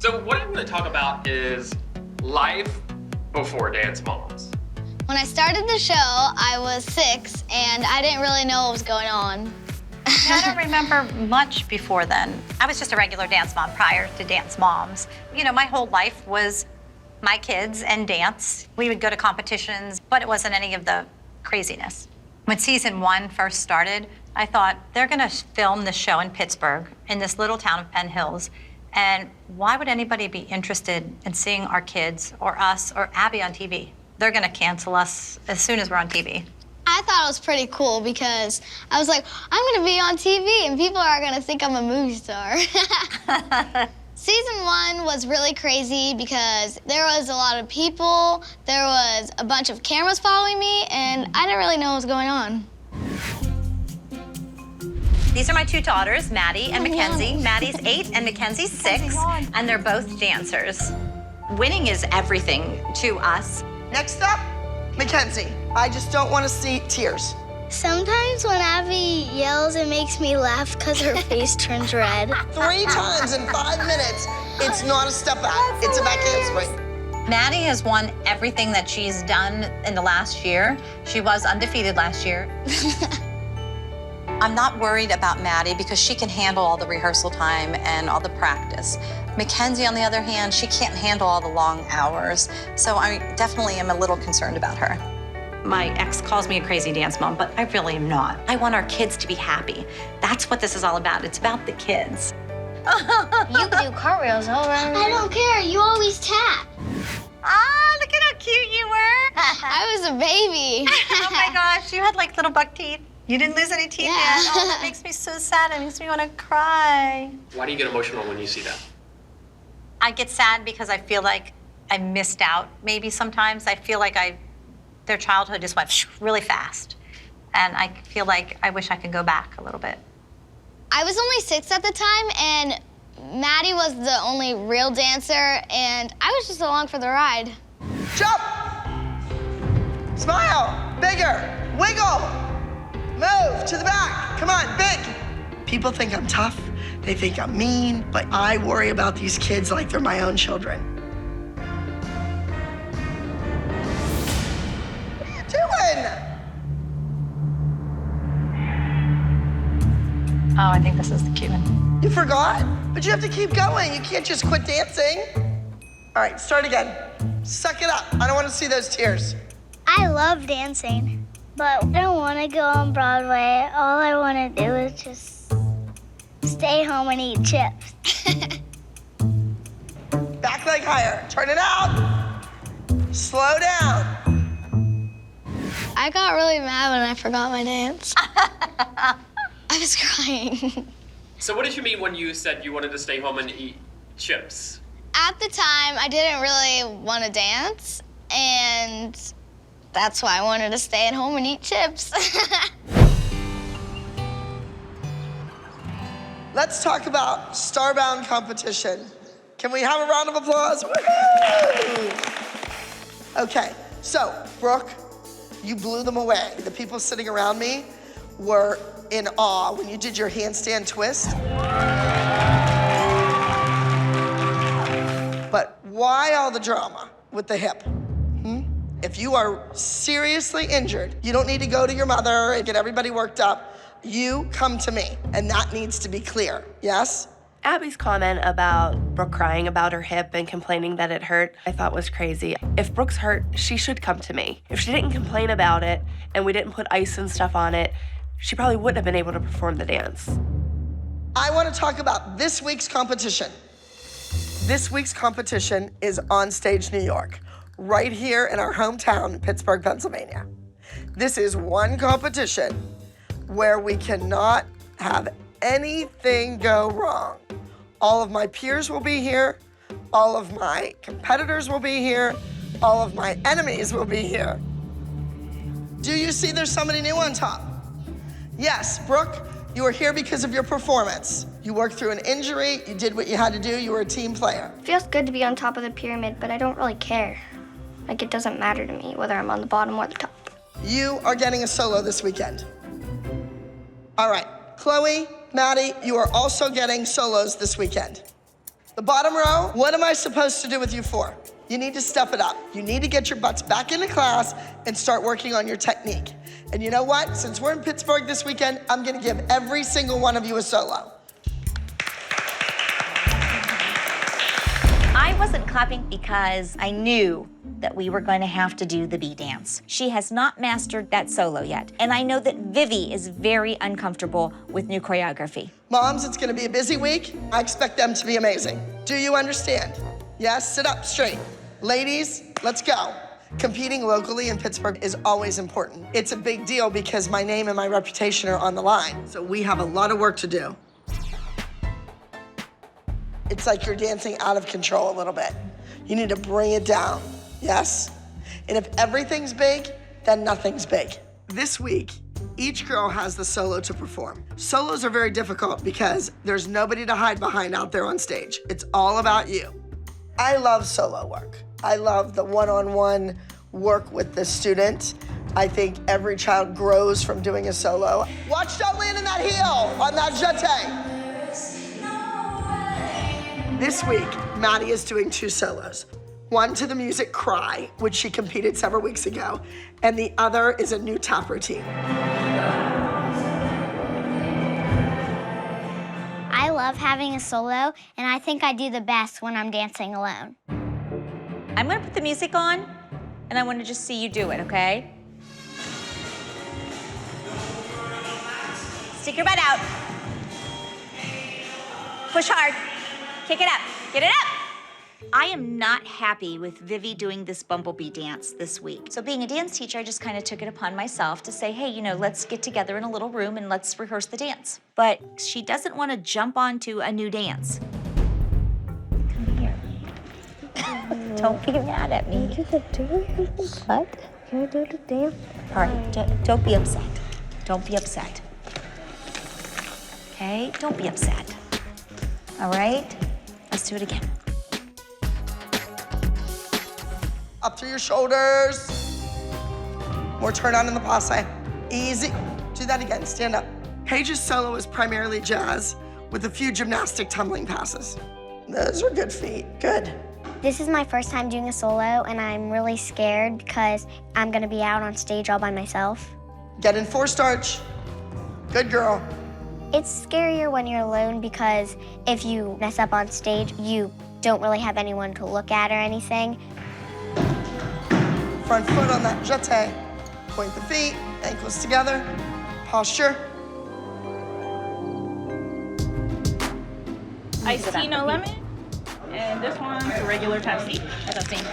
So what I'm going to talk about is life before Dance Moms. When I started the show, I was 6, and I didn't really know what was going on. I don't remember much before then. I was just a regular dance mom prior to Dance Moms. You know, my whole life was my kids and dance. We would go to competitions, but it wasn't any of the craziness. When season 1 first started, I thought, they're gonna film this show in Pittsburgh, in this little town of Penn Hills, and why would anybody be interested in seeing our kids or us or Abby on TV? They're gonna cancel us as soon as we're on TV. I thought it was pretty cool because I was like, I'm gonna be on TV and people are gonna think I'm a movie star. Season 1 was really crazy because there was a lot of people, there was a bunch of cameras following me, and I didn't really know what was going on. These are my 2 daughters, Maddie and Mackenzie. Maddie's 8 and Mackenzie's 6, and they're both dancers. Winning is everything to us. Next up, Mackenzie. I just don't want to see tears. Sometimes when Abby yells, it makes me laugh because her face turns red. 3 times in 5 minutes. It's not a step back. It's a backhand swing. Maddie has won everything that she's done in the last year. She was undefeated last year. I'm not worried about Maddie because she can handle all the rehearsal time and all the practice. Mackenzie, on the other hand, she can't handle all the long hours. So I definitely am a little concerned about her. My ex calls me a crazy dance mom, but I really am not. I want our kids to be happy. That's what this is all about. It's about the kids. You can do cartwheels all around. I don't care. You always tap. Ah, look at how cute you were. I was a baby. Oh my gosh, you had like little buck teeth. You didn't lose any teeth Yeah. yet. Oh, that makes me so sad. It makes me want to cry. Why do you get emotional when you see that? I get sad because I feel like I missed out. Maybe sometimes I feel like their childhood just went really fast. And I feel like I wish I could go back a little bit. I was only 6 at the time, and Maddie was the only real dancer, and I was just along for the ride. Jump! Smile! Bigger! Wiggle! Move to the back! Come on, big! People think I'm tough. They think I'm mean, but I worry about these kids like they're my own children. What are you doing? Oh, I think this is the cue one. You forgot? But you have to keep going. You can't just quit dancing. All right, start again. Suck it up. I don't want to see those tears. I love dancing, but I don't want to go on Broadway. All I want to do is just stay home and eat chips. Back leg higher. Turn it out. Slow down. I got really mad when I forgot my dance. I was crying. So what did you mean when you said you wanted to stay home and eat chips? At the time, I didn't really want to dance, and that's why I wanted to stay at home and eat chips. Let's talk about Starbound competition. Can we have a round of applause? Woo-hoo! Okay, so Brooke, you blew them away. The people sitting around me were in awe when you did your handstand twist. But why all the drama with the hip? If you are seriously injured, you don't need to go to your mother and get everybody worked up. You come to me, and that needs to be clear, yes? Abby's comment about Brooke crying about her hip and complaining that it hurt, I thought was crazy. If Brooke's hurt, she should come to me. If she didn't complain about it and we didn't put ice and stuff on it, she probably wouldn't have been able to perform the dance. I want to talk about this week's competition. This week's competition is Onstage New York, right here in our hometown, Pittsburgh, Pennsylvania. This is one competition where we cannot have anything go wrong. All of my peers will be here. All of my competitors will be here. All of my enemies will be here. Do you see there's somebody new on top? Yes, Brooke, you are here because of your performance. You worked through an injury, you did what you had to do, you were a team player. It feels good to be on top of the pyramid, but I don't really care. Like, it doesn't matter to me whether I'm on the bottom or the top. You are getting a solo this weekend. All right, Chloe, Maddie, you are also getting solos this weekend. The bottom row, what am I supposed to do with you four? You need to step it up. You need to get your butts back into class and start working on your technique. And you know what? Since we're in Pittsburgh this weekend, I'm gonna give every single one of you a solo. I wasn't clapping because I knew that we were going to have to do the bee dance. She has not mastered that solo yet. And I know that Vivi is very uncomfortable with new choreography. Moms, it's gonna be a busy week. I expect them to be amazing. Do you understand? Yes, sit up straight. Ladies, let's go. Competing locally in Pittsburgh is always important. It's a big deal because my name and my reputation are on the line. So we have a lot of work to do. It's like you're dancing out of control a little bit. You need to bring it down, yes? And if everything's big, then nothing's big. This week, each girl has the solo to perform. Solos are very difficult because there's nobody to hide behind out there on stage. It's all about you. I love solo work. I love the one-on-one work with the student. I think every child grows from doing a solo. Watch, don't land in that heel on that jeté. This week, Maddie is doing 2 solos. One to the music Cry, which she competed several weeks ago, and the other is a new tap routine. I love having a solo, and I think I do the best when I'm dancing alone. I'm gonna put the music on, and I wanna just see you do it, okay? Stick your butt out. Push hard. Kick it up. Get it up. I am not happy with Vivi doing this bumblebee dance this week. So being a dance teacher, I just kind of took it upon myself to say, hey, you know, let's get together in a little room and let's rehearse the dance. But she doesn't want to jump onto a new dance. Come here. Don't be mad at me. What? Can I do the dance? All right, don't be upset. Don't be upset. Okay? Don't be upset. All right? Let's do it again. Up through your shoulders. More turn on in the passe. Easy. Do that again, stand up. Paige's solo is primarily jazz with a few gymnastic tumbling passes. Those are good feet, good. This is my first time doing a solo, and I'm really scared because I'm gonna be out on stage all by myself. Get in 4 starch. Good girl. It's scarier when you're alone because if you mess up on stage, you don't really have anyone to look at or anything. Front foot on that jeté. Point the feet, ankles together. Posture. Iced tea, no lemon. And this one's a regular Pepsi. That's the same.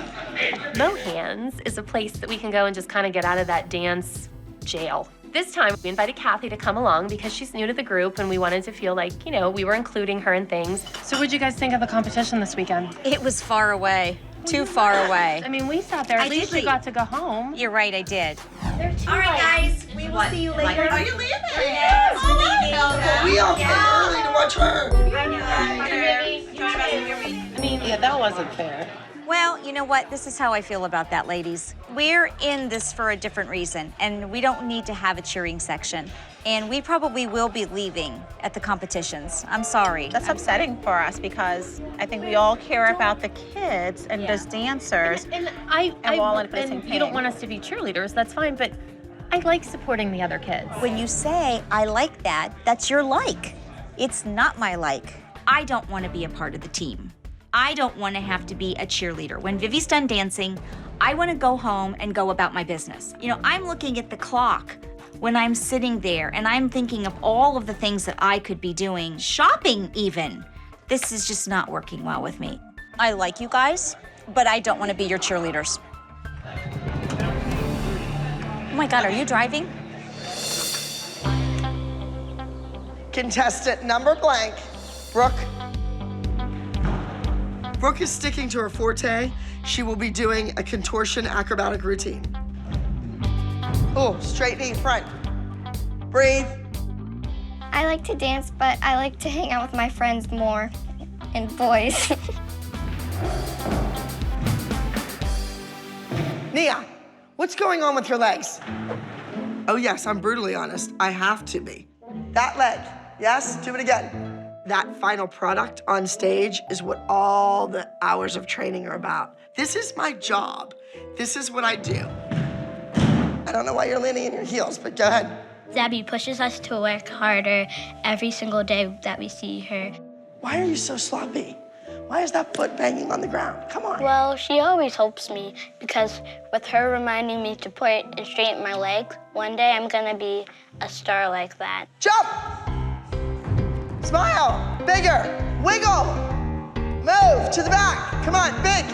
Mohans is a place that we can go and just kind of get out of that dance jail. This time, we invited Kathy to come along because she's new to the group and we wanted to feel like, you know, we were including her in things. So what'd you guys think of the competition this weekend? It was far away. Too far away. I mean, we sat there. At least we got to go home. You're right, I did. All right, guys. We will see you later. Are you leaving? Yes, We all came early to watch her. I mean, yeah, that wasn't fair. Well, you know what? This is how I feel about that, ladies. We're in this for a different reason, and we don't need to have a cheering section. And we probably will be leaving at the competitions. I'm sorry. That's upsetting for us because I think we all care about the kids and those dancers. And we're all in the same you don't page. want us to be cheerleaders, that's fine, but I like supporting the other kids. When you say, I like that, that's your like. It's not my like. I don't want to be a part of the team. I don't want to have to be a cheerleader. When Vivi's done dancing, I want to go home and go about my business. You know, I'm looking at the clock when I'm sitting there and I'm thinking of all of the things that I could be doing, shopping even. This is just not working well with me. I like you guys, but I don't want to be your cheerleaders. Oh my God, are you driving? Contestant number blank, Brooke. Brooke is sticking to her forte. She will be doing a contortion acrobatic routine. Oh, straight knee, front. Breathe. I like to dance, but I like to hang out with my friends more and boys. Nia, what's going on with your legs? Oh yes, I'm brutally honest. I have to be. That leg, yes, do it again. That final product on stage is what all the hours of training are about. This is my job. This is what I do. I don't know why you're leaning in your heels, but go ahead. Zabby pushes us to work harder every single day that we see her. Why are you so sloppy? Why is that foot banging on the ground? Come on. Well, she always helps me because with her reminding me to point and straighten my legs, one day I'm gonna be a star like that. Jump! Smile, bigger, wiggle, move to the back. Come on, big.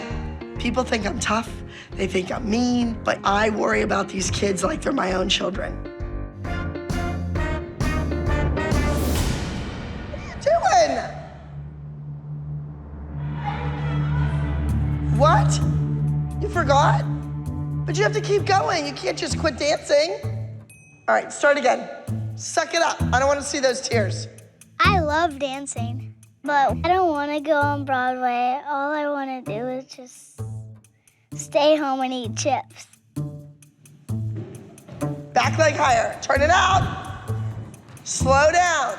People think I'm tough, they think I'm mean, but I worry about these kids like they're my own children. What are you doing? What? You forgot? But you have to keep going. You can't just quit dancing. All right, start again. Suck it up. I don't want to see those tears. I love dancing, but I don't want to go on Broadway. All I want to do is just stay home and eat chips. Back leg higher. Turn it out. Slow down.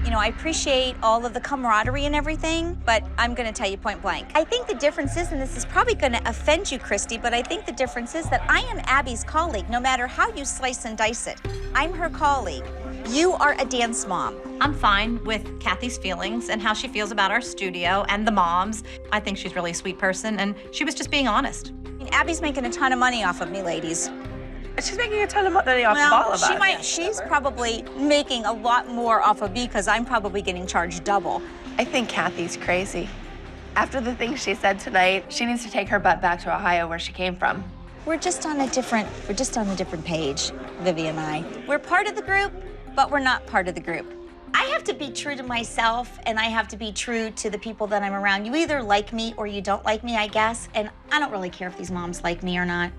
You know, I appreciate all of the camaraderie and everything, but I'm gonna tell you point blank. I think the difference is, and this is probably gonna offend you, Christy, but I think the difference is that I am Abby's colleague, no matter how you slice and dice it. I'm her colleague. You are a dance mom. I'm fine with Kathy's feelings and how she feels about our studio and the moms. I think she's really a sweet person, and she was just being honest. I mean, Abby's making a ton of money off of me, ladies. She's making a ton of money off of all of us. She's probably making a lot more off of me because I'm probably getting charged double. I think Kathy's crazy. After the things she said tonight, she needs to take her butt back to Ohio where she came from. We're just on a different page, Vivi and I. We're part of the group, but we're not part of the group. I have to be true to myself, and I have to be true to the people that I'm around. You either like me or you don't like me, I guess, and I don't really care if these moms like me or not.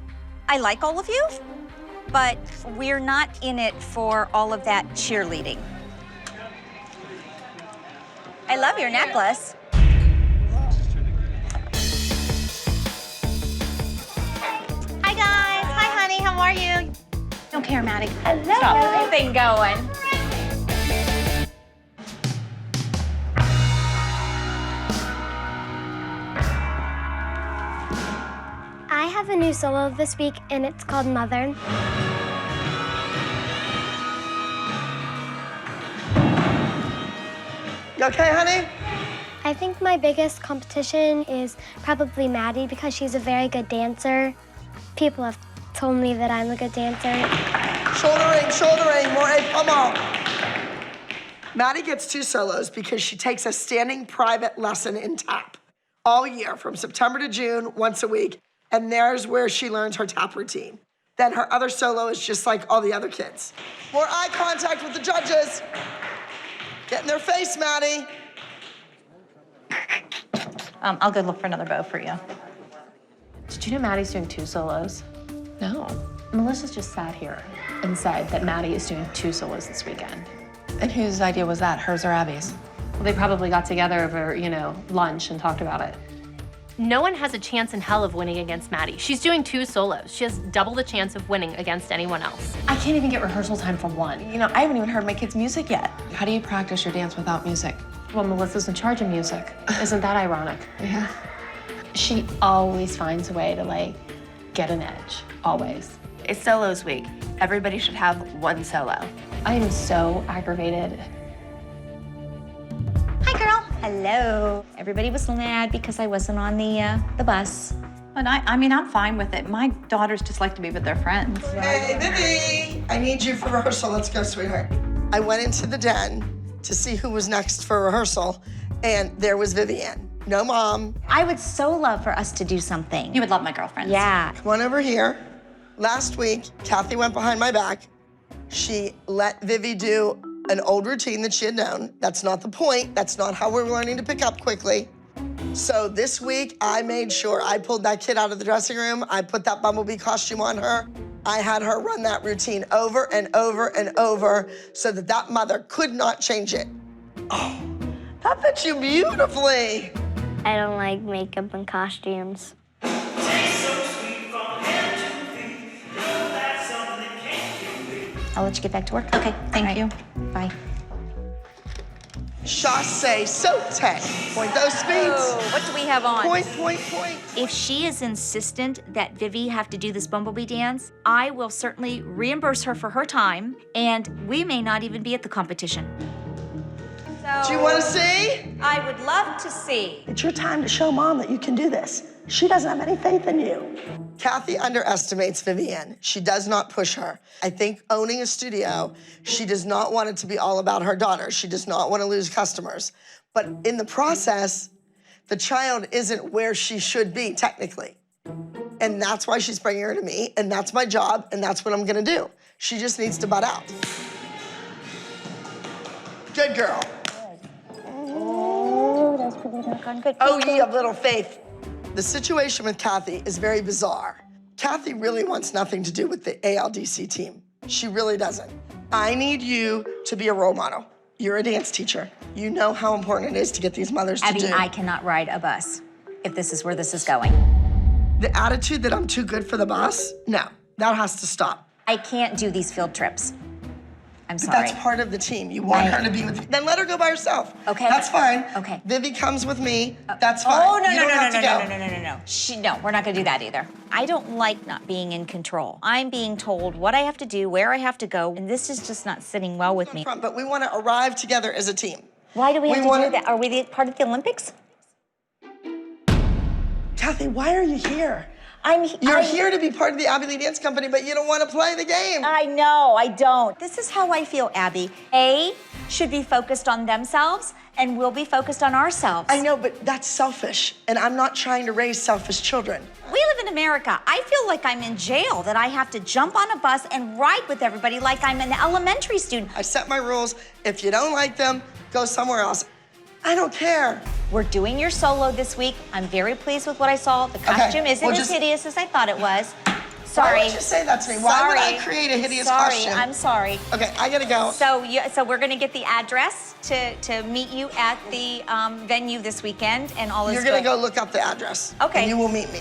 I like all of you, but we're not in it for all of that cheerleading. I love your necklace. Hi, guys. Hi, honey. How are you? Don't care, Maddie. Hello. Stop. Anything going. I have a new solo this week, and it's called Mother. You okay, honey? I think my biggest competition is probably Maddie because she's a very good dancer. People have told me that I'm a good dancer. Shouldering, more a pummel. Maddie gets 2 solos because she takes a standing private lesson in tap all year from September to June, once a week. And there's where she learns her tap routine. Then her other solo is just like all the other kids. More eye contact with the judges. Get in their face, Maddie. I'll go look for another bow for you. Did you know Maddie's doing 2 solos? No. Melissa's just sat here and said that Maddie is doing 2 solos this weekend. And whose idea was that, hers or Abby's? Well, they probably got together over, lunch and talked about it. No one has a chance in hell of winning against Maddie. She's doing 2 solos. She has double the chance of winning against anyone else. I can't even get rehearsal time for 1. You know, I haven't even heard my kids' music yet. How do you practice your dance without music? Well, Melissa's in charge of music. Isn't that ironic? Yeah. She always finds a way to, get an edge. Always. It's solos week. Everybody should have 1 solo. I am so aggravated. Hi, girl. Hello. Everybody was mad because I wasn't on the bus. And I'm fine with it. My daughters just like to be with their friends. Hey, Vivi, I need you for rehearsal. Let's go, sweetheart. I went into the den to see who was next for rehearsal, and there was Vivian. No mom. I would so love for us to do something. You would love my girlfriends. Yeah. Come on over here. Last week, Kathy went behind my back. She let Vivi do an old routine that she had known. That's not the point. That's not how we're learning to pick up quickly. So this week, I made sure I pulled that kid out of the dressing room. I put that bumblebee costume on her. I had her run that routine over and over and over so that that mother could not change it. Oh, that fits you beautifully. I don't like makeup and costumes. I'll let you get back to work. Okay, thank you. Bye. Chasse, saute. Point those speeds. What do we have on? Point. If she is insistent that Vivi have to do this bumblebee dance, I will certainly reimburse her for her time, and we may not even be at the competition. Do you want to see? I would love to see. It's your time to show Mom that you can do this. She doesn't have any faith in you. Kathy underestimates Vivienne. She does not push her. I think owning a studio, she does not want it to be all about her daughter. She does not want to lose customers. But in the process, the child isn't where she should be, technically. And that's why she's bringing her to me, and that's my job, and that's what I'm gonna do. She just needs to butt out. Good girl. Oh, ye of little faith. The situation with Kathy is very bizarre. Kathy really wants nothing to do with the ALDC team. She really doesn't. I need you to be a role model. You're a dance teacher. You know how important it is to get these mothers to do. Abby, I cannot ride a bus if this is where this is going. The attitude that I'm too good for the bus, no, that has to stop. I can't do these field trips. I'm But sorry. that's part of the team. You want her to be with you. Then let her go by herself. Okay. That's fine. Okay. Vivi comes with me. That's fine. Oh, no, You no, don't no, have no, to no, go. no, no, no, no, no. No, we're not gonna do that either. I don't like not being in control. I'm being told what I have to do, where I have to go, and this is just not sitting well with me. But we want to arrive together as a team. Why do we have to wanna- do that? Are we part of the Olympics? Kathy, why are you here? I'm You're here to be part of the Abby Lee Dance Company, but you don't want to play the game. I know, I don't. This is how I feel, Abby. A should be focused on themselves, and we'll be focused on ourselves. I know, but that's selfish, and I'm not trying to raise selfish children. We live in America. I feel like I'm in jail, that I have to jump on a bus and ride with everybody like I'm an elementary student. I set my rules. If you don't like them, go somewhere else. I don't care. We're doing your solo this week. I'm very pleased with what I saw. The costume isn't as hideous as I thought it was. Sorry. Why would you say that to me? Why would I create a hideous costume? Sorry, I'm sorry. Okay, I gotta go. So we're gonna get the address to meet you at the venue this weekend, and all is You're gonna good. go look up the address. Okay. And you will meet me.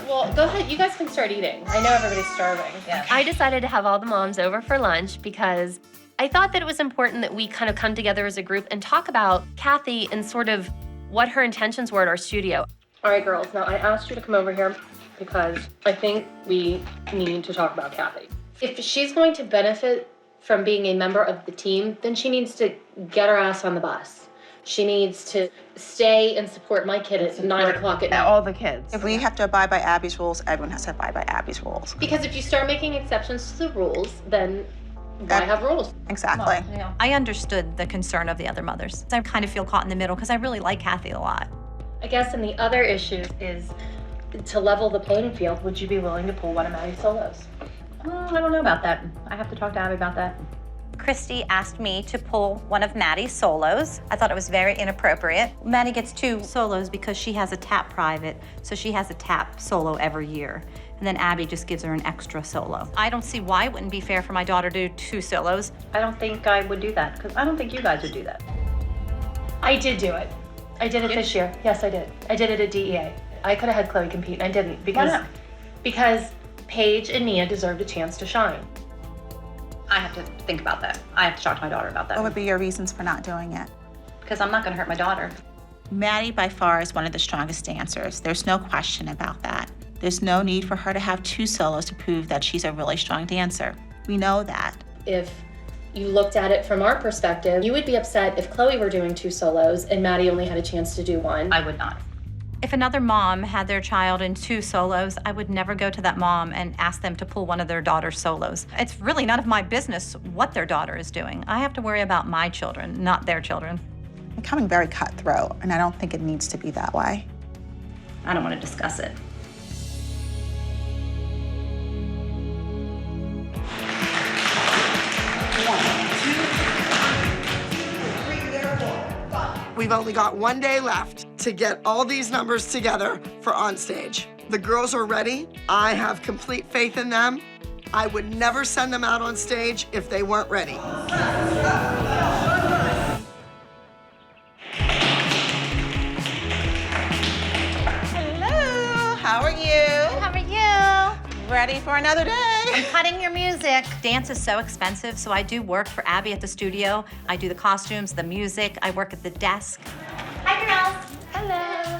Well, go ahead. You guys can start eating. I know everybody's starving. Yeah. I decided to have all the moms over for lunch because I thought that it was important that we kind of come together as a group and talk about Kathy and sort of what her intentions were at our studio. All right, girls. Now, I asked you to come over here because I think we need to talk about Kathy. If she's going to benefit from being a member of the team, then she needs to get her ass on the bus. She needs to stay and support my kid at 9 o'clock at night. All the kids. If we have to abide by Abby's rules, everyone has to abide by Abby's rules. Because if you start making exceptions to the rules, then why have rules? Exactly. I understood the concern of the other mothers. I kind of feel caught in the middle because I really like Kathy a lot. I guess, and the other issue is to level the playing field, would you be willing to pull one of Maddie's solos? I don't know about that. I have to talk to Abby about that. Christy asked me to pull one of Maddie's solos. I thought it was very inappropriate. Maddie gets 2 solos because she has a tap private, so she has a tap solo every year. And then Abby just gives her an extra solo. I don't see why it wouldn't be fair for my daughter to do 2 solos. I don't think I would do that, because I don't think you guys would do that. I did do it. I did it this year. Yes, I did. I did it at DEA. I could have had Chloe compete, and I didn't. Because, Why not? Because Paige and Nia deserved a chance to shine. I have to think about that. I have to talk to my daughter about that. What would be your reasons for not doing it? Because I'm not gonna hurt my daughter. Maddie by far is one of the strongest dancers. There's no question about that. There's no need for her to have 2 solos to prove that she's a really strong dancer. We know that. If you looked at it from our perspective, you would be upset if Chloe were doing 2 solos and Maddie only had a chance to do 1. I would not. If another mom had their child in 2 solos, I would never go to that mom and ask them to pull one of their daughter's solos. It's really none of my business what their daughter is doing. I have to worry about my children, not their children. Becoming very cutthroat, and I don't think it needs to be that way. I don't want to discuss it. We've only got 1 day left to get all these numbers together for Onstage. The girls are ready. I have complete faith in them. I would never send them out on stage if they weren't ready. Hello, how are you? ready for another day. I'm cutting your music. Dance is so expensive, so I do work for Abby at the studio. I do the costumes, the music. I work at the desk. Hi, girls. Hello.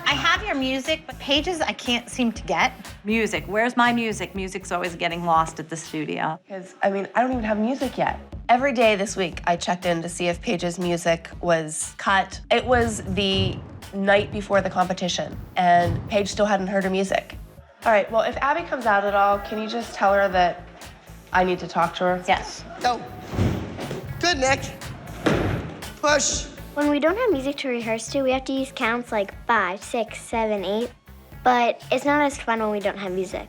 I have your music, but Paige's I can't seem to get. Music, where's my music? Music's always getting lost at the studio. Because, I mean, I don't even have music yet. Every day this week, I checked in to see if Paige's music was cut. It was the night before the competition, and Paige still hadn't heard her music. All right, well, if Abby comes out at all, can you just tell her that I need to talk to her? Yes. Go. Good, Nick. Push. When we don't have music to rehearse to, we have to use counts like 5, 6, 7, 8. But it's not as fun when we don't have music.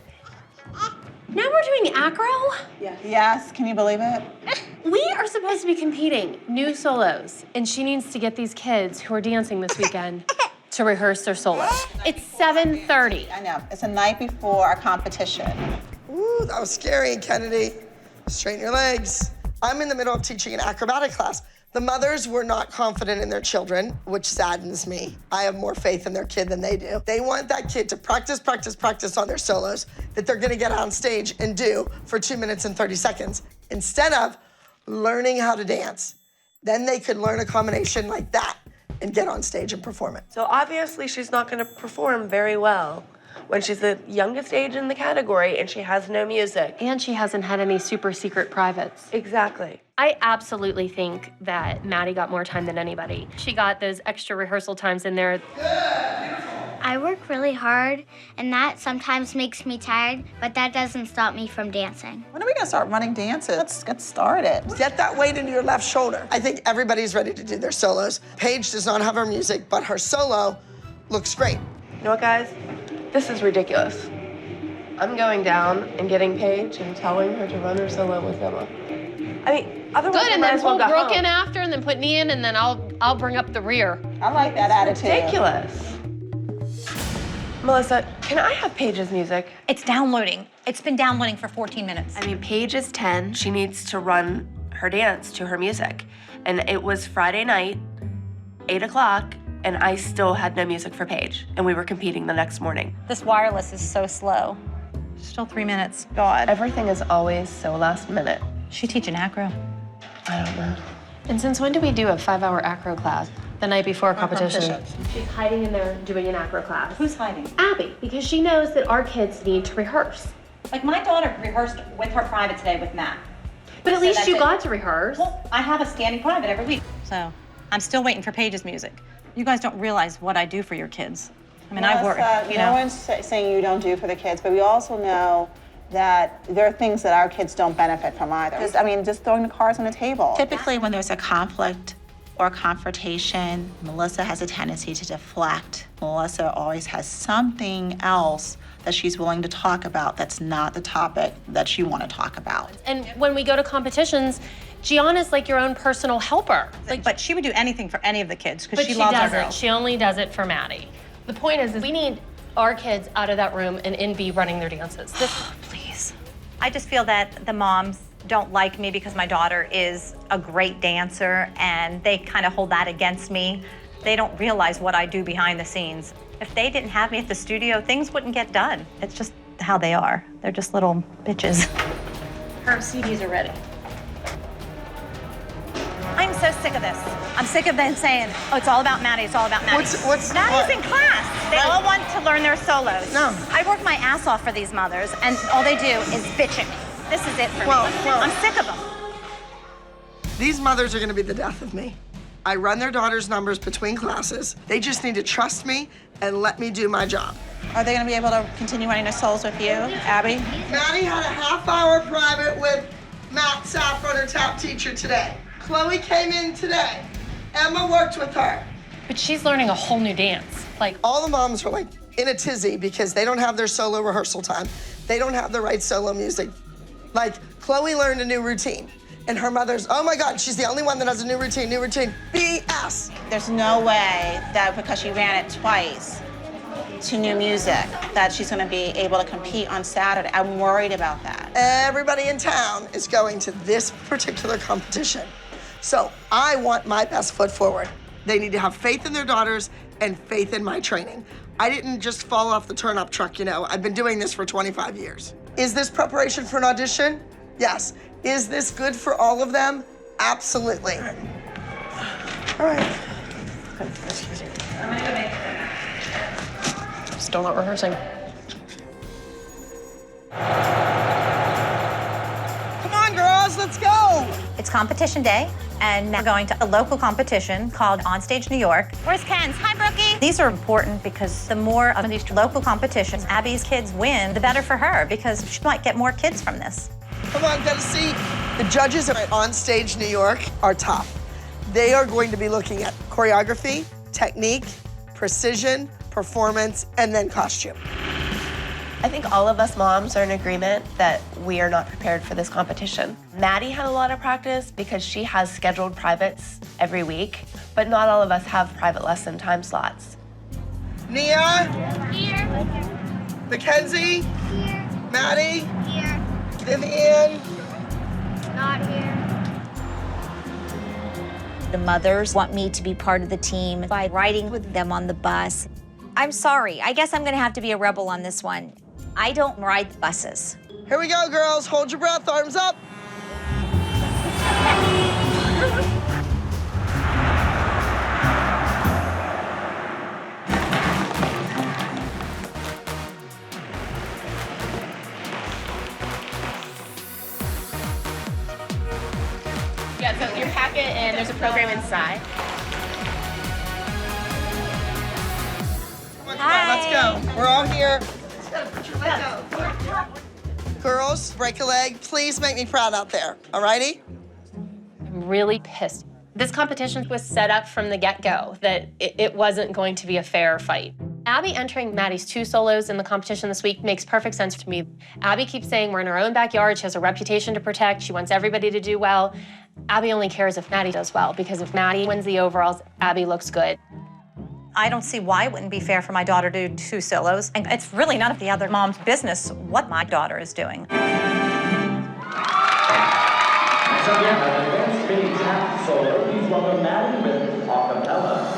Now we're doing acro? Yes, can you believe it? We are supposed to be competing new solos, and she needs to get these kids who are dancing this weekend to rehearse their solos. It's 7:30. I know, it's the night before our competition. Ooh, that was scary, Kennedy. Straighten your legs. I'm in the middle of teaching an acrobatic class. The mothers were not confident in their children, which saddens me. I have more faith in their kid than they do. They want that kid to practice, practice, practice on their solos that they're gonna get on stage and do for 2 minutes and 30 seconds, instead of learning how to dance. Then they could learn a combination like that and get on stage and perform it. So obviously she's not gonna perform very well when she's the youngest age in the category and she has no music. And she hasn't had any super secret privates. Exactly. I absolutely think that Maddie got more time than anybody. She got those extra rehearsal times in there. I work really hard, and that sometimes makes me tired, but that doesn't stop me from dancing. When are we gonna start running dances? Let's get started. Get that weight into your left shoulder. I think everybody's ready to do their solos. Paige does not have her music, but her solo looks great. You know what, guys? This is ridiculous. I'm going down and getting Paige and telling her to run her solo with Emma. I mean, otherwise Good, we and might then as well pull go Brooke home. in after, and then put me in, and then I'll bring up the rear. I like that attitude. Ridiculous. Melissa, can I have Paige's music? It's downloading. It's been downloading for 14 minutes. I mean, Paige is 10. She needs to run her dance to her music. And it was Friday night, 8 o'clock, and I still had no music for Paige. And we were competing the next morning. This wireless is so slow. Still 3 minutes. God. Everything is always so last minute. She teaching acro. I don't know. And since when do we do a 5-hour acro class? The night before a competition. She's hiding in there doing an acro class. Who's hiding? Abby, because she knows that our kids need to rehearse. Like my daughter rehearsed with her private today with Matt. But at So least that's you it. got to rehearse. Well, I have a standing private every week. So I'm still waiting for Paige's music. You guys don't realize what I do for your kids. I mean, I work, you No know. one's saying you don't do for the kids, but we also know that there are things that our kids don't benefit from either. Just throwing the cards on the table. Typically, when there's a conflict or confrontation, Melissa has a tendency to deflect. Melissa always has something else that she's willing to talk about that's not the topic that you want to talk about. And when we go to competitions, Gianna's like your own personal helper. Like, But she would do anything for any of the kids because but she she loves our doesn't. girls. She only does it for Maddie. The point is we need our kids out of that room and in B running their dances. Please. I just feel that the moms don't like me because my daughter is a great dancer and they kind of hold that against me. They don't realize what I do behind the scenes. If they didn't have me at the studio, things wouldn't get done. It's just how they are. They're just little bitches. Her CDs are ready. I'm so sick of this. I'm sick of them saying, oh, it's all about Maddie, it's all about Maddie. Maddie's in class. They all want to learn their solos. No. I work my ass off for these mothers, and all they do is bitch at me. This is it for me. I'm sick of them. These mothers are gonna be the death of me. I run their daughters' numbers between classes. They just need to trust me and let me do my job. Are they going to be able to continue running their solos with you, Abby? Maddie had a half-hour private with Matt Saffron, her top teacher today. Chloe came in today. Emma worked with her. But she's learning a whole new dance. Like, All the moms are like in a tizzy because they don't have their solo rehearsal time. They don't have the right solo music. Like, Chloe learned a new routine. And her mother's, oh my God, she's the only one that has a new routine, BS. There's no way that because she ran it twice to new music that she's going to be able to compete on Saturday. I'm worried about that. Everybody in town is going to this particular competition. So I want my best foot forward. They need to have faith in their daughters and faith in my training. I didn't just fall off the turn-up truck, you know. I've been doing this for 25 years. Is this preparation for an audition? Yes. Is this good for all of them? Absolutely. All right. Still not rehearsing. Come on, girls, let's go. It's competition day, and we're going to a local competition called Onstage New York. Where's Ken's? Hi, Brookie. These are important because the more of these local competitions Abby's kids win, the better for her, because she might get more kids from this. Come on, get a seat. The judges at Onstage New York are top. They are going to be looking at choreography, technique, precision, performance, and then costume. I think all of us moms are in agreement that we are not prepared for this competition. Maddie had a lot of practice because she has scheduled privates every week, but not all of us have private lesson time slots. Nia? Here. Mackenzie? Here. Maddie? Here. Vivian? Not here. The mothers want me to be part of the team by riding with them on the bus. I'm sorry. I guess I'm going to have to be a rebel on this one. I don't ride the buses. Here we go, girls. Hold your breath, arms up. Yeah, so your packet and there's a program inside. Hi. Let's go. We're all here. Girls, break a leg. Please make me proud out there. All righty? I'm really pissed. This competition was set up from the get-go that it wasn't going to be a fair fight. Abby entering Maddie's 2 solos in the competition this week makes perfect sense to me. Abby keeps saying we're in her own backyard, she has a reputation to protect, she wants everybody to do well. Abby only cares if Maddie does well, because if Maddie wins the overalls, Abby looks good. I don't see why it wouldn't be fair for my daughter to do 2 solos. And it's really none of the other mom's business what my daughter is doing. So again, the dance mini tap solo, please welcome Maddie with acapella.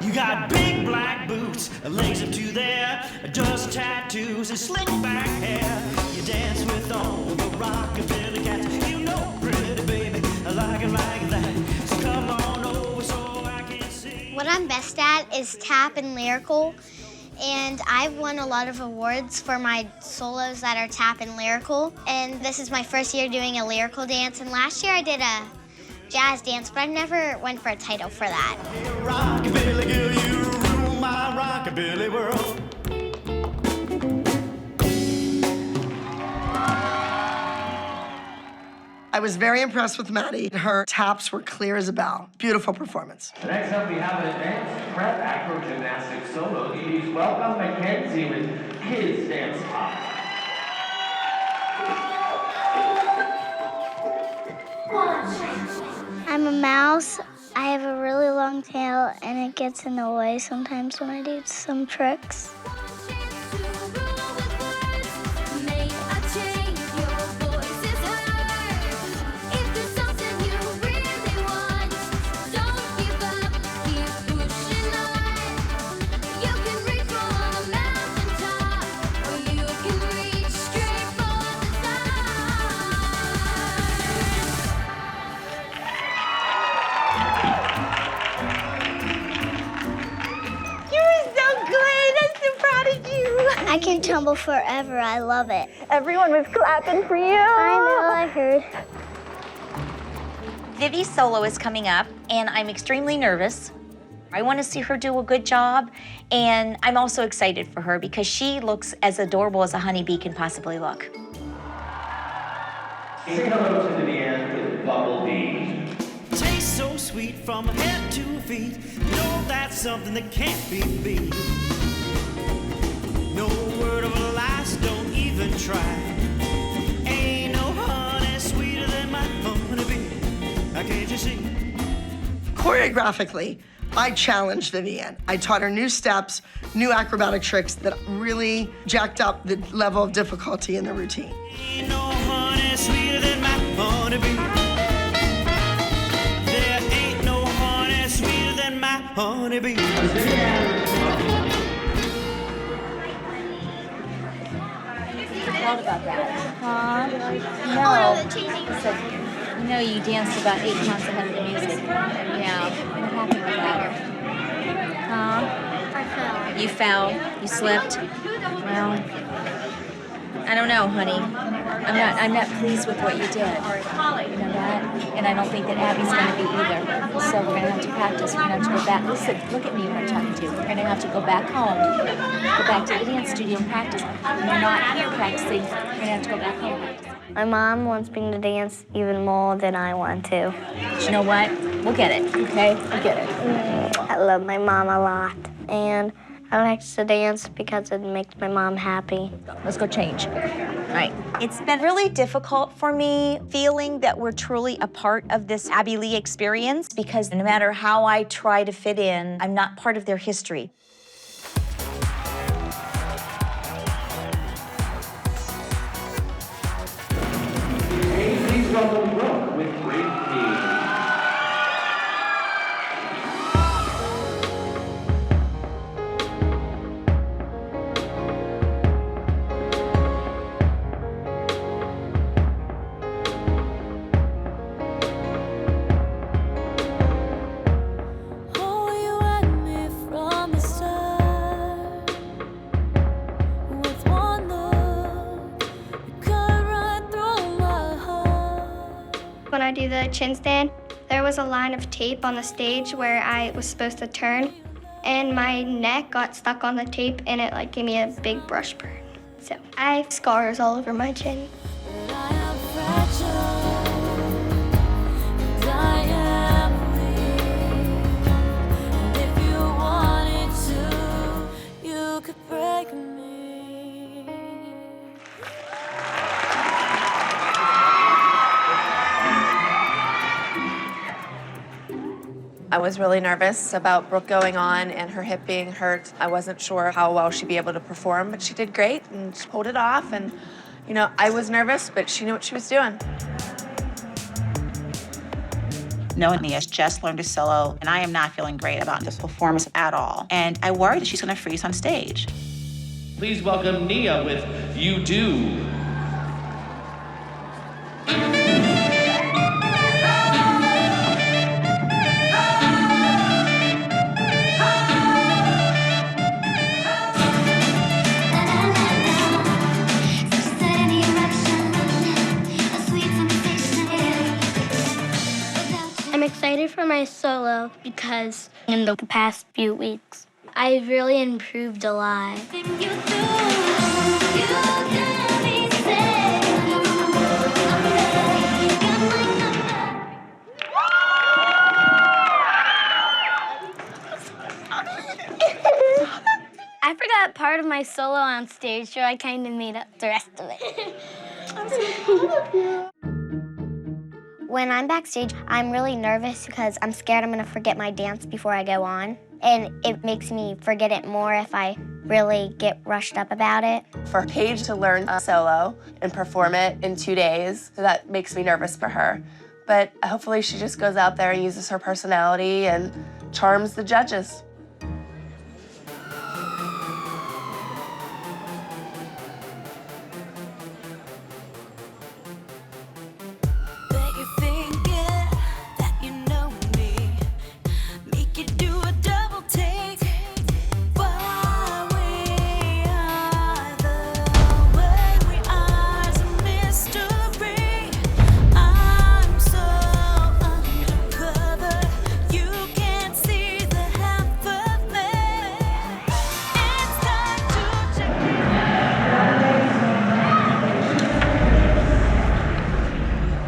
You got big black boots, legs up to there, dust tattoos and slick back hair. You dance with all the rockabilly cats. You know, pretty baby, I like it like that. So come on over so I can see. What I'm best at is tap and lyrical, and I've won a lot of awards for my solos that are tap and lyrical. And this is my first year doing a lyrical dance, and last year I did a jazz dance, but I've never went for a title for that. Rockabilly girl, you rule my rockabilly world. I was very impressed with Maddie. Her taps were clear as a bell. Beautiful performance. Next up, we have an advanced prep acro gymnastics solo. Please welcome Mackenzie with Kids Dance Pop. I'm a mouse. I have a really long tail, and it gets in the way sometimes when I do some tricks. I can tumble forever. I love it. Everyone was clapping for you. I know, I heard. Vivi's solo is coming up, and I'm extremely nervous. I want to see her do a good job, and I'm also excited for her because she looks as adorable as a honeybee can possibly look. Say hello to Vivian with Bumblebee. Tastes so sweet from head to feet. No, that's something that can't be beat. No word of a lie, don't even try. Ain't no honey sweeter than my honeybee. Can't you see? Choreographically, I challenged Vivian. I taught her new steps, new acrobatic tricks that really jacked up the level of difficulty in the routine. Ain't no honey sweeter than my honeybee. There ain't no honey sweeter than my honeybee. honeybee. Thought about that. Huh? No, you danced about 8 counts ahead of the music. Yeah. What happened with that? Huh? I fell. You fell. You slipped. Well, I don't know, honey. I'm not pleased with what you did. You know that? And I don't think that Abby's going to be either. So we're going to have to practice. We're going to have to go back. Listen, look at me when I'm talking to you. We're going to have to go back home, go back to the dance studio and practice. When you're not here practicing, we're going to have to go back home and practice. My mom wants me to dance even more than I want to. But you know what? We'll get it, okay? We'll get it. I love my mom a lot, and I like to dance because it makes my mom happy. Let's go change. All right. It's been really difficult for me feeling that we're truly a part of this Abby Lee experience because no matter how I try to fit in, I'm not part of their history. Hey, please welcome Brooke with Great Need. When I do the chin stand, there was a line of tape on the stage where I was supposed to turn, and my neck got stuck on the tape, and it gave me a big brush burn. So I have scars all over my chin. I was really nervous about Brooke going on and her hip being hurt. I wasn't sure how well she'd be able to perform, but she did great and she pulled it off. And, you know, I was nervous, but she knew what she was doing. Knowing Nia's just learned to solo, and I am not feeling great about this performance at all. And I worry that she's gonna freeze on stage. Please welcome Nia with You Do. I'm excited for my solo because in the past few weeks, I've really improved a lot. I forgot part of my solo on stage, so I kind of made up the rest of it. When I'm backstage, I'm really nervous because I'm scared I'm gonna forget my dance before I go on. And it makes me forget it more if I really get rushed up about it. For Paige to learn a solo and perform it in 2 days, that makes me nervous for her. But hopefully she just goes out there and uses her personality and charms the judges.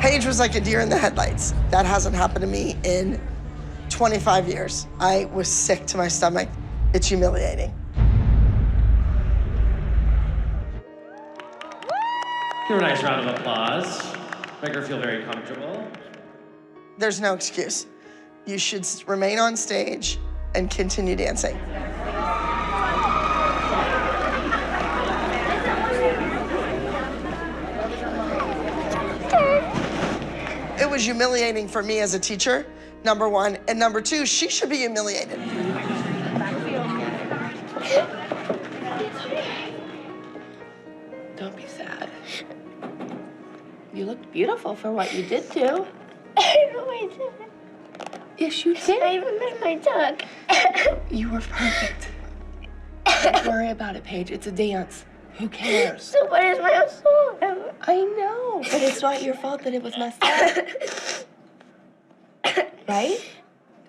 Paige was like a deer in the headlights. That hasn't happened to me in 25 years. I was sick to my stomach. It's humiliating. Give her a nice round of applause. Make her feel very comfortable. There's no excuse. You should remain on stage and continue dancing. It was humiliating for me as a teacher, number one. And number two, she should be humiliated. Don't be sad. You looked beautiful for what you did do. I know I didn't. Yes, you did. I even missed my tuck. You were perfect. Don't worry about it, Paige. It's a dance. Who cares? So what is my solo? I know, but it's not your fault that it was messed up. Right?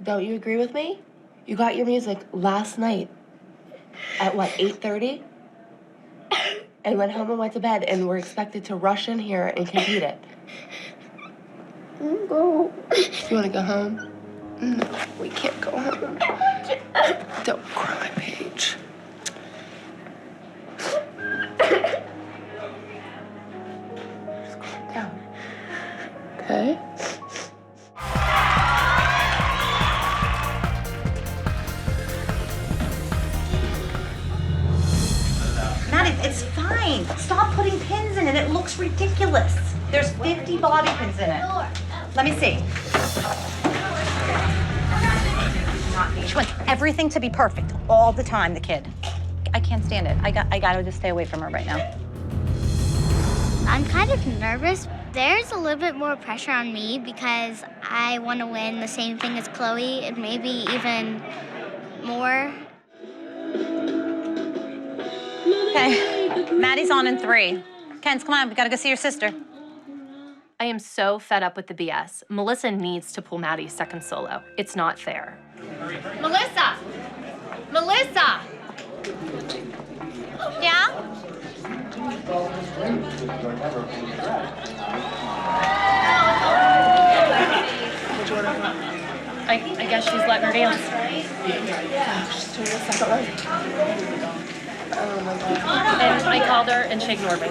Don't you agree with me? You got your music last night at what, 8:30? And went home and went to bed and were expected to rush in here and compete it. No. You want to go home? No, we can't go home. Don't cry, Paige. Just calm down. Okay? Maddie, it's fine. Stop putting pins in it. It looks ridiculous. There's 50 bobby pins in it. Let me see. She wants everything to be perfect all the time, the kid. I can't stand it. I gotta just stay away from her right now. I'm kind of nervous. There's a little bit more pressure on me because I want to win the same thing as Chloe and maybe even more. Okay, Maddie's on in 3. Kens, come on, we gotta go see your sister. I am so fed up with the BS. Melissa needs to pull Maddie's second solo. It's not fair. Melissa! Melissa! Yeah? I guess she's letting her dance. She's doing the second one. Oh my God. And I called her and she ignored me.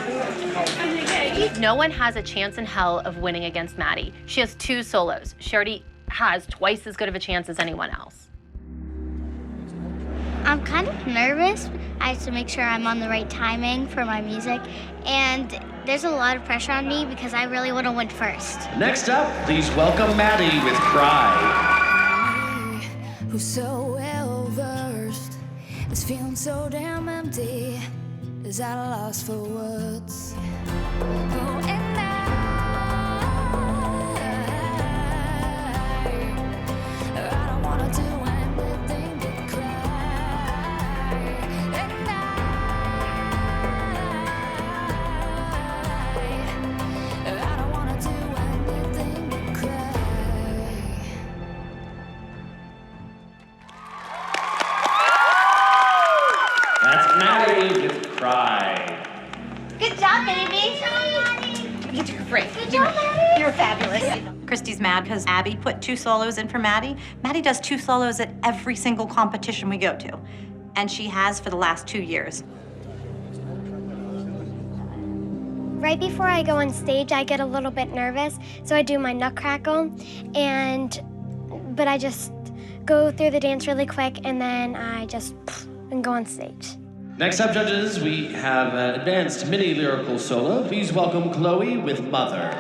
No one has a chance in hell of winning against Maddie. She has 2 solos. She already has twice as good of a chance as anyone else. I'm kind of nervous. I have to make sure I'm on the right timing for my music. And there's a lot of pressure on me because I really want to win first. Next up, please welcome Maddie with Cry. Who's so well versed, is feeling so damn empty, is at a loss for words. Oh, and I don't wanna do anything but cry. And I don't wanna do anything but cry. That's Maddie with Cry. Good job, baby. You did great. You're fabulous. Christy's mad because Abby put 2 solos in for Maddie. Maddie does 2 solos at every single competition we go to, and she has for the last 2 years. Right before I go on stage, I get a little bit nervous, so I do my nutcrackle, but I just go through the dance really quick, and then I just and go on stage. Next up, judges, we have an advanced mini lyrical solo. Please welcome Chloe with Mother.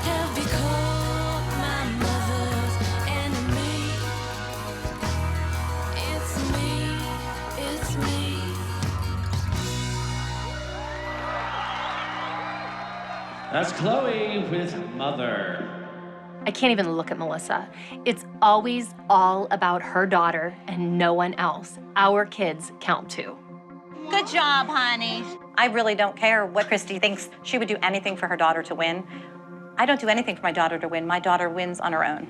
Have become my mother's enemy. It's me, it's me. That's Chloe with Mother. I can't even look at Melissa. It's always all about her daughter and no one else. Our kids count too. Good job, honey. I really don't care what Christy thinks. She would do anything for her daughter to win. I don't do anything for my daughter to win. My daughter wins on her own.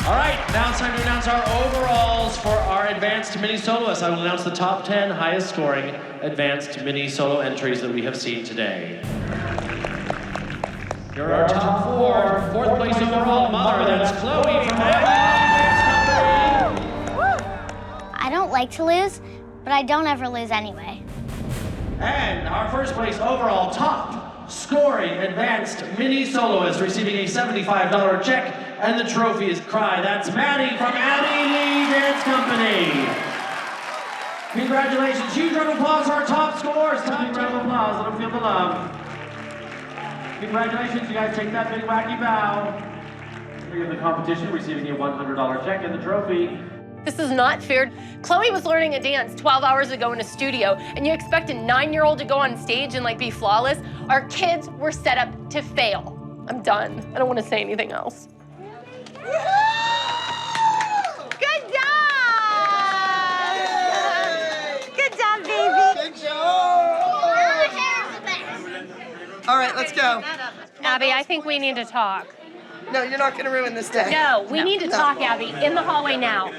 All right, now it's time to announce our overalls for our advanced mini soloists. I will announce the top 10 highest scoring advanced mini solo entries that we have seen today. You're our top four. Fourth place overall mother, that's Chloe from Dance Company. I don't like to lose, but I don't ever lose anyway. And our first place overall top scoring advanced mini soloist receiving a $75 check and the trophy is Cry. That's Maddie from Addie Lee Dance Company. Congratulations, huge round of applause for our top scores. Big round of applause, let them feel the love. Congratulations, you guys take that big wacky bow. Winner of the competition receiving a $100 check and the trophy. This is not fair. Chloe was learning a dance 12 hours ago in a studio, and you expect a 9-year-old to go on stage and be flawless? Our kids were set up to fail. I'm done. I don't want to say anything else. Good job! Good job, baby. Good job! All right, let's go. Abby, I think we need to talk. No, you're not gonna ruin this day. No, we need to talk, Abby, in the hallway now.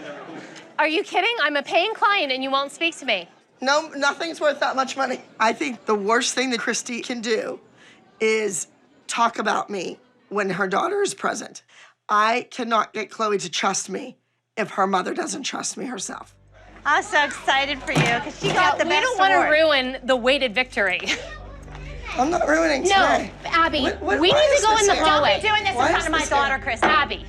Are you kidding? I'm a paying client and you won't speak to me. No, nothing's worth that much money. I think the worst thing that Christy can do is talk about me when her daughter is present. I cannot get Chloe to trust me if her mother doesn't trust me herself. I'm so excited for you because she got the best We don't want to award. ruin the weighted victory. I'm not ruining today. No, Abby, What- we why need is to go this in the here? hallway. Don't be doing this Why in is front of my this daughter, here? Chris. Abby,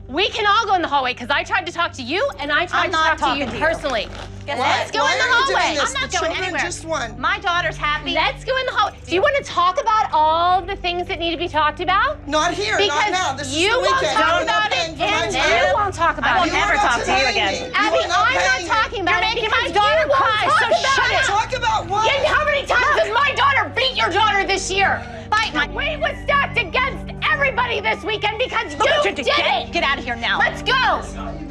we can all go in the hallway because I tried to talk to you and I tried I'm to not talk to you talking to you. personally. Let's go Why in the are you doing hallway. this? I'm not The going children anywhere. just won. My daughter's happy. Let's go in the hallway. Do you want to talk about all the things that need to be talked about? Not here, Because not now. This is you the won't weekend. talk You're not about it, paying for my and time. you won't talk about I won't it. never are not talk to you paying again. me. Abby, You are not I'm not paying me. talking about You're it making my because daughter you won't cry, talk so about shut it. it. Talk about what? Yeah, how many times has my daughter beat your daughter this year? Bite my. We was stacked against everybody this weekend because you did it. Get out of here now. Let's go.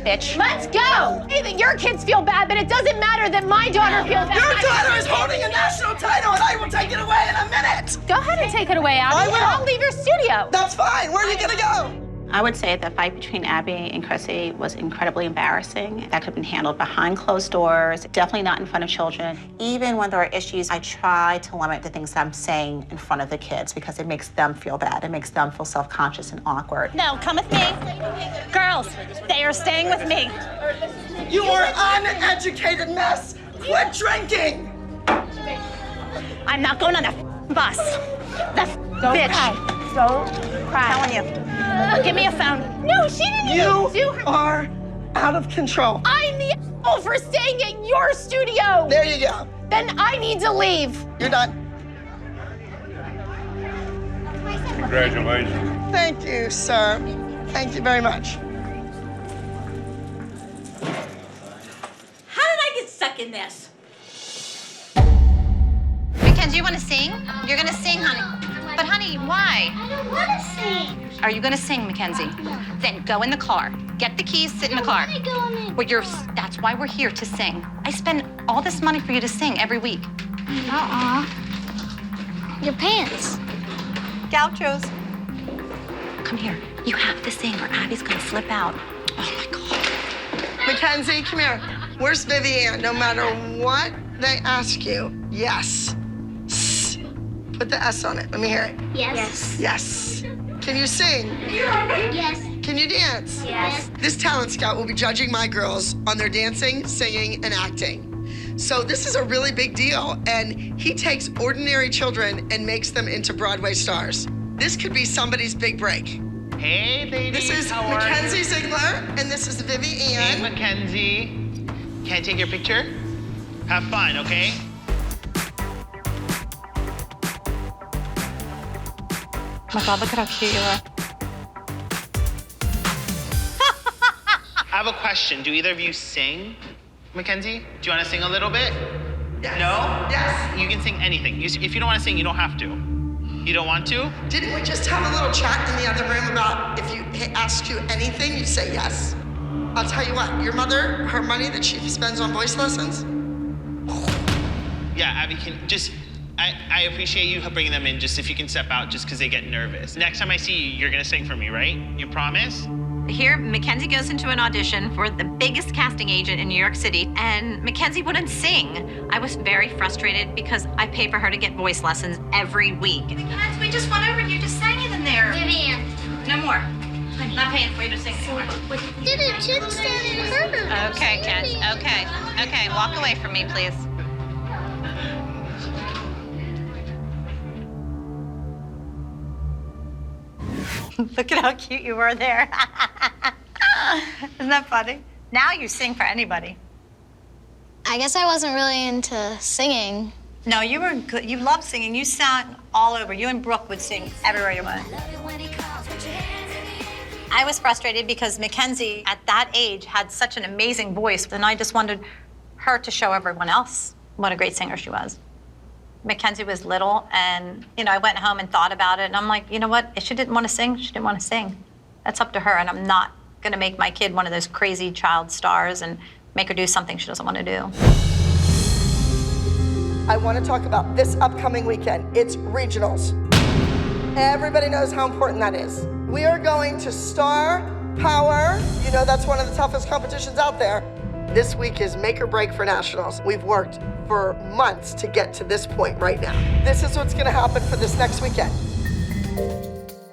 Bitch. Let's go. Your kids feel bad, but it doesn't matter that my daughter feels bad. Your daughter is holding a national title and I will take it away in a minute. Go ahead and take it away, Abby. I will. I'll leave your studio. That's fine. Where are you gonna go? I would say the fight between Abby and Chrissy was incredibly embarrassing. That could have been handled behind closed doors, definitely not in front of children. Even when there are issues, I try to limit the things I'm saying in front of the kids because it makes them feel bad. It makes them feel self-conscious and awkward. No, come with me. Girls, they are staying with me. You are uneducated mess. Quit drinking. I'm not going on the bus. Don't bitch. cry. Don't cry. Telling you. Give me a phone. No, she didn't even do You her. are out of control. I'm the a**hole for staying at your studio. There you go. Then I need to leave. You're done. Congratulations. Thank you, sir. Thank you very much. How did I get stuck in this? Mackenzie, you want to sing? You're going to sing, honey. But honey, why? I don't want to sing. Are you going to sing, Mackenzie? Then go in the car. Get the keys, sit in the car. I don't want to go in Well, that's why we're here, to sing. I spend all this money for you to sing every week. Your pants. Gauchos. Come here. You have to sing or Abby's going to flip out. Oh, my God. Mackenzie, come here. Where's Vivian? No matter what they ask you, yes. S. Put the S on it. Let me hear it. Yes. Yes. Can you sing? Yes. Can you dance? Yes. This talent scout will be judging my girls on their dancing, singing, and acting. So this is a really big deal, and he takes ordinary children and makes them into Broadway stars. This could be somebody's big break. Hey, ladies. This is how are Mackenzie you? Ziegler, and this is Vivian. Hey, Mackenzie. Can I take your picture? Have fun, okay? Oh, my God, look at how cute you are. I have a question. Do either of you sing? Mackenzie, do you want to sing a little bit? Yes. No? Yes. You can sing anything. If you don't want to sing, you don't have to. You don't want to? Didn't we just have a little chat in the other room about if you asked you anything, you'd say yes? I'll tell you what, your mother, her money that she spends on voice lessons, Yeah, Abby, I appreciate you bringing them in, just if you can step out just because they get nervous. Next time I see you, you're going to sing for me, right? You promise? Here, Mackenzie goes into an audition for the biggest casting agent in New York City, and Mackenzie wouldn't sing. I was very frustrated because I paid for her to get voice lessons every week. We just went over and you just sang it in there. Not paying for you to sing anymore. Did a chin stand in her? Okay, Ken. Okay. Okay, walk away from me, please. Look at how cute you were there. Isn't that funny? Now you sing for anybody. I guess I wasn't really into singing. No, you were good. You loved singing. You sang all over. You and Brooke would sing everywhere you went. I was frustrated because Mackenzie, at that age, had such an amazing voice, and I just wanted her to show everyone else what a great singer she was. Mackenzie was little, and I went home and thought about it, and I'm like, you know what? If she didn't want to sing, she didn't want to sing. That's up to her, and I'm not gonna make my kid one of those crazy child stars and make her do something she doesn't want to do. I want to talk about this upcoming weekend. It's regionals. Everybody knows how important that is. We are going to Star Power. You know that's one of the toughest competitions out there. This week is make or break for nationals. We've worked for months to get to this point right now. This is what's gonna happen for this next weekend.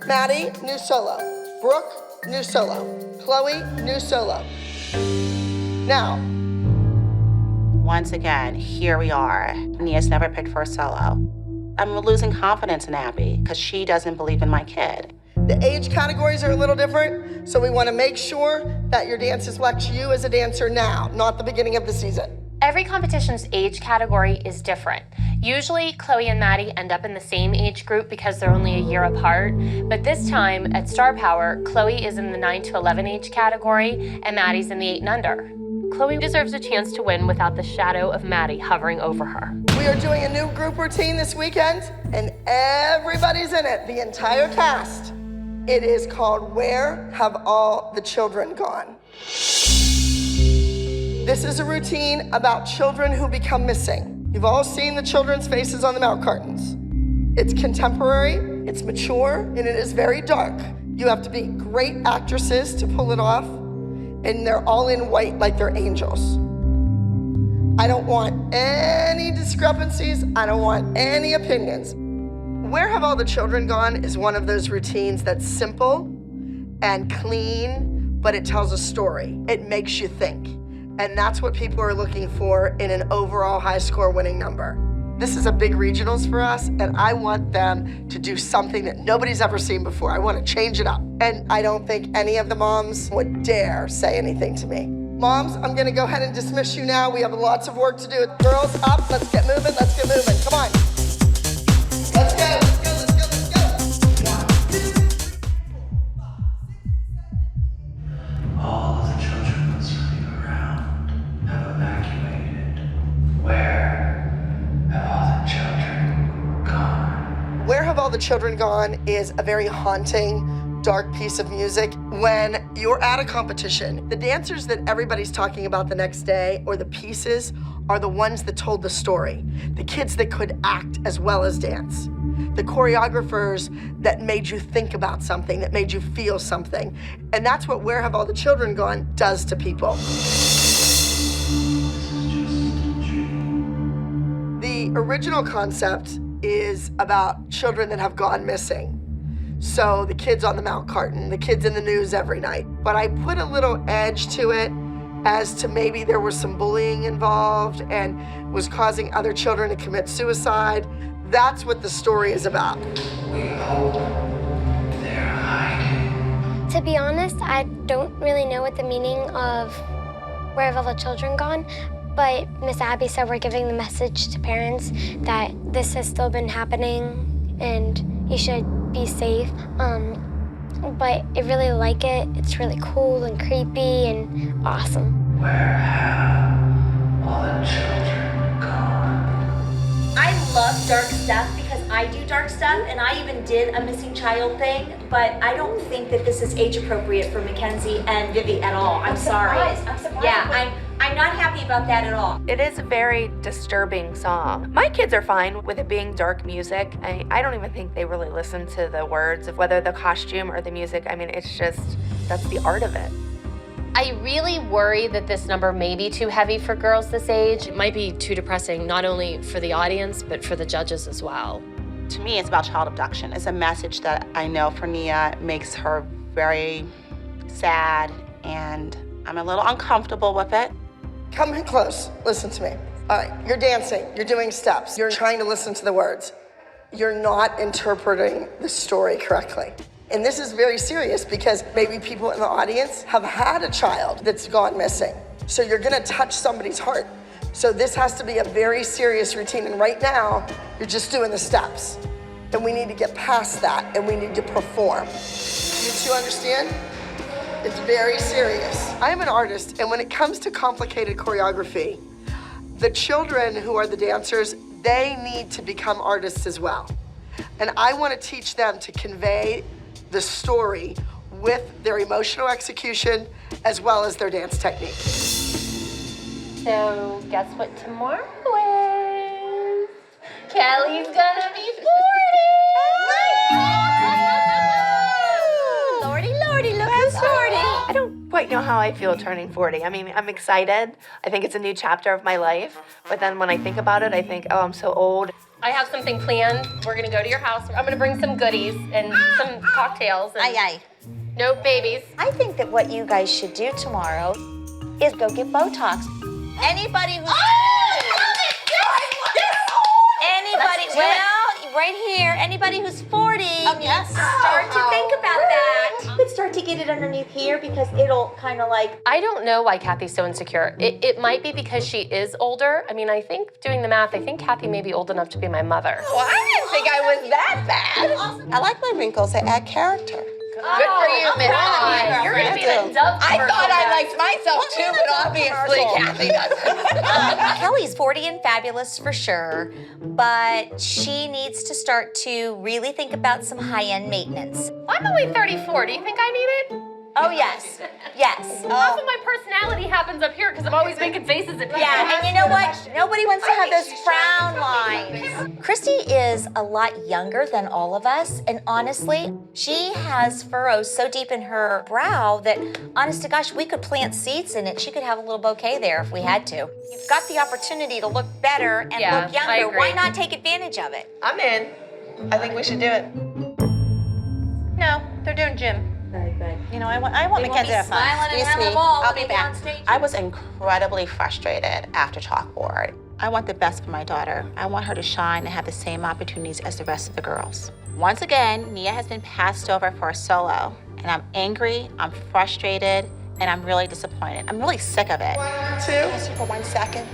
Maddie, new solo. Brooke, new solo. Chloe, new solo. Now, once again, here we are. Nia's never picked for a solo. I'm losing confidence in Abby because she doesn't believe in my kid. the age categories are a little different, so we want to make sure that your dances reflect you as a dancer now, not the beginning of the season. Every competition's age category is different. Usually, Chloe and Maddie end up in the same age group because they're only a year apart. But this time at Star Power, Chloe is in the 9 to 11 age category and Maddie's in the 8 and under. Chloe deserves a chance to win without the shadow of Maddie hovering over her. We are doing a new group routine this weekend, and everybody's in it, the entire cast. It is called Where Have All the Children Gone? This is a routine about children who become missing. You've all seen the children's faces on the milk cartons. It's contemporary, it's mature, and it is very dark. You have to be great actresses to pull it off, and they're all in white like they're angels. I don't want any discrepancies. I don't want any opinions. Where Have All the Children Gone is one of those routines that's simple and clean, but it tells a story. It makes you think. And that's what people are looking for in an overall high score winning number. This is a big regionals for us, and I want them to do something that nobody's ever seen before. I want to change it up. And I don't think any of the moms would dare say anything to me. Moms, I'm gonna go ahead and dismiss you now. We have lots of work to do. Girls, up, let's get moving, let's get moving. Come on. Let's go, let's go, let's go, let's go. 1, 2, 3, 4, 5, 6, 7. All of the children swimming around have evacuated. Where have all the children gone? Where Have All the Children Gone is a very haunting, dark piece of music. When you're at a competition, the dancers that everybody's talking about the next day, or the pieces, are the ones that told the story. The kids that could act as well as dance. The choreographers that made you think about something, that made you feel something. And that's what Where Have All the Children Gone does to people. The original concept is about children that have gone missing. So the kids on the milk carton, the kids in the news every night. But I put a little edge to it as to maybe there was some bullying involved and was causing other children to commit suicide. That's what the story is about. We hope they're hiding. To be honest, I don't really know what the meaning of Where Have All the Children Gone, but Miss Abby said we're giving the message to parents that this has still been happening and you should be safe. But I really like it. It's really cool and creepy and awesome. Where have all the children gone? I love dark stuff because I do dark stuff, and I even did a missing child thing, but I don't think that this is age appropriate for Mackenzie and Vivi at all. I'm sorry. I'm surprised. Yeah, I'm not happy about that at all. It is a very disturbing song. My kids are fine with it being dark music. I don't even think they really listen to the words of whether the costume or the music. I mean, it's just, that's the art of it. I really worry that this number may be too heavy for girls this age. It might be too depressing, not only for the audience, but for the judges as well. To me, it's about child abduction. It's a message that I know for Nia makes her very sad, and I'm a little uncomfortable with it. Come in close, listen to me. All right, you're dancing, you're doing steps, you're trying to listen to the words. You're not interpreting the story correctly. And this is very serious because maybe people in the audience have had a child that's gone missing. So you're gonna touch somebody's heart. So this has to be a very serious routine. And right now, you're just doing the steps. And we need to get past that and we need to perform. You two understand? It's very serious. I am an artist, and when it comes to complicated choreography, the children who are the dancers, they need to become artists as well. And I want to teach them to convey the story with their emotional execution as well as their dance technique. So guess what tomorrow is? Kelly's gonna be 40! Lordy, Lordy, look who's 40. I don't quite know how I feel turning 40. I mean, I'm excited. I think it's a new chapter of my life. But then when I think about it, I think, oh, I'm so old. I have something planned. We're gonna go to your house. I'm gonna bring some goodies and some cocktails. And Aye. no babies. I think that what you guys should do tomorrow is go get Botox. Anybody who's 40. Anybody, well, right here, anybody who's 40, yes. start to think about that. You could start to get it underneath here because it'll kind of like... I don't know why Kathy's so insecure. It might be because she is older. I mean, I think doing the math, I think Kathy may be old enough to be my mother. Well, I didn't think I was that bad. I like my wrinkles, they add character. Good for you, Miss Bonnie. You're gonna be the Dove I commercial thought I guy. liked myself too, but obviously Kathy doesn't. Kelly's 40 and fabulous for sure, but she needs to start to really think about some high-end maintenance. I'm only 34. Do you think I need it? Oh, yes. Yes. Half of my personality happens up here because I'm always making faces at people. Yeah, and you know what? Nobody wants to have those frown lines. Christy is a lot younger than all of us, and honestly, she has furrows so deep in her brow that, honest to gosh, we could plant seeds in it. She could have a little bouquet there if we had to. You've got the opportunity to look better and look younger. I agree. Why not take advantage of it? I'm in. I think we should do it. No, they're doing gym. Very good. You know, I want Mackenzie to have fun. smiling and Excuse having a me, ball I'll when be they get on back. stage. I was incredibly frustrated after chalkboard. I want the best for my daughter. I want her to shine and have the same opportunities as the rest of the girls. Once again, Nia has been passed over for a solo, and I'm angry, I'm frustrated, and I'm really disappointed. I'm really sick of it. 1, 2. Can I see for 1 second?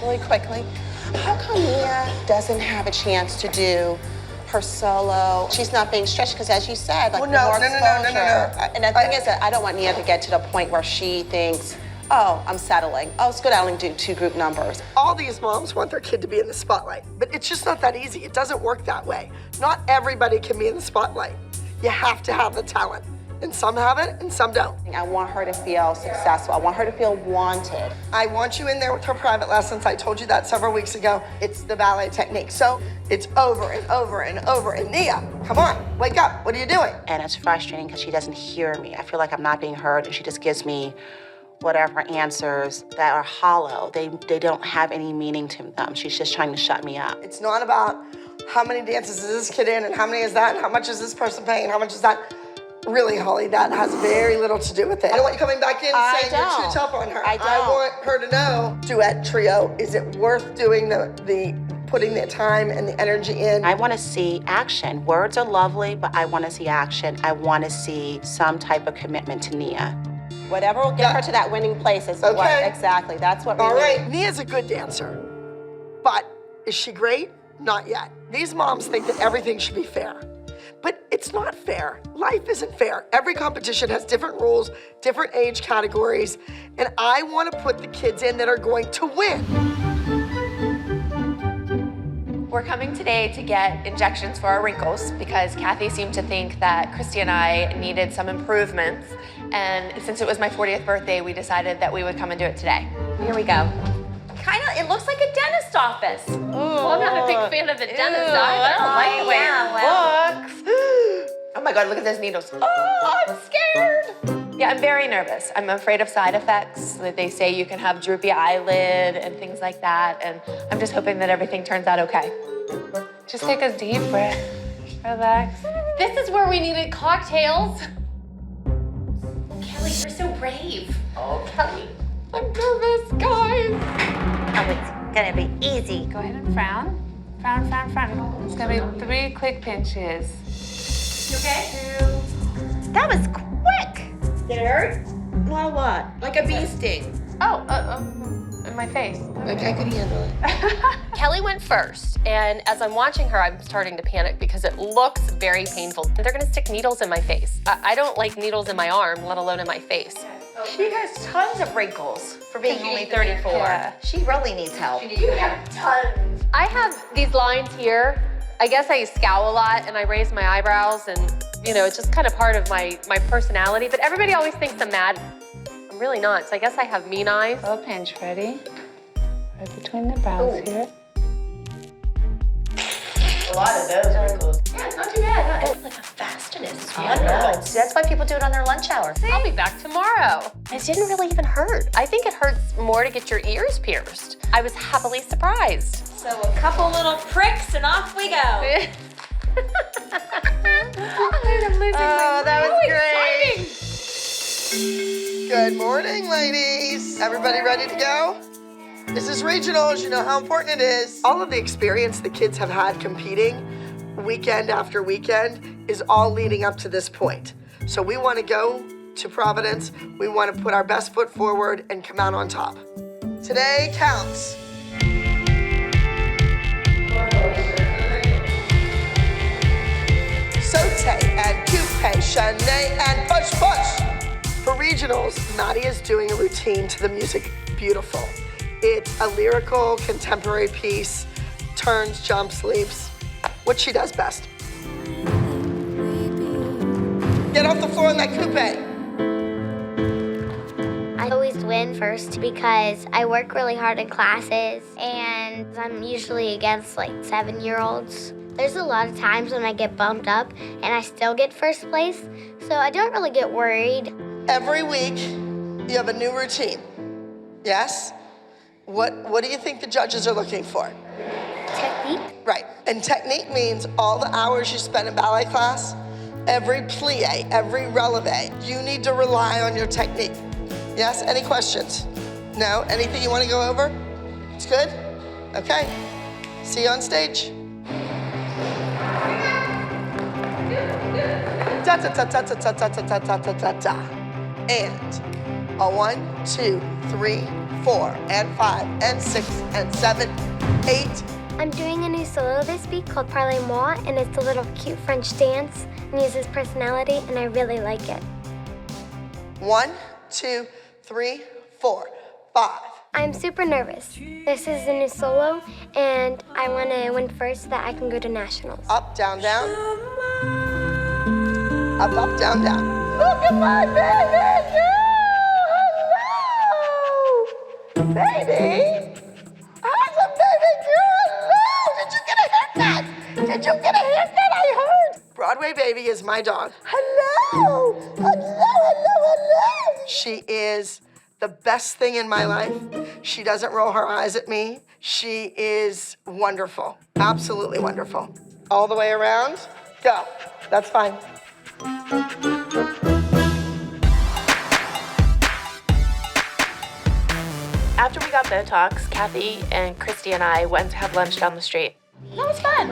Really quickly. How come Nia doesn't have a chance to do her solo? She's not being stretched because, as you said, like Well, more no. exposure. And the thing is that I don't want Nia to get to the point where she thinks, oh, I'm settling. Oh, it's good I only do 2 group numbers. All these moms want their kid to be in the spotlight, but it's just not that easy. It doesn't work that way. Not everybody can be in the spotlight. You have to have the talent. And some have it and some don't. I want her to feel successful. I want her to feel wanted. I want you in there with her private lessons. I told you that several weeks ago. It's the ballet technique. So it's over and over and over. And Nia, come on, wake up. What are you doing? And it's frustrating because she doesn't hear me. I feel like I'm not being heard, and she just gives me whatever answers that are hollow. They don't have any meaning to them. She's just trying to shut me up. It's not about how many dances is this kid in and how many is that and how much is this person paying and how much is that. Really, Holly, that has very little to do with it. I don't want you coming back in saying you're too tough on her. I don't. I want her to know, duet, trio, is it worth doing the putting the time and the energy in? I want to see action. Words are lovely, but I want to see action. I want to see some type of commitment to Nia. Whatever will get her to that winning place is what, exactly. That's what we All need. right, Nia's a good dancer, but is she great? Not yet. These moms think that everything should be fair. But it's not fair. Life isn't fair. Every competition has different rules, different age categories, and I want to put the kids in that are going to win. We're coming today to get injections for our wrinkles because Kathy seemed to think that Christy and I needed some improvements. And since it was my 40th birthday, we decided that we would come and do it today. Here we go. It looks like a dentist office. Well, I'm not a big fan of the dentist either. I don't like the way it looks. Oh my God, look at those needles. Oh, I'm scared. Yeah, I'm very nervous. I'm afraid of side effects. They say you can have droopy eyelid and things like that. And I'm just hoping that everything turns out okay. Just take a deep breath. Relax. This is where we needed cocktails. You're so brave. Oh, Kelly. I'm nervous, guys. Oh, it's gonna be easy. Go ahead and frown. Frown, frown, frown. It's gonna be 3 quick pinches. You okay? 2. That was quick. Did it hurt? Not a lot. Like a bee sting. Oh, in my face. Like I could handle it. Kelly went first, and as I'm watching her, I'm starting to panic because it looks very painful. They're gonna stick needles in my face. I don't like needles in my arm, let alone in my face. She has tons of wrinkles for being only 34. Yeah. She really needs help. You have tons. I have these lines here. I guess I scowl a lot and I raise my eyebrows, and you know, it's just kind of part of my personality, but everybody always thinks I'm mad. I'm really not, so I guess I have mean eyes. Low pinch, ready? Right between the brows here. A lot of those wrinkles. Yeah, it's not too bad. It's like a fastness. It's wonderful. See, that's why people do it on their lunch hour. I'll be back tomorrow. It didn't really even hurt. I think it hurts more to get your ears pierced. I was happily surprised. So a couple little pricks and off we go. I'm losing my that was great. Exciting. Good morning, ladies. Everybody ready to go? This is regionals. You know how important it is. All of the experience the kids have had competing weekend after weekend is all leading up to this point. So we want to go to Providence. We want to put our best foot forward and come out on top. Today counts. Saute and coupe, Shanae and push push. For regionals, Maddie is doing a routine to the music Beautiful. It's a lyrical, contemporary piece, turns, jumps, leaps, what she does best. Get off the floor in that coupe. I always win first because I work really hard in classes and I'm usually against like 7-year-olds. There's a lot of times when I get bumped up and I still get first place, so I don't really get worried. Every week, you have a new routine, yes? What do you think the judges are looking for? Technique. Right, and technique means all the hours you spend in ballet class, every plie, every releve, you need to rely on your technique. Yes, any questions? No, anything you want to go over? It's good? Okay, see you on stage. Da da da da da da da da da da da da. And a 1, 2, 3, 4, and 5, and 6, and 7, 8. I'm doing a new solo this week called Parlez-moi, and it's a little cute French dance and uses personality, and I really like it. 1, 2, 3, 4, 5. I'm super nervous. This is a new solo, and I want to win first so that I can go to nationals. Up, down, down. Up, up, down, down. Look at my baby girl! Hello! Baby! How's a baby girl? Hello! Did you get a haircut? Did you get a haircut? I heard. Broadway Baby is my dog. Hello! Hello, hello, hello! She is the best thing in my life. She doesn't roll her eyes at me. She is wonderful. Absolutely wonderful. All the way around. Go. That's fine. After we got Botox, Kathy and Christy and I went to have lunch down the street. That was fun.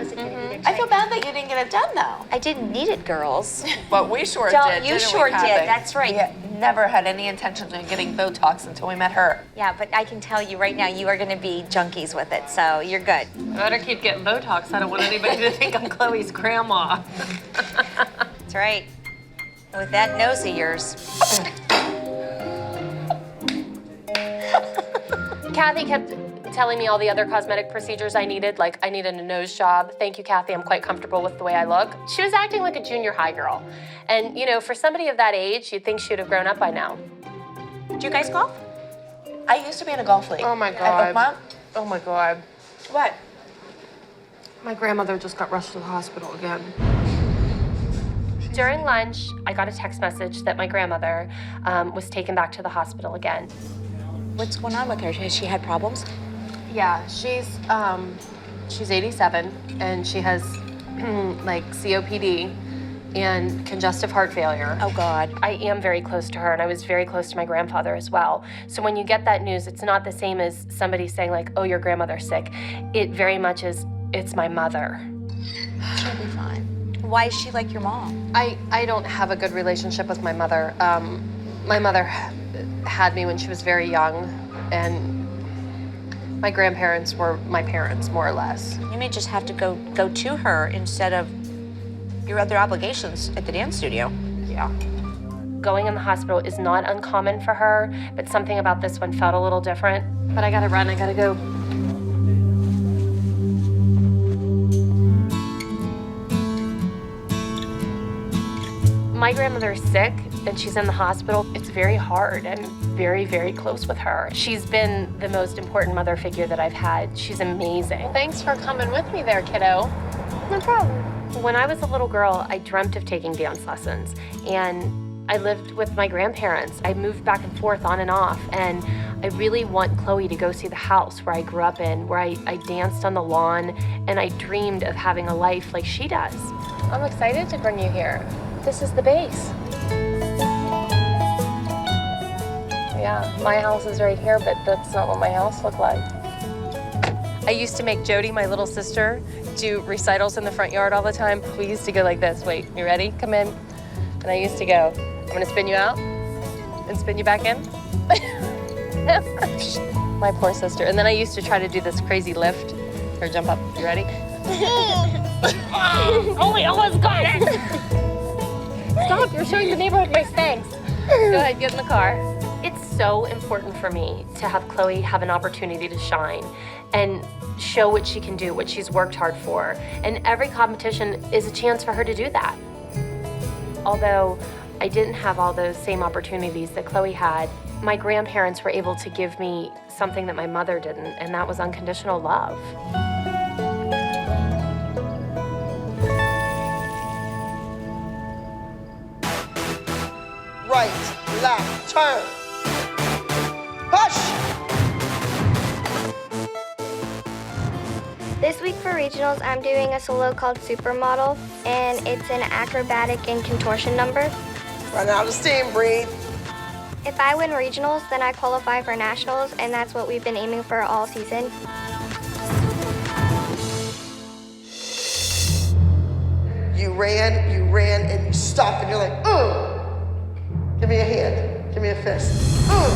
I feel bad that you didn't get it done, though. I didn't need it, girls. But we sure did. You sure did. That's right. We never had any intentions of getting Botox until we met her. Yeah, but I can tell you right now, you are going to be junkies with it, so you're good. I better keep getting Botox. I don't want anybody to think I'm Chloe's grandma. That's right. With that nose of yours. Kathy kept telling me all the other cosmetic procedures I needed, like I needed a nose job. Thank you, Kathy, I'm quite comfortable with the way I look. She was acting like a junior high girl. And you know, for somebody of that age, you'd think she would have grown up by now. Do you guys golf? I used to be in a golf league. Oh my At God. Oakmont. Oh my God. What? My grandmother just got rushed to the hospital again. During lunch, I got a text message that my grandmother was taken back to the hospital again. What's going on with her? Has she had problems? Yeah, she's 87 and she has like COPD and congestive heart failure. Oh, God. I am very close to her, and I was very close to my grandfather as well. So when you get that news, it's not the same as somebody saying like, oh, your grandmother's sick. It very much is, it's my mother. She'll be fine. Why is she like your mom? I don't have a good relationship with my mother. My mother had me when she was very young, and my grandparents were my parents, more or less. You may just have to go to her instead of your other obligations at the dance studio. Yeah. Going in the hospital is not uncommon for her, but something about this one felt a little different. But I gotta run, I gotta go. My grandmother is sick and she's in the hospital. It's very hard and very, very close with her. She's been the most important mother figure that I've had. She's amazing. Thanks for coming with me there, kiddo. No problem. When I was a little girl, I dreamt of taking dance lessons, and I lived with my grandparents. I moved back and forth on and off, and I really want Chloe to go see the house where I grew up in, where I danced on the lawn, and I dreamed of having a life like she does. I'm excited to bring you here. This is the base. Yeah, my house is right here, but that's not what my house looked like. I used to make Jody, my little sister, do recitals in the front yard all the time. We used to go like this. Wait, you ready? Come in. And I used to go, I'm gonna spin you out and spin you back in. My poor sister. And then I used to try to do this crazy lift or jump up. You ready? Oh, we almost got it. Stop, you're showing the neighborhood my Spanx. Go ahead, get in the car. It's so important for me to have Chloe have an opportunity to shine and show what she can do, what she's worked hard for. And every competition is a chance for her to do that. Although I didn't have all those same opportunities that Chloe had, my grandparents were able to give me something that my mother didn't, and that was unconditional love. Right, left, turn. Push! This week for regionals, I'm doing a solo called Supermodel, and it's an acrobatic and contortion number. Run out of steam, breathe. If I win regionals, then I qualify for nationals, and that's what we've been aiming for all season. You ran, and you stopped, and you're like, ooh. Give me a hand, give me a fist. Ooh.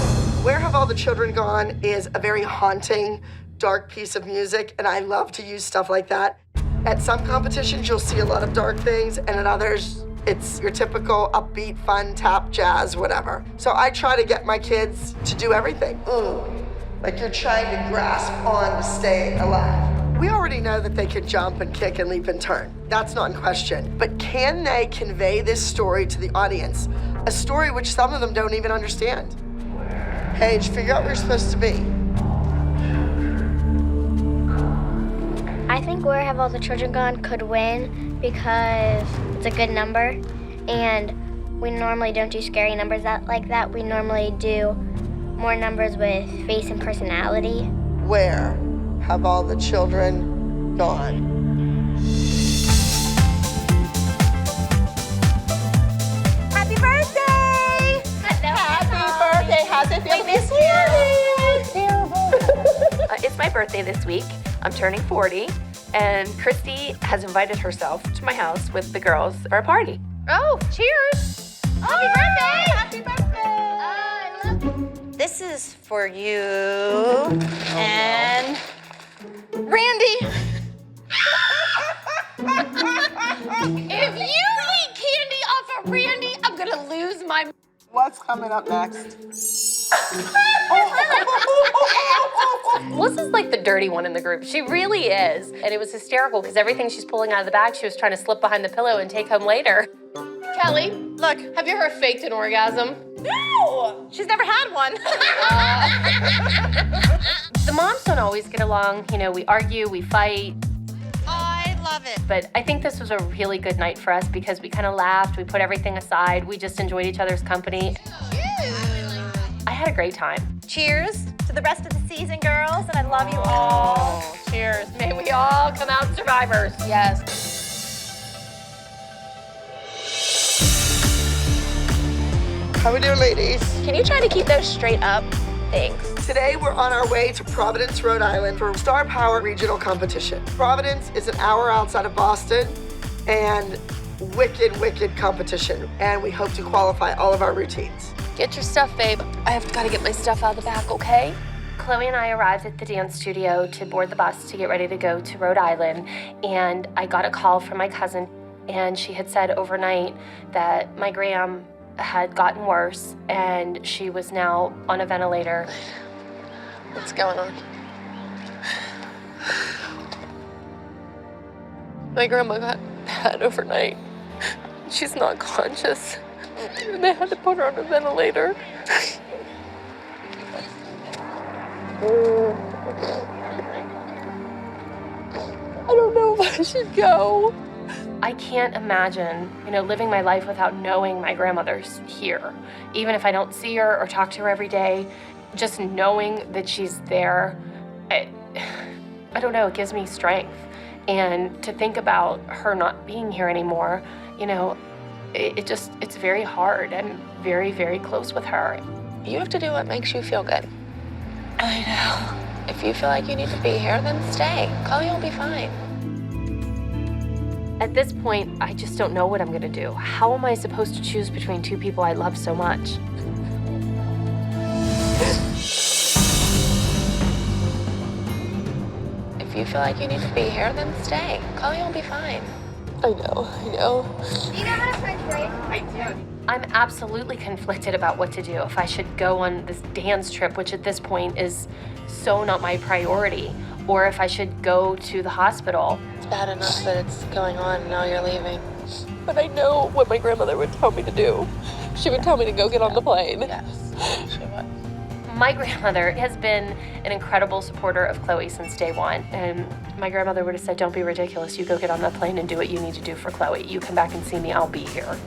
Where Have All the Children Gone is a very haunting, dark piece of music, and I love to use stuff like that. At some competitions, you'll see a lot of dark things, and at others, it's your typical upbeat, fun, tap, jazz, whatever. So I try to get my kids to do everything. Ooh, like you're trying to grasp on to stay alive. We already know that they can jump and kick and leap and turn. That's not in question. But can they convey this story to the audience? A story which some of them don't even understand. Paige, figure out where you're supposed to be. I think Where Have All the Children Gone could win because it's a good number, and we normally don't do scary numbers like that. We normally do more numbers with face and personality. Where have all the children gone? Happy birthday! Happy birthday. How's it feel to miss you? It's my birthday this week. I'm turning 40, and Christy has invited herself to my house with the girls for a party. Oh, cheers! Happy birthday! Happy birthday! I love you. This is for you and Randy. If you eat candy off of Randy, I'm gonna lose my... What's coming up next? Melissa's like the dirty one in the group. She really is. And it was hysterical because everything she's pulling out of the bag, she was trying to slip behind the pillow and take home later. Kelly, look, have you ever faked an orgasm? No! She's never had one. The moms don't always get along. You know, we argue, we fight. I love it. But I think this was a really good night for us because we kind of laughed, we put everything aside, we just enjoyed each other's company. I had a great time. Cheers to the rest of the season, girls, and I love you all. Cheers. May we all come out survivors. Yes. How we doing, ladies? Can you try to keep those straight up? Thanks. Today, we're on our way to Providence, Rhode Island for Star Power Regional Competition. Providence is an hour outside of Boston and wicked competition. And we hope to qualify all of our routines. Get your stuff, babe. I have got to get my stuff out of the back, okay? Chloe and I arrived at the dance studio to board the bus to get ready to go to Rhode Island, and I got a call from my cousin, and she had said overnight that my gram had gotten worse, and she was now on a ventilator. What's going on? My grandma got bad overnight. She's not conscious. They had to put her on a ventilator. I don't know if I should go. I can't imagine, living my life without knowing my grandmother's here. Even if I don't see her or talk to her every day, just knowing that she's there, I don't know, it gives me strength. And to think about her not being here anymore, it's very hard. I'm very, very close with her. You have to do what makes you feel good. I know. If you feel like you need to be here, then stay. Chloe will be fine. At this point, I just don't know what I'm gonna do. How am I supposed to choose between two people I love so much? If you feel like you need to be here, then stay. Chloe will be fine. I know. Do you know how to French braid? I do. I'm absolutely conflicted about what to do. If I should go on this dance trip, which at this point is so not my priority, or if I should go to the hospital. It's bad enough that it's going on and now you're leaving. But I know what my grandmother would tell me to do. She would tell me to go get on the plane. Yes, she would. My grandmother has been an incredible supporter of Chloe since day one. And my grandmother would have said, don't be ridiculous. You go get on the plane and do what you need to do for Chloe. You come back and see me, I'll be here.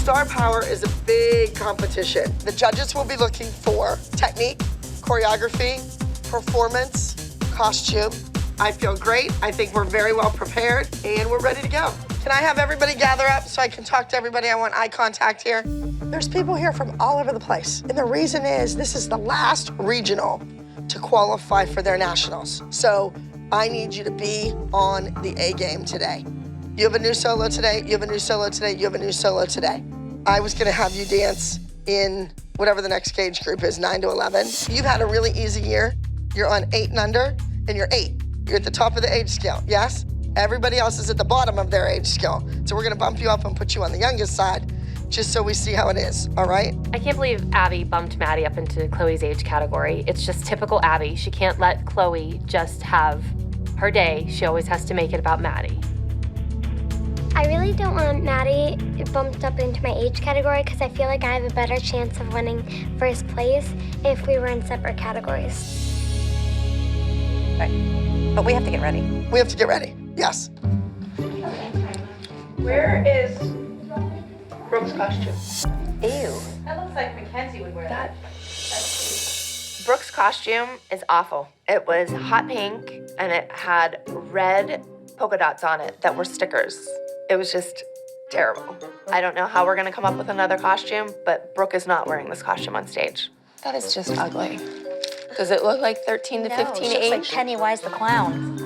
Star Power is a big competition. The judges will be looking for technique, choreography, performance, costume. I feel great. I think we're very well prepared and we're ready to go. Can I have everybody gather up so I can talk to everybody? I want eye contact here. There's people here from all over the place. And the reason is this is the last regional to qualify for their nationals. So I need you to be on the A game today. You have a new solo today, you have a new solo today, you have a new solo today. I was gonna have you dance in whatever the next age group is, 9 to 11. You've had a really easy year. You're on 8 and under, and you're 8. You're at the top of the age scale, yes? Everybody else is at the bottom of their age scale. So we're gonna bump you up and put you on the youngest side, just so we see how it is, all right? I can't believe Abby bumped Maddie up into Chloe's age category. It's just typical Abby. She can't let Chloe just have her day. She always has to make it about Maddie. I really don't want Maddie bumped up into my age category because I feel like I have a better chance of winning first place if we were in separate categories. Right. But we have to get ready. We have to get ready, yes. Where is Brooke's costume? Ew. That looks like Mackenzie would wear that. Brooke's costume is awful. It was hot pink and it had red polka dots on it that were stickers. It was just terrible. I don't know how we're gonna come up with another costume, but Brooke is not wearing this costume on stage. That is just ugly. Does it look like 13 to 15 she age? looks like Pennywise the Clown. Do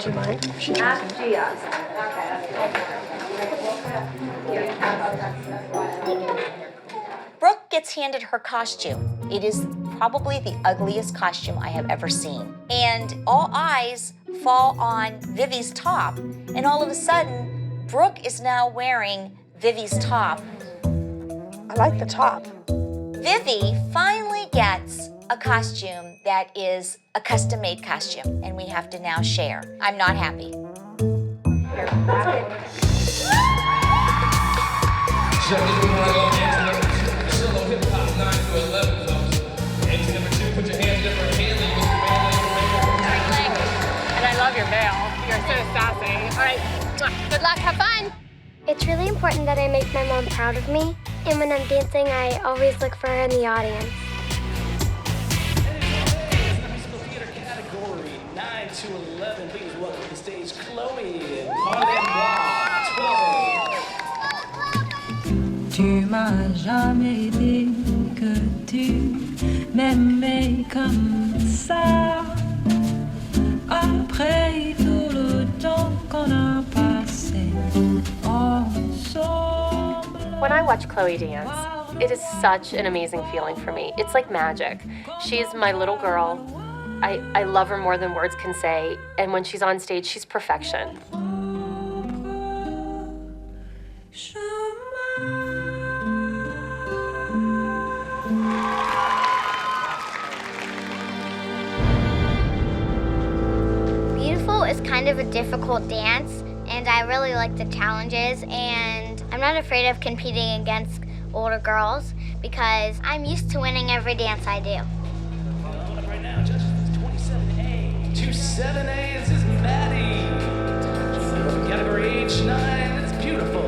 you mind? Ask Gia. Brooke gets handed her costume. It is probably the ugliest costume I have ever seen. And all eyes fall on Vivi's top, and all of a sudden, Brooke is now wearing Vivi's top. I like the top. Vivi finally gets a costume that is a custom-made costume, and we have to now share. I'm not happy. And I love your veil. You're so sassy. All right, good luck, have fun. It's really important that I make my mom proud of me. And when I'm dancing, I always look for her in the audience. Musical theater category, 9 to 11. Please welcome to the stage Chloe and Tu m'as jamais dit que tu m'aimais comme ça. Après tout le temps qu'on a passé ensemble. When I watch Chloe dance, it is such an amazing feeling for me. It's like magic. She's my little girl. I love her more than words can say. And when she's on stage, she's perfection. Beautiful is kind of a difficult dance, and I really like the challenges, and I'm not afraid of competing against older girls because I'm used to winning every dance I do. Right now, judges, 27A. 27A, this is Maddie. Category age 9, it's beautiful.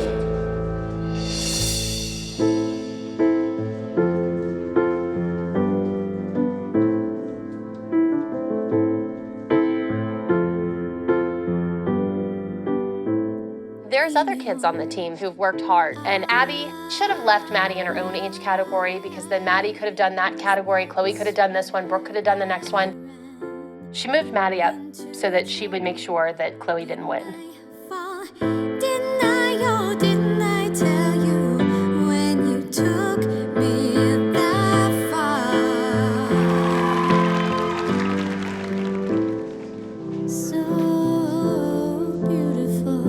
There's other kids on the team who've worked hard, and Abby should have left Maddie in her own age category because then Maddie could have done that category, Chloe could have done this one, Brooke could have done the next one. She moved Maddie up so that she would make sure that Chloe didn't win. Didn't I tell you when you took me that far? So beautiful.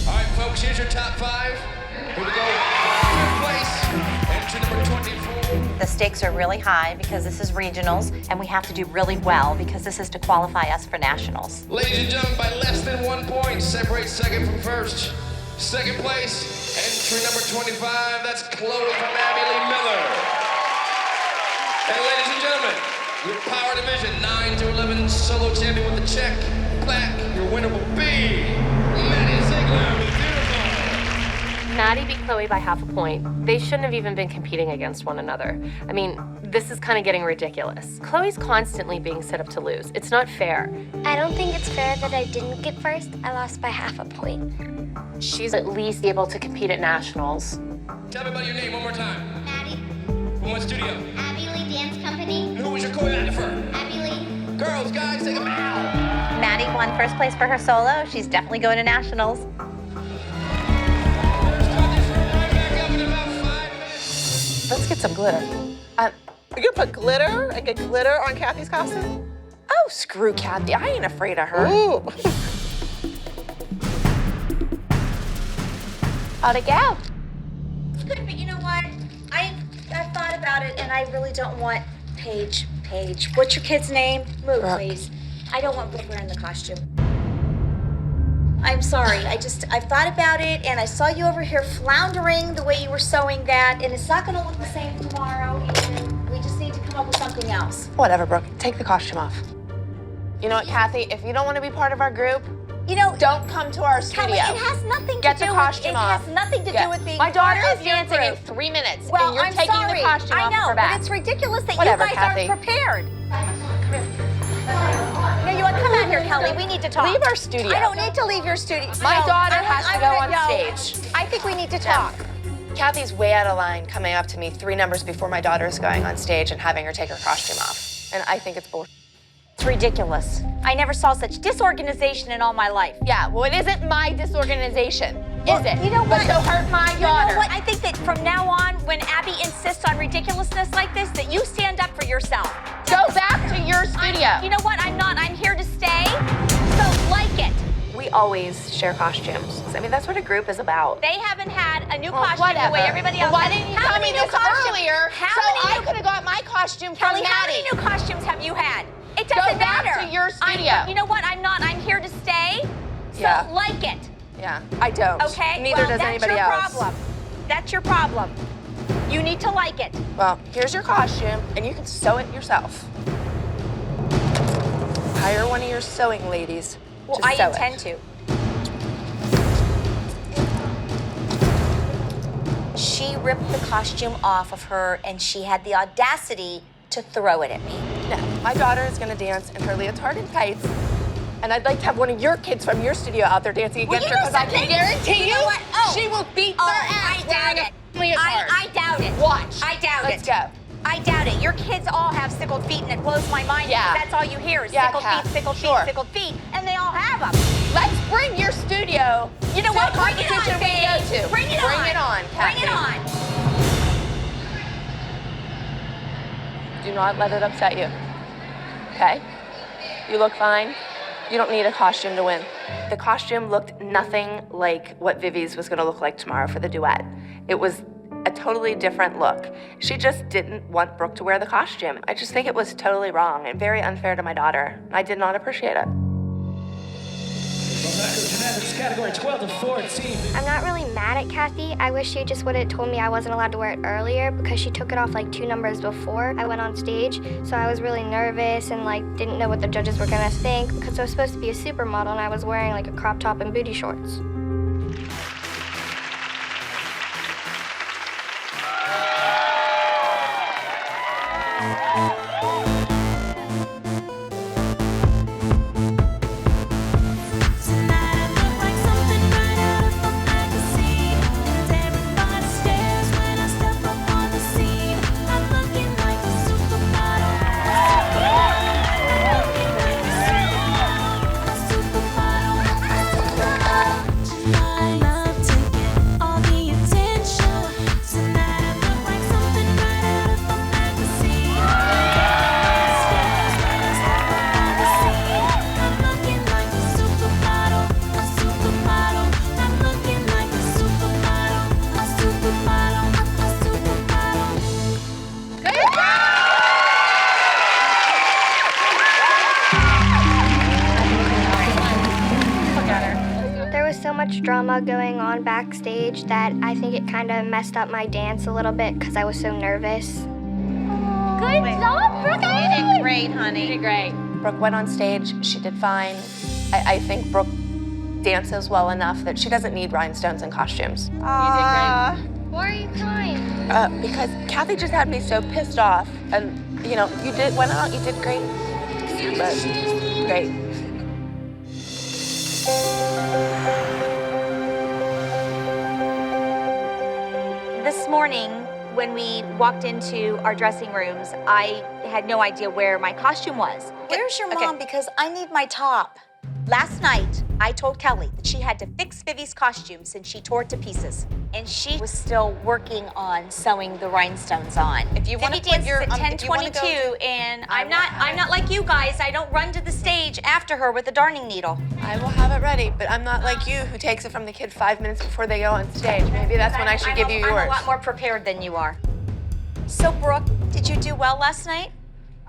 All right, folks, here's your top 5. Here we go. 5th place, entry number 24. The stakes are really high because this is regionals, and we have to do really well because this is to qualify us for nationals. Ladies and gentlemen, by less than 1 point, separate second from first. 2nd place, entry number 25, that's Chloe from Abby Lee Miller. And ladies and gentlemen, your power division, 9 to 11 solo champion with the check. Black, your winner will be Maddie Ziegler. Beautiful. Maddie beat Chloe by half a point. They shouldn't have even been competing against one another. I mean, this is kind of getting ridiculous. Chloe's constantly being set up to lose. It's not fair. I don't think it's fair that I didn't get first. I lost by half a point. She's at least able to compete at nationals. Tell me about your name one more time. Maddie, From what studio? Abby Lee Dance Company. Who was your choreographer? Abby Lee. Girls, guys, take a bow. Maddie won first place for her solo. She's definitely going to nationals. Let's get some glitter. You can put glitter and get glitter on Kathy's costume? Oh, screw Kathy. I ain't afraid of her. Ooh. How'd it go? It's good, but you know what? I thought about it, and I really don't want Paige. What's your kid's name? Move, Brooke. please. I don't want Brooke wearing the costume. I'm sorry. I've thought about it, and I saw you over here floundering the way you were sewing that, and it's not going to look the same tomorrow, and we just need to come up with something else. Whatever, Brooke. Take the costume off. You know what, Kathy? If you don't want to be part of our group, you know, don't come to our studio. Kelly, it has nothing Get to the do costume with off. It has nothing to do with being My daughter part is of your dancing in group. 3 minutes, Well, and you're I'm taking sorry. the costume I off know, her back. but it's ridiculous that Whatever, you guys Kathy. aren't prepared. Come here. Yeah, you want to come out here, Kelly? We need to talk. Leave our studio. I don't need to leave your studio. My No, daughter I has want- to go I on wanna- no. stage. I think we need to talk. Kathy's way out of line coming up to me 3 numbers before my daughter's going on stage and having her take her costume off. And I think it's bullshit. It's ridiculous. I never saw such disorganization in all my life. Yeah, well, it isn't my disorganization, is it? You know what? But so hurt my daughter. You know what? I think that from now on, when Abby insists on ridiculousness like this, that you stand up for yourself. Go back to your studio. You know what? I'm not. I'm here to stay. So like it. We always share costumes. I mean, that's what a group is about. They haven't had a new Well, costume the way whatever. everybody else Why has. didn't you How tell many me new this costumes? earlier How so many I new- could have got my costume from Kelly, how many Maddie? new costumes have you had? It Go doesn't back matter. to your studio. You know what? I'm not. I'm here to stay. So Yeah. like it. Yeah, I don't. Okay? Neither well, does anybody else. That's your problem. That's your problem. You need to like it. Well, here's your costume, and you can sew it yourself. Hire one of your sewing ladies Well, to I sew intend to. She ripped the costume off of her, and she had the audacity to throw it at me. No, my daughter is gonna dance in her leotard and tights, and I'd like to have one of your kids from your studio out there dancing against her, because I can guarantee you she will beat their ass. I doubt it. I doubt it. Watch. I doubt it. Let's go. I doubt it. Your kids all have sickled feet, and it blows my mind Yeah. because that's all you hear is Yeah, sickled Kat. feet, sickled Sure. feet, sickled feet, and they all have them. Let's bring your studio You know to what? a Bring it on, competition we babe. go to. Bring it on. Bring it on, Bring it Kathy. on. Do not let it upset you. Okay? You look fine. You don't need a costume to win. The costume looked nothing like what Vivi's was gonna look like tomorrow for the duet. It was a totally different look. She just didn't want Brooke to wear the costume. I just think it was totally wrong and very unfair to my daughter. I did not appreciate it. Genetics category 12 to 14. I'm not really mad at Kathy. I wish she just would have told me I wasn't allowed to wear it earlier because she took it off like 2 numbers before I went on stage. So I was really nervous and like didn't know what the judges were gonna think because I was supposed to be a supermodel and I was wearing like a crop top and booty shorts. Drama going on backstage that I think it kind of messed up my dance a little bit because I was so nervous. Good job, Brooke. You did great, honey. You did great. Brooke went on stage, she did fine. I think Brooke dances well enough that she doesn't need rhinestones and costumes. Why are you crying? Because Kathy just had me so pissed off. And, you know, went out, you did great. But, great. This morning, when we walked into our dressing rooms, I had no idea where my costume was. Where's your mom? Because I need my top. Last night, I told Kelly that she had to fix Vivi's costume since she tore it to pieces. And she was still working on sewing the rhinestones on. If you want to Vivi put your dances at 10:22, and I'm not like you guys. I don't run to the stage after her with a darning needle. I will have it ready, but I'm not like you who takes it from the kid 5 minutes before they go on stage. Maybe that's when I should give you yours. I'm a lot more prepared than you are. So, Brooke, did you do well last night?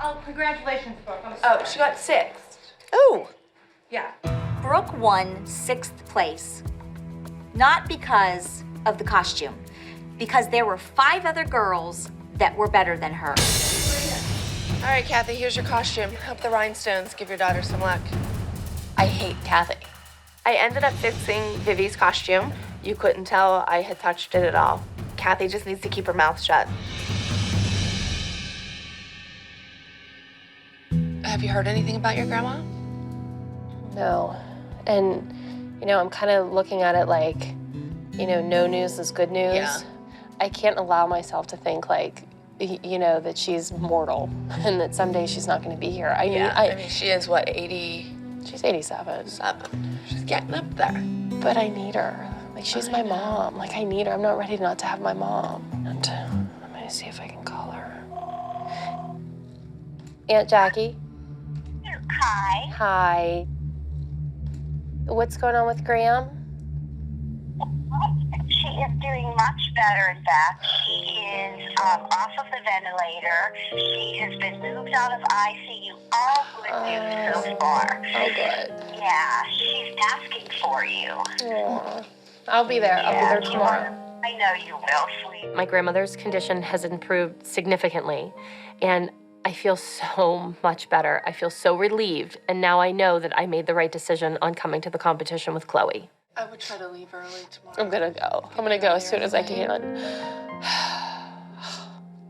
Oh, congratulations, Brooke. Oh, she got 6th. Oh. Yeah. Brooke won 6th place, not because of the costume, because there were 5 other girls that were better than her. All right, Kathy, here's your costume. Hope the rhinestones give your daughter some luck. I hate Kathy. I ended up fixing Vivi's costume. You couldn't tell I had touched it at all. Kathy just needs to keep her mouth shut. Have you heard anything about your grandma? No. And, you know, I'm kind of looking at it like, you know, no news is good news. Yeah. I can't allow myself to think like, you know, that she's mortal and that someday she's not going to be here. I mean, she is what, 80? She's 87. She's getting up there. But I need her. Like, she's my mom. Like, I need her. I'm not ready not to have my mom. And I'm going to see if I can call her. Aunt Jackie? Hi. Hi. What's going on with Graham? She is doing much better, in fact. She is off of the ventilator. She has been moved out of ICU. All good news so far. Oh, good. Yeah, she's asking for you. Aww. I'll be there. I'll be there tomorrow. I know you will, sweet. My grandmother's condition has improved significantly, and I feel so much better. I feel so relieved, and now I know that I made the right decision on coming to the competition with Chloe. I would try to leave early tomorrow. I'm gonna go. I'm gonna go as soon as I can. I'm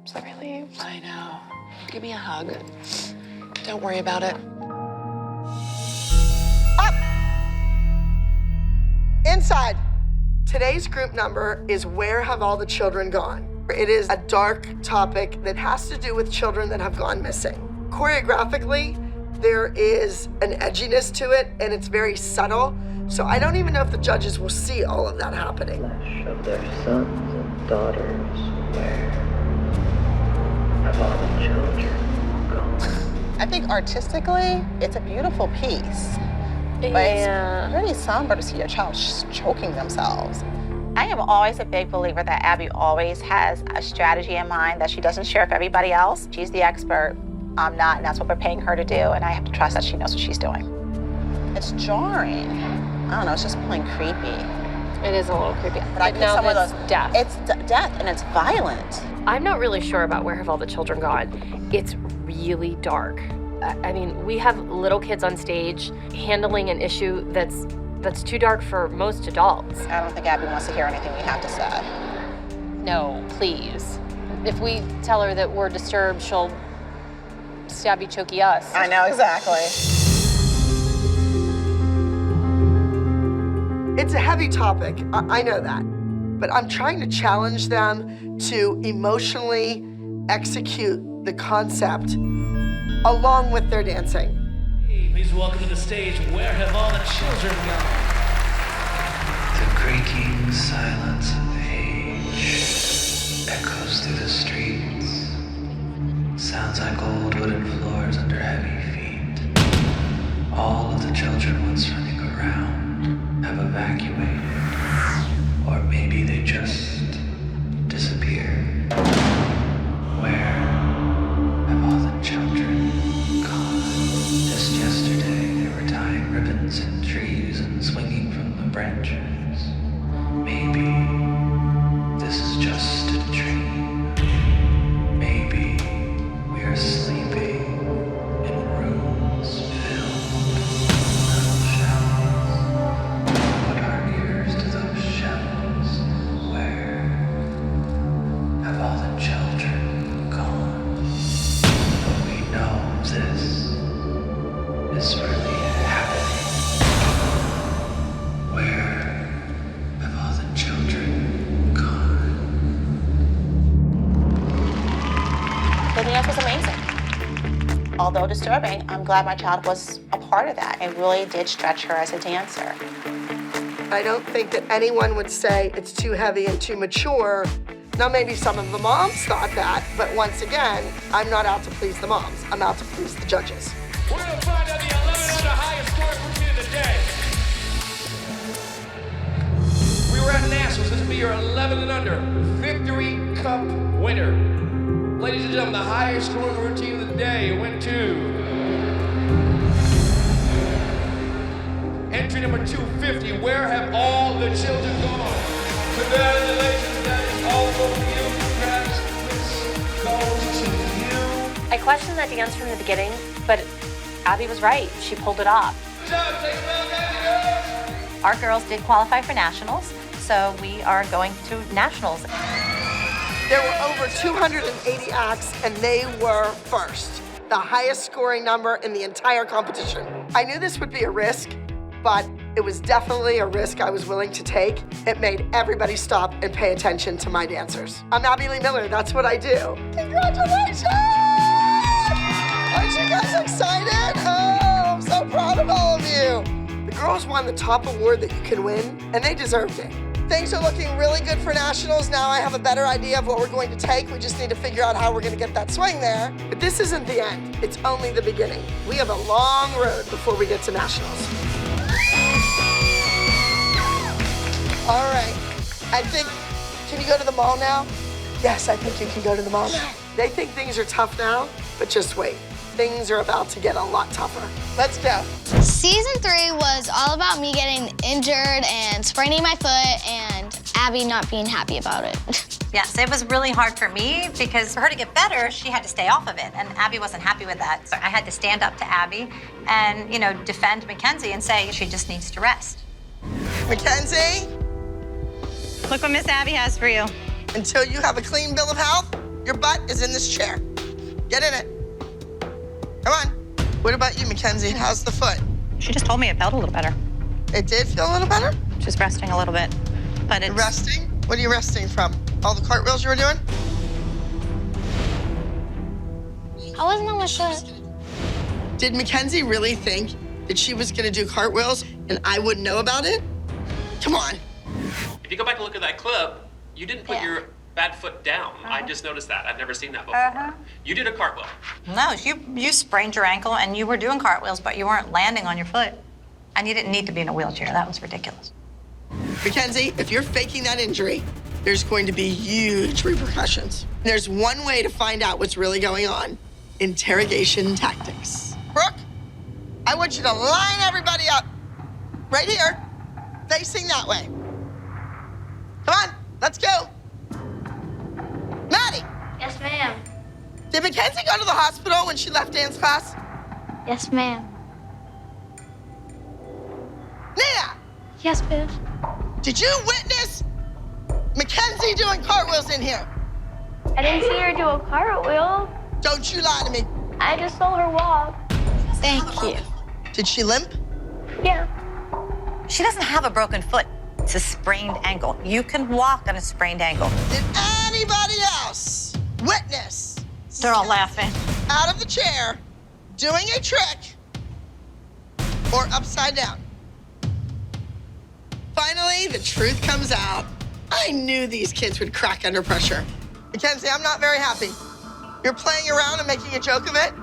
so relieved. I know. Give me a hug. Don't worry about it. Up! Inside. Today's group number is Where Have All the Children Gone? It is a dark topic that has to do with children that have gone missing. Choreographically, there is an edginess to it, and it's very subtle. So I don't even know if the judges will see all of that happening. Of their sons and daughters, where have all the children gone? I think artistically, it's a beautiful piece. But it's really somber to see a child choking themselves. I am always a big believer that Abby always has a strategy in mind that she doesn't share with everybody else. She's the expert, I'm not, and that's what we're paying her to do, and I have to trust that she knows what she's doing. It's jarring. I don't know, it's just plain creepy. It is a little creepy. But I now some of that's those, death. It's death, and it's violent. I'm not really sure about Where Have All the Children Gone. It's really dark. I mean, we have little kids on stage handling an issue that's too dark for most adults. I don't think Abby wants to hear anything we have to say. No, please. If we tell her that we're disturbed, she'll stabby chokey us. I know, exactly. It's a heavy topic, I know that. But I'm trying to challenge them to emotionally execute the concept along with their dancing. Hey, please welcome to the stage, Where Have All the Children Gone? The creaking silence of age echoes through the streets. Sounds like old wooden floors under heavy feet. All of the children once running around have evacuated. Or maybe they just disappeared. Where have all the children gone? Just yesterday, they were tying ribbons in trees and swinging from the branches. Maybe this is just a dream. Maybe we are sleeping in rooms filled with metal shells. Put our ears to those shells. Where have all the children gone? But we know this is really happening. Where have all the children gone? The dance was amazing. Although disturbing, I'm glad my child was a part of that. It really did stretch her as a dancer. I don't think that anyone would say it's too heavy and too mature. Now, maybe some of the moms thought that, but once again, I'm not out to please the moms. I'm out to please the judges. We're gonna find out the 11 under highest scoring routine of the day. We were at Nationals. This will be your 11 and under Victory Cup winner. Ladies and gentlemen, the highest scoring routine of the day went to entry number 250. Where have all the children gone? Congratulations, that is all from you. Congrats, this goes to you. I questioned that dance from the beginning, but Abby was right. She pulled it off. Good job, take it well, guys. Our girls did qualify for nationals, so we are going to nationals. There were over 280 acts, and they were first. The highest scoring number in the entire competition. I knew this would be a risk, but it was definitely a risk I was willing to take. It made everybody stop and pay attention to my dancers. I'm Abby Lee Miller, that's what I do. Congratulations! Aren't you guys excited? Oh, I'm so proud of all of you. The girls won the top award that you can win, and they deserved it. Things are looking really good for nationals. Now I have a better idea of what we're going to take. We just need to figure out how we're going to get that swing there. But this isn't the end. It's only the beginning. We have a long road before we get to nationals. All right. I think, can you go to the mall now? Yes, I think you can go to the mall now. They think things are tough now, but just wait. Things are about to get a lot tougher. Let's go. Season 3 was all about me getting injured and spraining my foot and Abby not being happy about it. Yes, it was really hard for me because for her to get better, she had to stay off of it, and Abby wasn't happy with that. So I had to stand up to Abby and, you know, defend Mackenzie and say she just needs to rest. Mackenzie? Look what Miss Abby has for you. Until you have a clean bill of health, your butt is in this chair. Get in it. Come on. What about you, Mackenzie? How's the foot? She just told me it felt a little better. It did feel a little better? She's resting a little bit, but it's... Resting? What are you resting from? All the cartwheels you were doing? I wasn't on my foot. Did Mackenzie really think that she was gonna do cartwheels and I wouldn't know about it? Come on. If you go back and look at that clip, you didn't put your bad foot down. I just noticed that. I've never seen that before. You did a cartwheel. No, you sprained your ankle and you were doing cartwheels, but you weren't landing on your foot. And you didn't need to be in a wheelchair. That was ridiculous. Mackenzie, if you're faking that injury, there's going to be huge repercussions. There's one way to find out what's really going on. Interrogation tactics. Brooke, I want you to line everybody up right here, facing that way. Come on, let's go. Maddie. Yes, ma'am. Did Mackenzie go to the hospital when she left dance class? Yes, ma'am. Nia. Yes, Biff. Did you witness Mackenzie doing cartwheels in here? I didn't see her do a cartwheel. Don't you lie to me. I just saw her walk. Thank you. Did she limp? Yeah. She doesn't have a broken foot. It's a sprained ankle. You can walk on a sprained ankle. Did anybody else witness? They're all laughing. Out of the chair, doing a trick, or upside down. Finally, the truth comes out. I knew these kids would crack under pressure. Mackenzie, I'm not very happy. You're playing around and making a joke of it.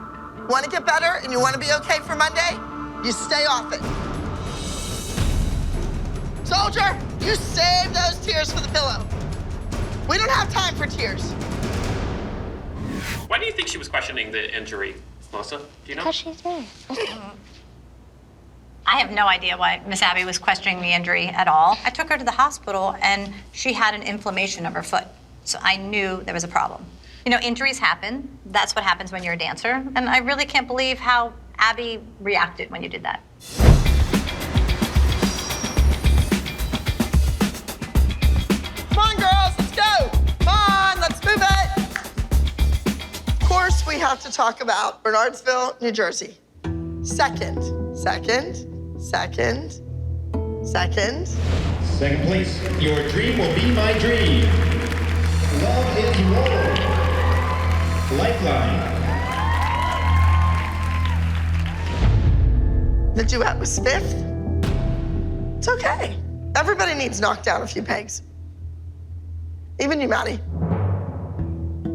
Want to get better and you want to be okay for Monday? You stay off it. Soldier, you save those tears for the pillow. We don't have time for tears. Why do you think she was questioning the injury, Melissa? Do you know? Because she's me. I have no idea why Miss Abby was questioning the injury at all. I took her to the hospital and she had an inflammation of her foot. So I knew there was a problem. You know, injuries happen. That's what happens when you're a dancer. And I really can't believe how Abby reacted when you did that. Come on, girls, let's go. Come on, let's move it. Of course, we have to talk about Bernardsville, New Jersey. Second place, your dream will be my dream. Love is war. Lifeline. The duet was fifth. It's okay. Everybody needs knocked down a few pegs. Even you, Maddie.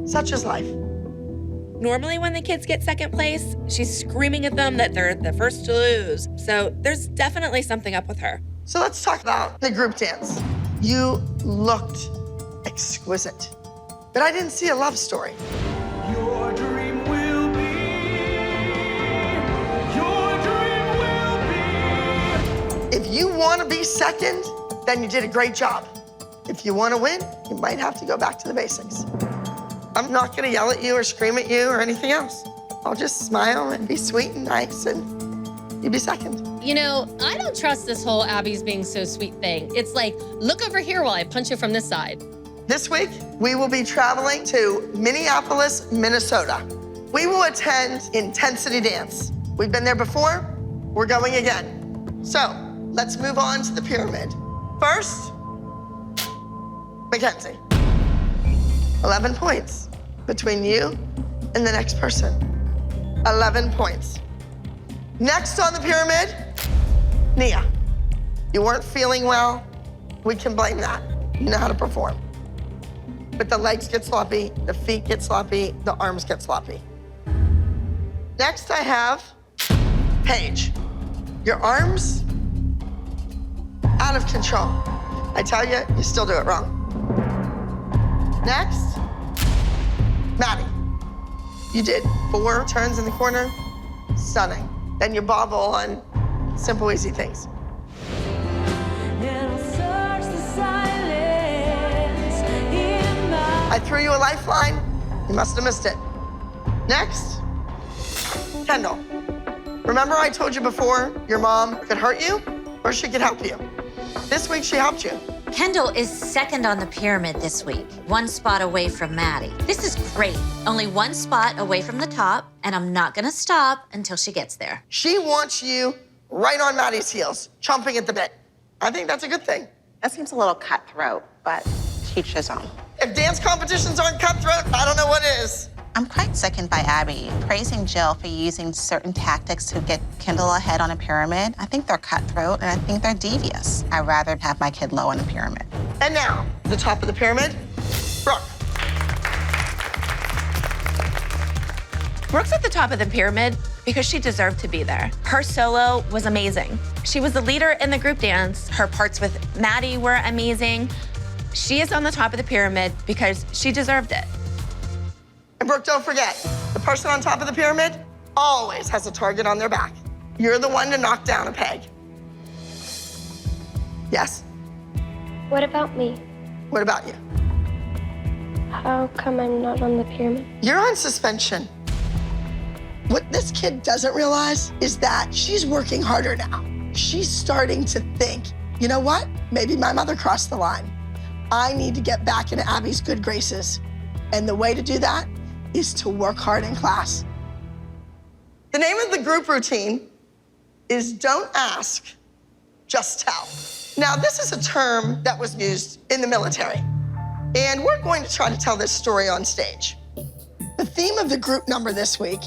Such is life. Normally when the kids get second place, she's screaming at them that they're the first to lose. So there's definitely something up with her. So let's talk about the group dance. You looked exquisite, but I didn't see a love story. Your dream will be. Your dream will be. If you want to be second, then you did a great job. If you want to win, you might have to go back to the basics. I'm not going to yell at you or scream at you or anything else. I'll just smile and be sweet and nice, and you be second. You know, I don't trust this whole Abby's being so sweet thing. It's like, look over here while I punch you from this side. This week, we will be traveling to Minneapolis, Minnesota. We will attend Intensity Dance. We've been there before, we're going again. So, let's move on to the pyramid. First, Mackenzie. 11 points between you and the next person. 11 points. Next on the pyramid, Nia. You weren't feeling well. We can blame that. You know how to perform. But the legs get sloppy, the feet get sloppy, the arms get sloppy. Next I have Paige. Your arms, out of control. I tell you, you still do it wrong. Next, Maddie. You did 4 turns in the corner, stunning. Then you bobble on simple, easy things. I threw you a lifeline. You must have missed it. Next, Kendall. Remember I told you before your mom could hurt you or she could help you? This week she helped you. Kendall is second on the pyramid this week, 1 spot away from Maddie. This is great. Only 1 spot away from the top, and I'm not gonna stop until she gets there. She wants you right on Maddie's heels, chomping at the bit. I think that's a good thing. That seems a little cutthroat, but teach his own. If dance competitions aren't cutthroat, I don't know what is. I'm quite sickened by Abby praising Jill for using certain tactics to get Kendall ahead on a pyramid. I think they're cutthroat and I think they're devious. I'd rather have my kid low on a pyramid. And now, the top of the pyramid, Brooke. Brooke's at the top of the pyramid because she deserved to be there. Her solo was amazing. She was the leader in the group dance. Her parts with Maddie were amazing. She is on the top of the pyramid because she deserved it. And Brooke, don't forget, the person on top of the pyramid always has a target on their back. You're the one to knock down a peg. Yes? What about me? What about you? How come I'm not on the pyramid? You're on suspension. What this kid doesn't realize is that she's working harder now. She's starting to think, you know what? Maybe my mother crossed the line. I need to get back into Abby's good graces. And the way to do that is to work hard in class. The name of the group routine is Don't Ask, Just Tell. Now, this is a term that was used in the military, and we're going to try to tell this story on stage. The theme of the group number this week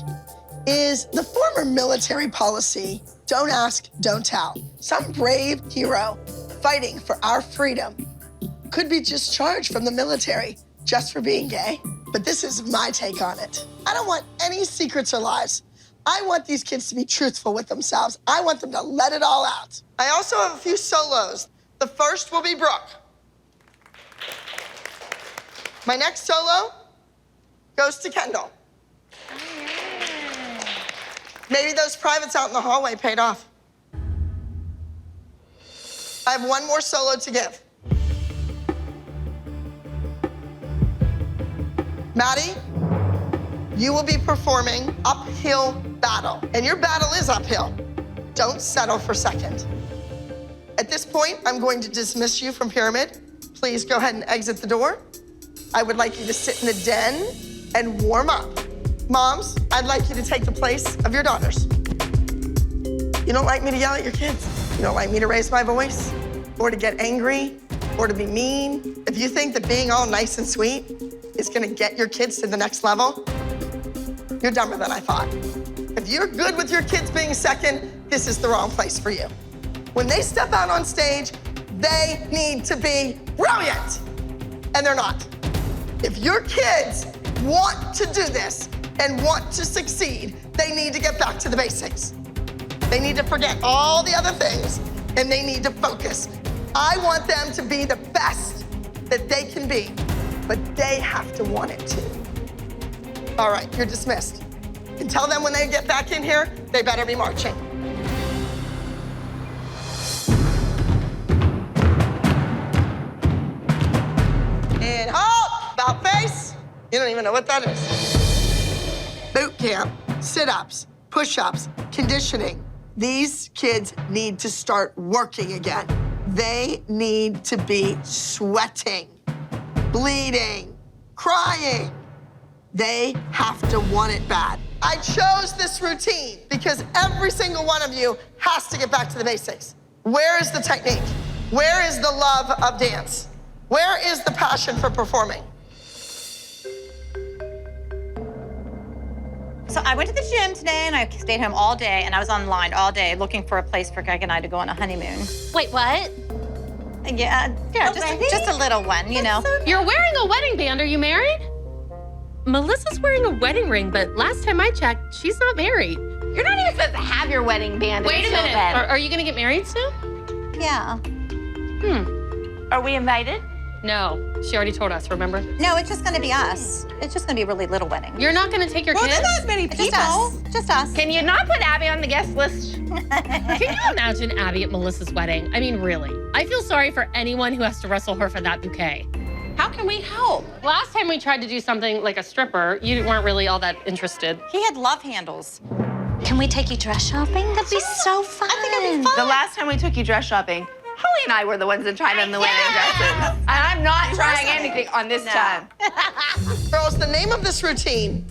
is the former military policy, don't ask, don't tell. Some brave hero fighting for our freedom could be discharged from the military just for being gay. But this is my take on it. I don't want any secrets or lies. I want these kids to be truthful with themselves. I want them to let it all out. I also have a few solos. The first will be Brooke. My next solo goes to Kendall. Maybe those privates out in the hallway paid off. I have one more solo to give. Maddie, you will be performing Uphill Battle, and your battle is uphill. Don't settle for second. At this point, I'm going to dismiss you from Pyramid. Please go ahead and exit the door. I would like you to sit in the den and warm up. Moms, I'd like you to take the place of your daughters. You don't like me to yell at your kids. You don't like me to raise my voice or to get angry or to be mean. If you think that being all nice and sweet is gonna get your kids to the next level, you're dumber than I thought. If you're good with your kids being second, this is the wrong place for you. When they step out on stage, they need to be brilliant, and they're not. If your kids want to do this and want to succeed, they need to get back to the basics. They need to forget all the other things, and they need to focus. I want them to be the best that they can be, but they have to want it too. All right, you're dismissed. And tell them when they get back in here, they better be marching. And halt, about face. You don't even know what that is. Boot camp, sit-ups, push-ups, conditioning. These kids need to start working again. They need to be sweating, bleeding, crying. They have to want it bad. I chose this routine because every single one of you has to get back to the basics. Where is the technique? Where is the love of dance? Where is the passion for performing? So I went to the gym today and I stayed home all day and I was online all day looking for a place for Greg and I to go on a honeymoon. Wait, what? Yeah, just a little one, you know. You're wearing a wedding band. Are you married? Melissa's wearing a wedding ring, but last time I checked, she's not married. You're not even supposed to have your wedding band. Wait a minute. Are you gonna get married soon? Yeah. Are we invited? No, she already told us, remember? No, it's just gonna be us. It's just gonna be a really little wedding. You're not gonna take your kids? There's not many people. Just us. Just us. Can you not put Abby on the guest list? Can you imagine Abby at Melissa's wedding? I mean, really. I feel sorry for anyone who has to wrestle her for that bouquet. How can we help? Last time we tried to do something like a stripper, you weren't really all that interested. He had love handles. Can we take you dress shopping? That'd be so fun. I think it'd be fun. The last time we took you dress shopping, Holly and I were the ones that tried on the wedding dresses. And I'm not trying anything on this time. Girls, the name of this routine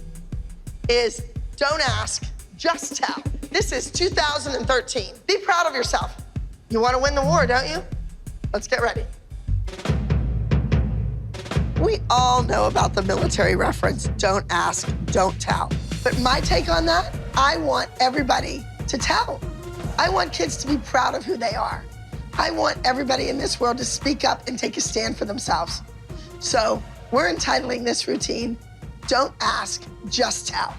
is Don't Ask, Just Tell. This is 2013. Be proud of yourself. You want to win the war, don't you? Let's get ready. We all know about the military reference, don't ask, don't tell. But my take on that, I want everybody to tell. I want kids to be proud of who they are. I want everybody in this world to speak up and take a stand for themselves. So we're entitling this routine, Don't Ask, Just Tell.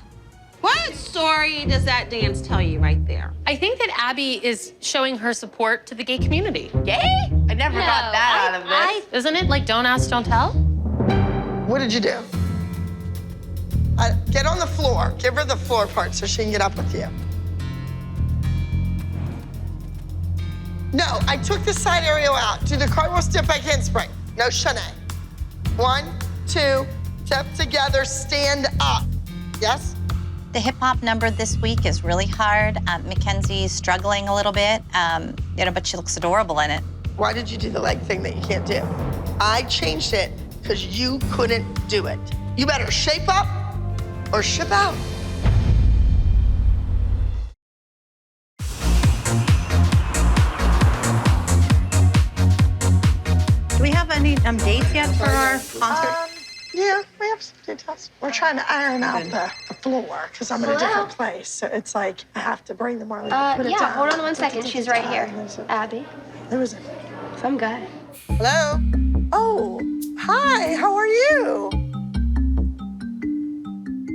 What story does that dance tell you right there? I think that Abby is showing her support to the gay community. Gay? I never got that out of this. Isn't it like don't ask, don't tell? What did you do? Get on the floor. Give her the floor part so she can get up with you. No, I took the side aerial out. Do the cartwheel step back handspring. No chalet. 1, 2, step together, stand up. Yes? The hip hop number this week is really hard. Mackenzie's struggling a little bit, but she looks adorable in it. Why did you do the leg thing that you can't do? I changed it because you couldn't do it. You better shape up or ship out. Do we have any dates yet for our concert? Yeah, we have some details. We're trying to iron out the floor because I'm in a different place. So it's like I have to bring the Marley to put it down. Hold on 1 second. She's right here. Abby. There was a... Some guy. Hello? Oh, hi, how are you?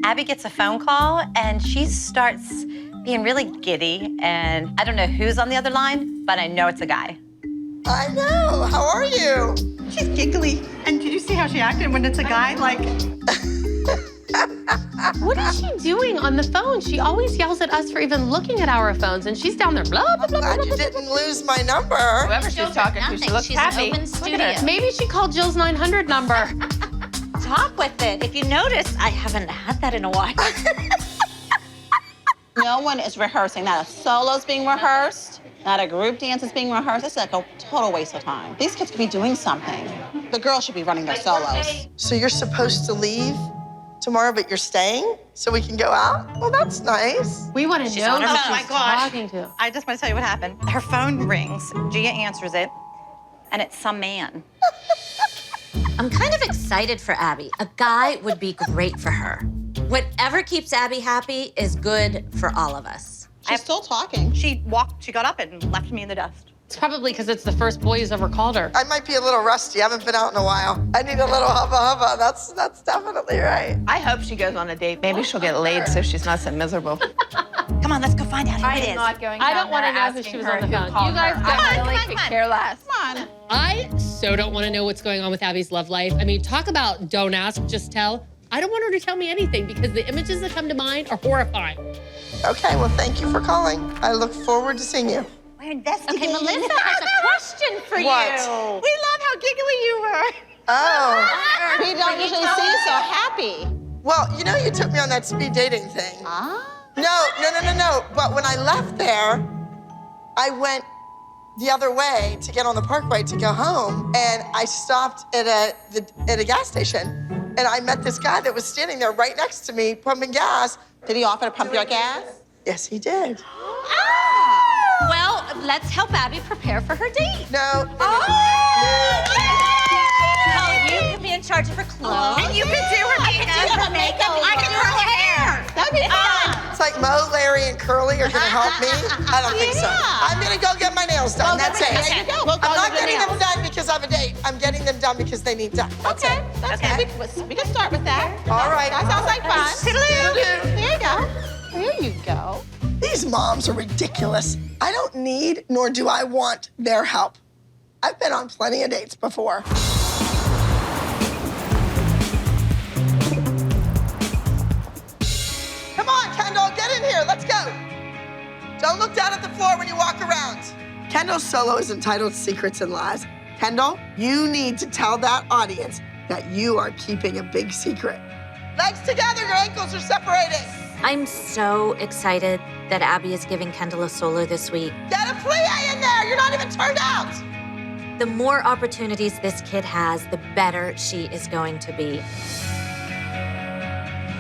Abby gets a phone call and she starts being really giddy, and I don't know who's on the other line, but I know it's a guy. I know, how are you? She's giggly. And did you see how she acted when it's a guy? Like, What is she doing on the phone? She always yells at us for even looking at our phones, and she's down there blah, blah, blah, Glad blah, you blah, didn't lose my number. Whoever she's talking to, she looks She's happy. open Look at her. studio. Maybe she called Jill's 900 number. Talk with it. If you notice, I haven't had that in a while. no one is rehearsing. Not a solo's being rehearsed. Not a group dance is being rehearsed. It's like a total waste of time. These kids could be doing something. The girls should be running their solos. So you're supposed to leave tomorrow, but you're staying so we can go out? Well, that's nice. We want to know on her who phone. she's Oh my gosh. talking to. I just want to tell you what happened. Her phone rings. Gia answers it, and it's some man. I'm kind of excited for Abby. A guy would be great for her. Whatever keeps Abby happy is good for all of us. She's still talking. She got up and left me in the dust. It's probably because it's the first boy who's ever called her. I might be a little rusty. I haven't been out in a while. I need a little hubba hubba. That's definitely right. I hope she goes on a date. Maybe she'll get laid so she's not so miserable. Come on, let's go find out who I it am is. not going I down don't want to there know who asking she was her on the who phone. called You guys her. go. I really could care less. Come on. I so don't want to know what's going on with Abby's love life. I mean, talk about don't ask, just tell. I don't want her to tell me anything because the images that come to mind are horrifying. Okay, well, thank you for calling. I look forward to seeing you. We're investigating. Okay, Melissa has a question for What? you. We love how giggly you were. Oh. We don't usually see you so happy. Well, you know you took me on that speed dating thing. Ah. No. But when I left there, I went the other way to get on the parkway to go home, and I stopped at a gas station, and I met this guy that was standing there right next to me pumping gas. Did he offer to pump your gas? Yes, he did. Well, let's help Abby prepare for her date. No. Oh, you can be in charge of her clothes. And you could do her makeup. I can do her makeup. I can do her hair. That'd be fun. It's like Mo, Larry, and Curly are gonna help me. I don't think so. I'm gonna go get my nails done. That's it. There you go. We'll go I'm not do the getting them nails. done because I have a date. I'm getting them done because they need done. That's it. That's good. We can start with that. All right. That sounds like fun. Toodaloo. There you go. There you go. These moms are ridiculous. I don't need nor do I want their help. I've been on plenty of dates before. Come on, Kendall, get in here. Let's go. Don't look down at the floor when you walk around. Kendall's solo is entitled Secrets and Lies. Kendall, you need to tell that audience that you are keeping a big secret. Legs together, your ankles are separated. I'm so excited that Abby is giving Kendall a solo this week. Get a plie in there, you're not even turned out. The more opportunities this kid has, the better she is going to be.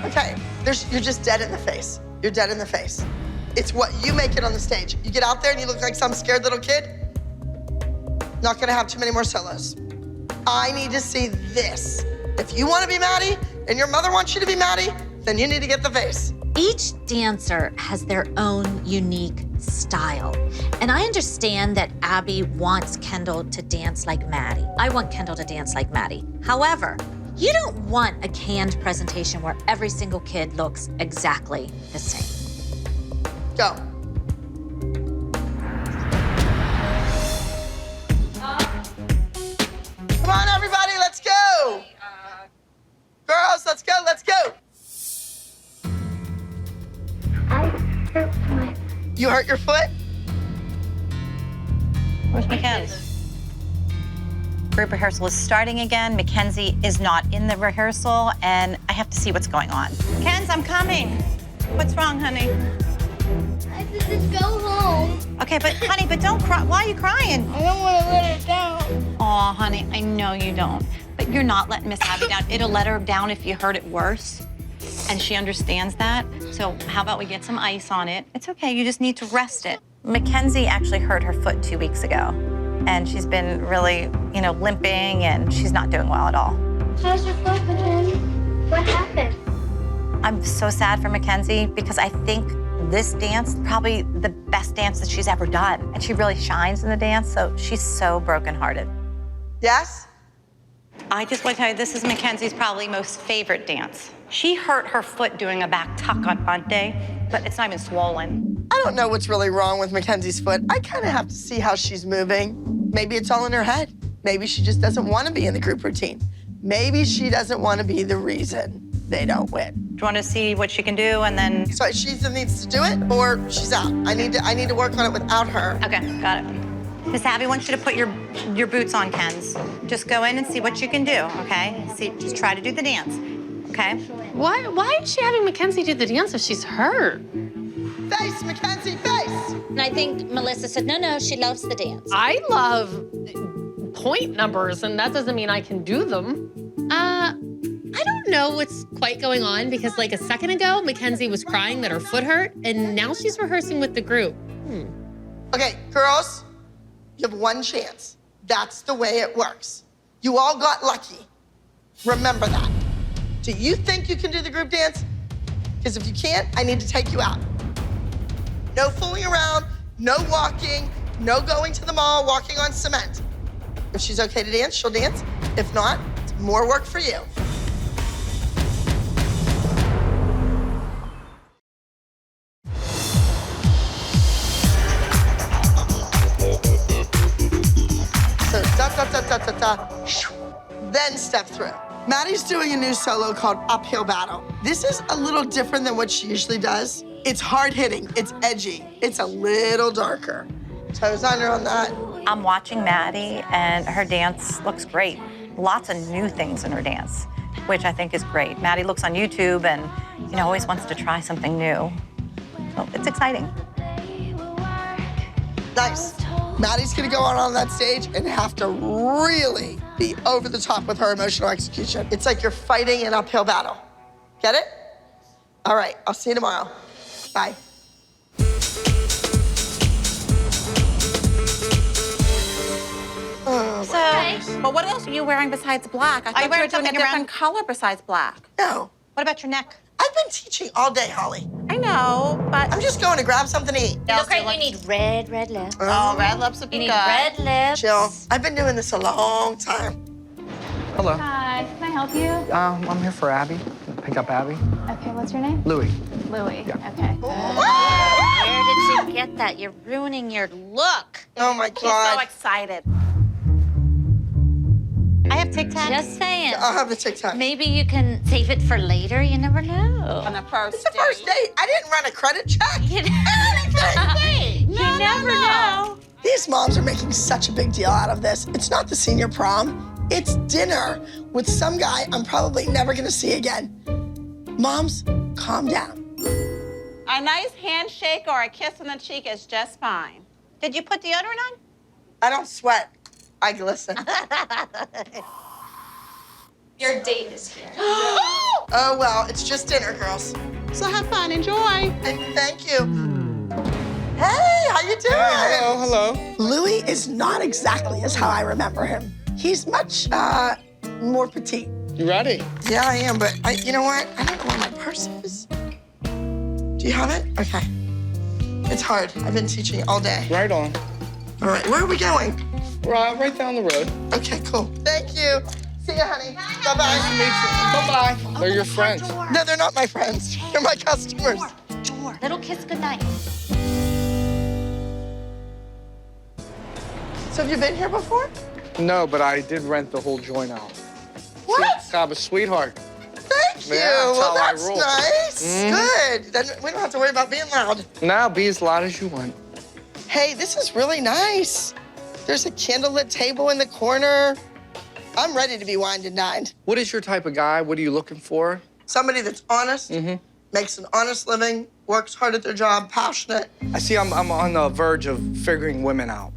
Okay, you're just dead in the face. You're dead in the face. It's what you make it on the stage. You get out there and you look like some scared little kid, not gonna have too many more solos. I need to see this. If you wanna be Maddie and your mother wants you to be Maddie, then you need to get the face. Each dancer has their own unique style. And I understand that Abby wants Kendall to dance like Maddie. I want Kendall to dance like Maddie. However, you don't want a canned presentation where every single kid looks exactly the same. Go. Come on, everybody, let's go. Girls, let's go, let's go. I hurt my... You hurt your foot? Where's Mackenzie? Group rehearsal is starting again. Mackenzie is not in the rehearsal, and I have to see what's going on. Kenz, I'm coming. What's wrong, honey? I said just go home. Okay, but honey, but don't cry. Why are you crying? I don't want to let her down. Aw, honey, I know you don't. But you're not letting Miss Abby down. It'll let her down if you hurt it worse. And she understands that. So how about we get some ice on it? It's okay, you just need to rest it. Mackenzie actually hurt her foot 2 weeks ago. And she's been really, limping, and she's not doing well at all. How's your foot, Mackenzie? What happened? I'm so sad for Mackenzie because I think this dance, probably the best dance that she's ever done. And she really shines in the dance, so she's so brokenhearted. Yes? I just want to tell you, this is Mackenzie's probably most favorite dance. She hurt her foot doing a back tuck on Monday, but it's not even swollen. I don't know what's really wrong with Mackenzie's foot. I kind of have to see how she's moving. Maybe it's all in her head. Maybe she just doesn't want to be in the group routine. Maybe she doesn't want to be the reason they don't win. Do you want to see what she can do and then? So she either needs to do it or she's out. I need to work on it without her. Okay, got it. Miss Abby wants you to put your boots on, Kenz. Just go in and see what you can do, okay? Just try to do the dance, okay? Why is she having Mackenzie do the dance if she's hurt? Face, Mackenzie, face! And I think Melissa said, no, she loves the dance. I love point numbers, and that doesn't mean I can do them. I don't know what's quite going on because like a second ago, Mackenzie was crying that her foot hurt, and now she's rehearsing with the group. Okay, girls, you have one chance. That's the way it works. You all got lucky. Remember that. Do you think you can do the group dance? Because if you can't, I need to take you out. No fooling around, no walking, no going to the mall, walking on cement. If she's okay to dance, she'll dance. If not, it's more work for you. So da-da-da-da-da-da, then step through. Maddie's doing a new solo called Uphill Battle. This is a little different than what she usually does. It's hard hitting, it's edgy, it's a little darker. Toes under on that. I'm watching Maddie, and her dance looks great. Lots of new things in her dance, which I think is great. Maddie looks on YouTube and, always wants to try something new. So it's exciting. Nice. Maddie's gonna go on that stage and have to really be over the top with her emotional execution. It's like you're fighting an uphill battle. Get it? All right, I'll see you tomorrow. Bye. But what else are you wearing besides black? I thought you were doing a different color besides black. No. What about your neck? I've been teaching all day, Holly. I know, but... I'm just going to grab something to eat. You look like you need red lips. Oh, red lips would be You good. need red lips. Chill. I've been doing this a long time. Hello. Hi, can I help you? I'm here for Abby. Pick up Abby. Okay, what's your name? Louie. Louie. Yeah. Okay. Where did you get that? You're ruining your look. Oh my She's God. so excited. tic-tac, tic-tac? Just saying. I'll have the tic-tac. Maybe you can save it for later. You never know. On the first It's the first date. I didn't run a credit check. You never know. These moms are making such a big deal out of this. It's not the senior prom. It's dinner with some guy I'm probably never gonna see again. Moms, calm down. A nice handshake or a kiss on the cheek is just fine. Did you put deodorant on? I don't sweat. I glisten. Your date is here. Oh, well, it's just dinner, girls. So have fun, enjoy. And thank you. Hey, how you doing? Hello. Louis is not exactly as how I remember him. He's much more petite. You ready? Yeah, I am, but you know what? I don't know where my purse is. Do you have it? Okay. It's hard. I've been teaching all day. Right on. All right, where are we going? Right down the road. Okay, cool. Thank you. See you, honey. Bye-bye. Nice to meet you. Bye-bye. They're your friends. No, they're not my friends. They're my customers. Little kiss goodnight. So have you been here before? No, but I did rent the whole joint out. What? I'm a sweetheart. Thank you. Yeah, that's Well, how I that's roll. nice. Mhm. Good. Then we don't have to worry about being loud. Now be as loud as you want. Hey, this is really nice. There's a candlelit table in the corner. I'm ready to be wined and dined. What is your type of guy? What are you looking for? Somebody that's honest, makes an honest living, works hard at their job, passionate. I see I'm on the verge of figuring women out.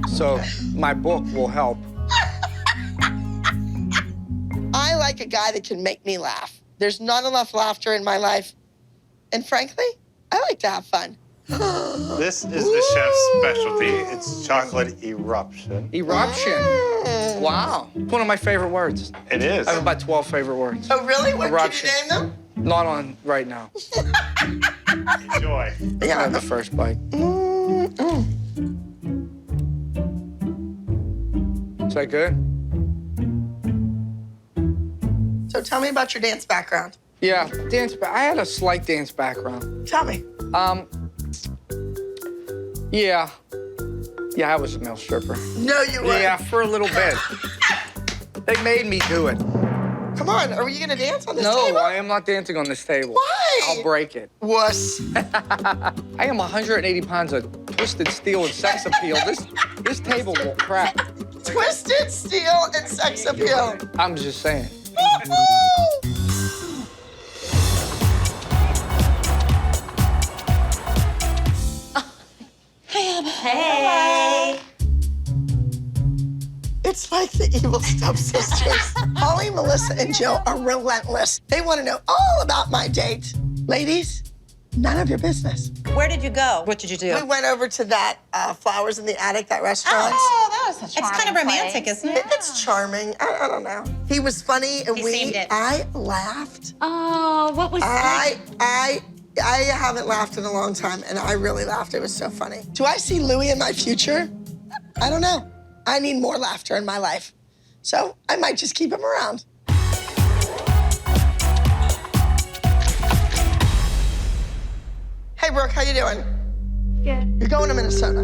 So my book will help. I like a guy that can make me laugh. There's not enough laughter in my life. And frankly, I like to have fun. This is the chef's specialty. It's chocolate eruption. Eruption? Wow. It's one of my favorite words. It is. I have about 12 favorite words. Oh, really? What, Eruption. can you name them? Not on right now. Enjoy. Yeah. Have the first bite. Is that good? So tell me about your dance background. Yeah, I had a slight dance background. Tell me. Yeah, I was a male stripper. No, you weren't. Yeah, for a little bit. They made me do it. Come on, are you gonna dance on this No, table? I am not dancing on this table. Why? I'll break it. Wuss. I am 180 pounds of twisted steel and sex appeal. This table will crack. Twisted steel and sex appeal. I'm just saying. Hey. It's like the evil stepsisters. Holly, Melissa, and Jill are relentless. They want to know all about my date. Ladies, none of your business. Where did you go? What did you do? We went over to that Flowers in the Attic, that restaurant. Oh, that was a charming It's kind of romantic, place. isn't it? It's charming. I don't know. He was funny, and He seemed it. I laughed. Oh, what was that? I haven't laughed in a long time, and I really laughed. It was so funny. Do I see Louis in my future? I don't know. I need more laughter in my life. So I might just keep him around. Hey, Brooke, how you doing? Good. You're going to Minnesota.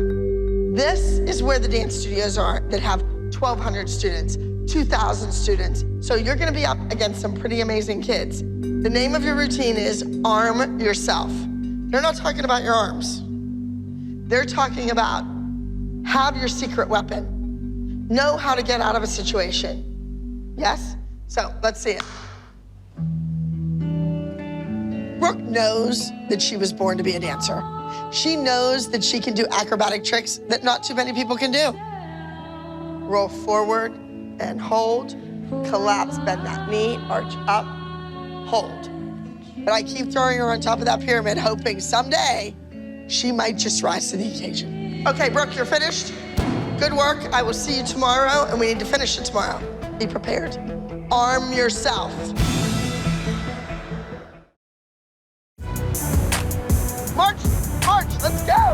This is where the dance studios are that have 1,200 students, 2,000 students. So you're gonna be up against some pretty amazing kids. The name of your routine is Arm Yourself. They're not talking about your arms. They're talking about have your secret weapon. Know how to get out of a situation. Yes? So let's see it. Brooke knows that she was born to be a dancer. She knows that she can do acrobatic tricks that not too many people can do. Roll forward and hold, collapse, bend that knee, arch up, hold. But I keep throwing her on top of that pyramid, hoping someday she might just rise to the occasion. Okay, Brooke, you're finished. Good work. I will see you tomorrow, and we need to finish it tomorrow. Be prepared. Arm yourself. March, march, let's go.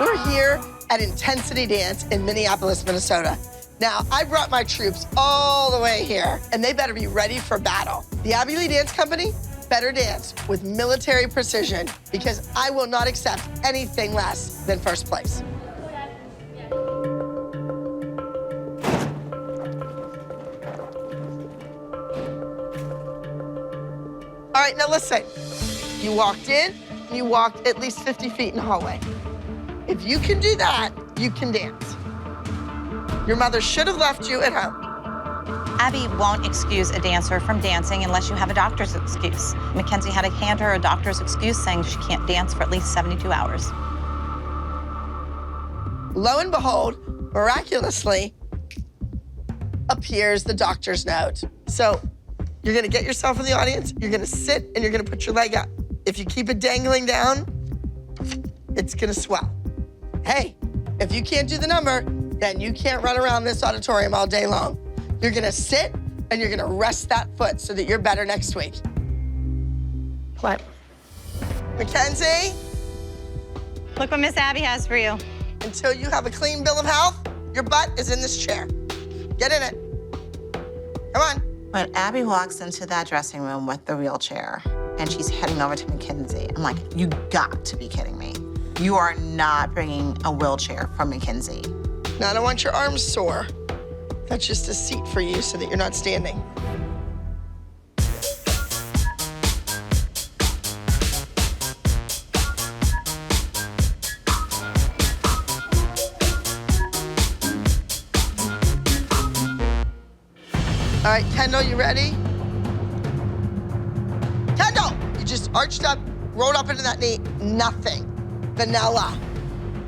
We're here at Intensity Dance in Minneapolis, Minnesota. Now, I brought my troops all the way here, and they better be ready for battle. The Abbey Lee Dance Company better dance with military precision because I will not accept anything less than first place. All right, now listen. You walked in, you walked at least 50 feet in the hallway. If you can do that, you can dance. Your mother should have left you at home. Abby won't excuse a dancer from dancing unless you have a doctor's excuse. Mackenzie had to hand her a doctor's excuse saying she can't dance for at least 72 hours. Lo and behold, miraculously, appears the doctor's note. So you're gonna get yourself in the audience, you're gonna sit, and you're gonna put your leg up. If you keep it dangling down, it's gonna swell. Hey, if you can't do the number, then you can't run around this auditorium all day long. You're gonna sit and you're gonna rest that foot so that you're better next week. What? Mackenzie? Look what Miss Abby has for you. Until you have a clean bill of health, your butt is in this chair. Get in it. Come on. When Abby walks into that dressing room with the wheelchair and she's heading over to Mackenzie, I'm like, you got to be kidding me. You are not bringing a wheelchair for Mackenzie. Now, I don't want your arms sore. That's just a seat for you so that you're not standing. All right, Kendall, you ready? Kendall! You just arched up, rolled up into that knee. Nothing. Vanilla.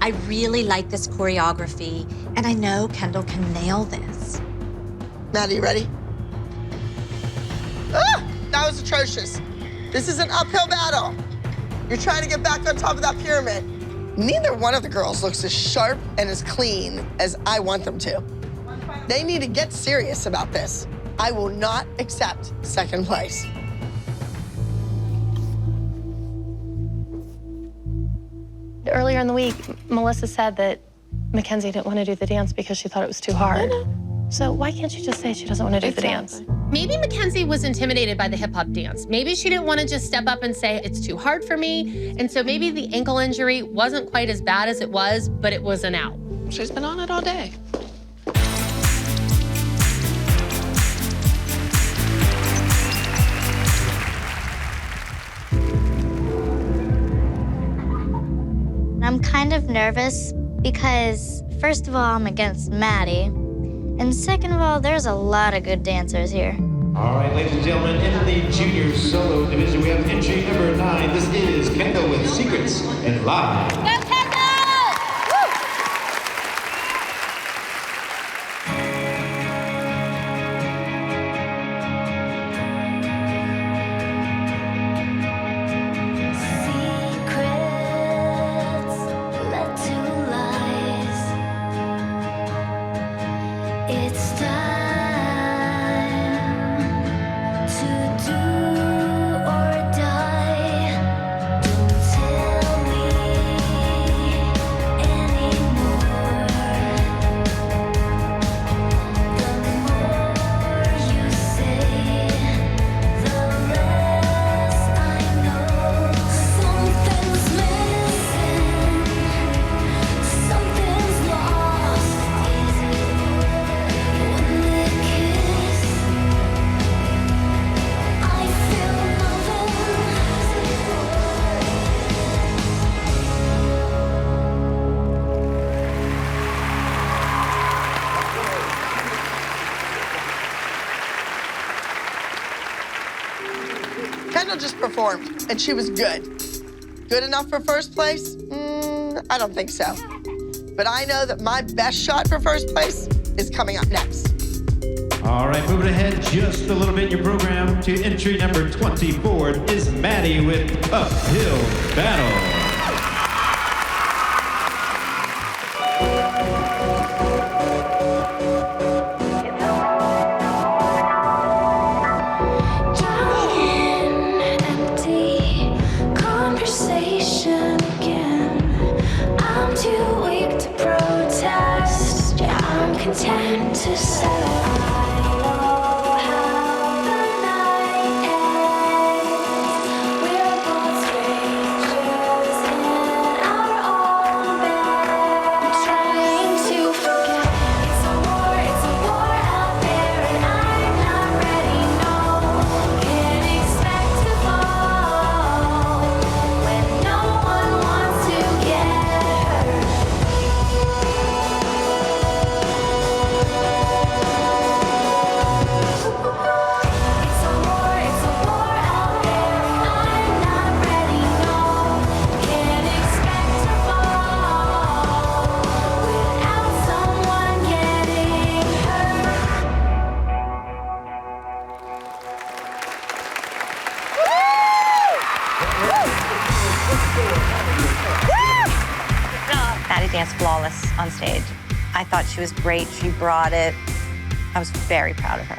I really like this choreography, and I know Kendall can nail this. Maddie, you ready? Ah, that was atrocious. This is an uphill battle. You're trying to get back on top of that pyramid. Neither one of the girls looks as sharp and as clean as I want them to. They need to get serious about this. I will not accept second place. Earlier in the week, Melissa said that Mackenzie didn't want to do the dance because she thought it was too hard. So why can't you just say she doesn't want to do the dance? Maybe Mackenzie was intimidated by the hip hop dance. Maybe she didn't want to just step up and say, it's too hard for me. And so maybe the ankle injury wasn't quite as bad as it was, but it was an out. She's been on it all day. I'm kind of nervous because, first of all, I'm against Maddie. And second of all, there's a lot of good dancers here. All right, ladies and gentlemen, in the junior solo division, we have entry number 9. This is Kendall with Secrets and Live. Go, Kendall! Kendall just performed, and she was good. Good enough for first place? I don't think so. But I know that my best shot for first place is coming up next. All right, moving ahead just a little bit in your program to entry number 24 is Maddie with Uphill Battle. Content to us on stage. I thought she was great. She brought it. I was very proud of her.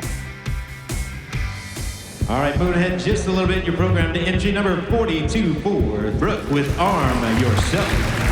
All right, moving ahead just a little bit in your program to entry number 42 for Brooke with Arm Yourself.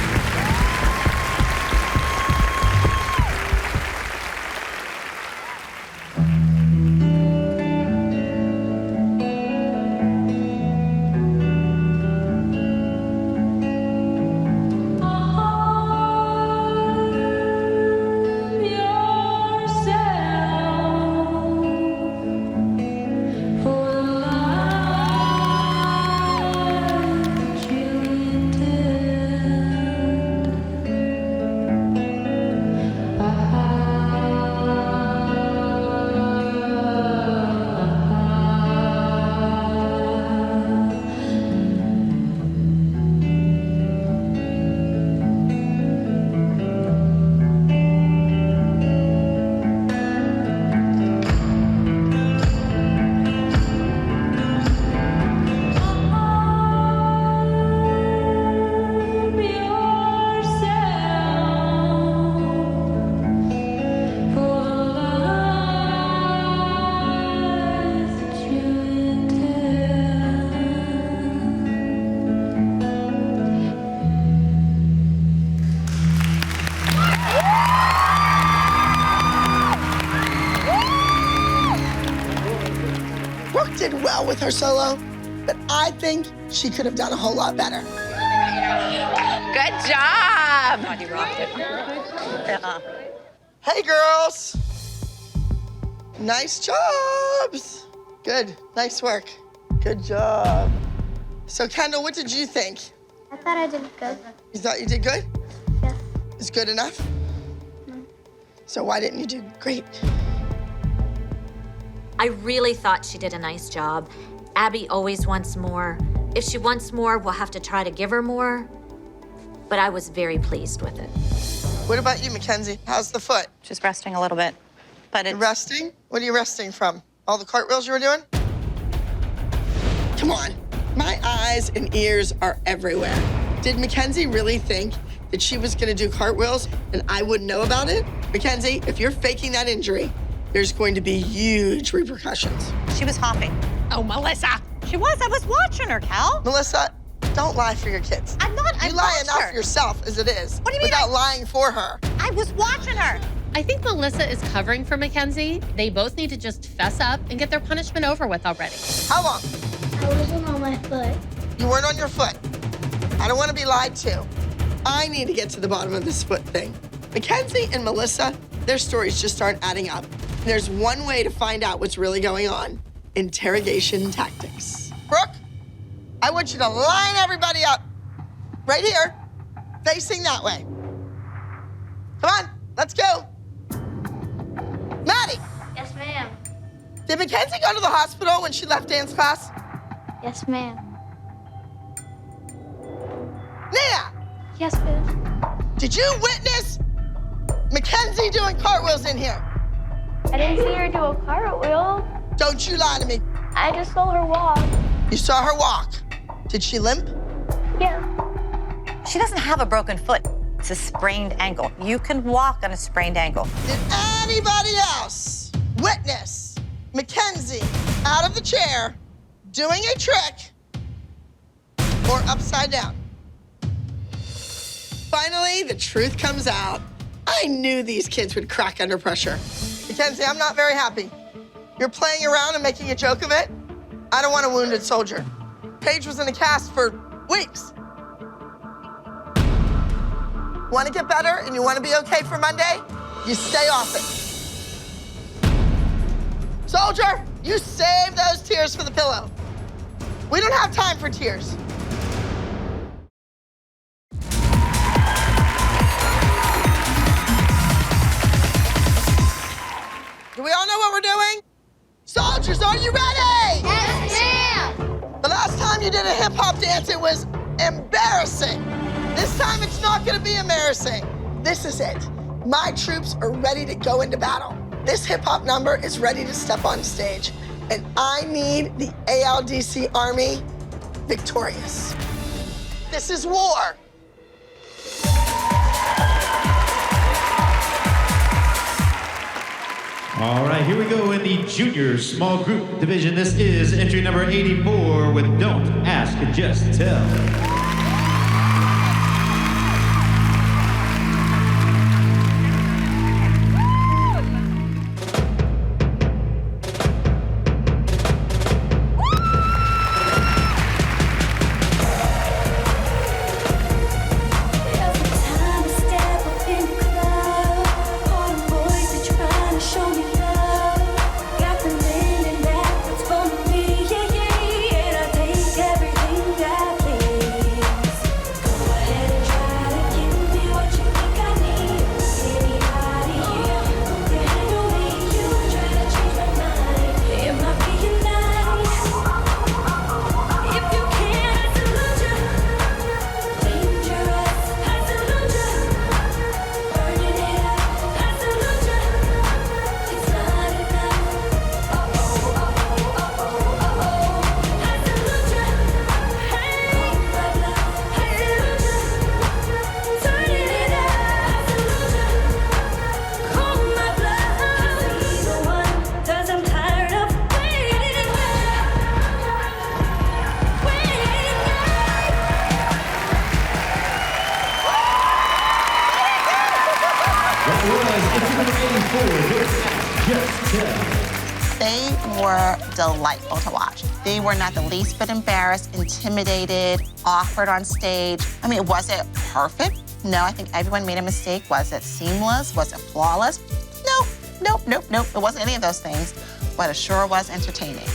Did well with her solo, but I think she could have done a whole lot better. Good job. You rocked it. Hey, girls. Nice jobs. Good, nice work. Good job. So, Kendall, what did you think? I thought I did good. You thought you did good? Yeah. Is good enough? No. So why didn't you do great? I really thought she did a nice job. Abby always wants more. If she wants more, we'll have to try to give her more. But I was very pleased with it. What about you, Mackenzie? How's the foot? Just resting a little bit, but it's... Resting? What are you resting from? All the cartwheels you were doing? Come on. My eyes and ears are everywhere. Did Mackenzie really think that she was gonna do cartwheels and I wouldn't know about it? Mackenzie, if you're faking that injury, there's going to be huge repercussions. She was hopping. Oh, Melissa. She was. I was watching her, Cal. Melissa, don't lie for your kids. I'm not. You lie enough yourself as it is. What do you mean? Without lying for her. I was watching her. I think Melissa is covering for Mackenzie. They both need to just fess up and get their punishment over with already. How long? I wasn't on my foot. You weren't on your foot. I don't want to be lied to. I need to get to the bottom of this foot thing. Mackenzie and Melissa, their stories just aren't adding up. There's one way to find out what's really going on. Interrogation tactics. Brooke, I want you to line everybody up right here, facing that way. Come on, let's go. Maddie. Yes, ma'am. Did Mackenzie go to the hospital when she left dance class? Yes, ma'am. Nia. Yes, ma'am. Did you witness Mackenzie doing cartwheels in here? I didn't see her do a cartwheel. Don't you lie to me. I just saw her walk. You saw her walk. Did she limp? Yeah. She doesn't have a broken foot. It's a sprained ankle. You can walk on a sprained ankle. Did anybody else witness Mackenzie out of the chair doing a trick or upside down? Finally, the truth comes out. I knew these kids would crack under pressure. Mackenzie, I'm not very happy. You're playing around and making a joke of it. I don't want a wounded soldier. Paige was in a cast for weeks. Want to get better and you want to be okay for Monday? You stay off it. Soldier, you save those tears for the pillow. We don't have time for tears. Do we all know what we're doing? Soldiers, are you ready? Yes, ma'am. The last time you did a hip-hop dance, it was embarrassing. This time, it's not gonna be embarrassing. This is it. My troops are ready to go into battle. This hip-hop number is ready to step on stage, and I need the ALDC Army victorious. This is war. All right, here we go in the junior small group division. This is entry number 84 with Don't Ask, Just Tell. They were delightful to watch. They were not the least bit embarrassed, intimidated, awkward on stage. I mean, was it perfect? No, I think everyone made a mistake. Was it seamless? Was it flawless? Nope. It wasn't any of those things, but it sure was entertaining.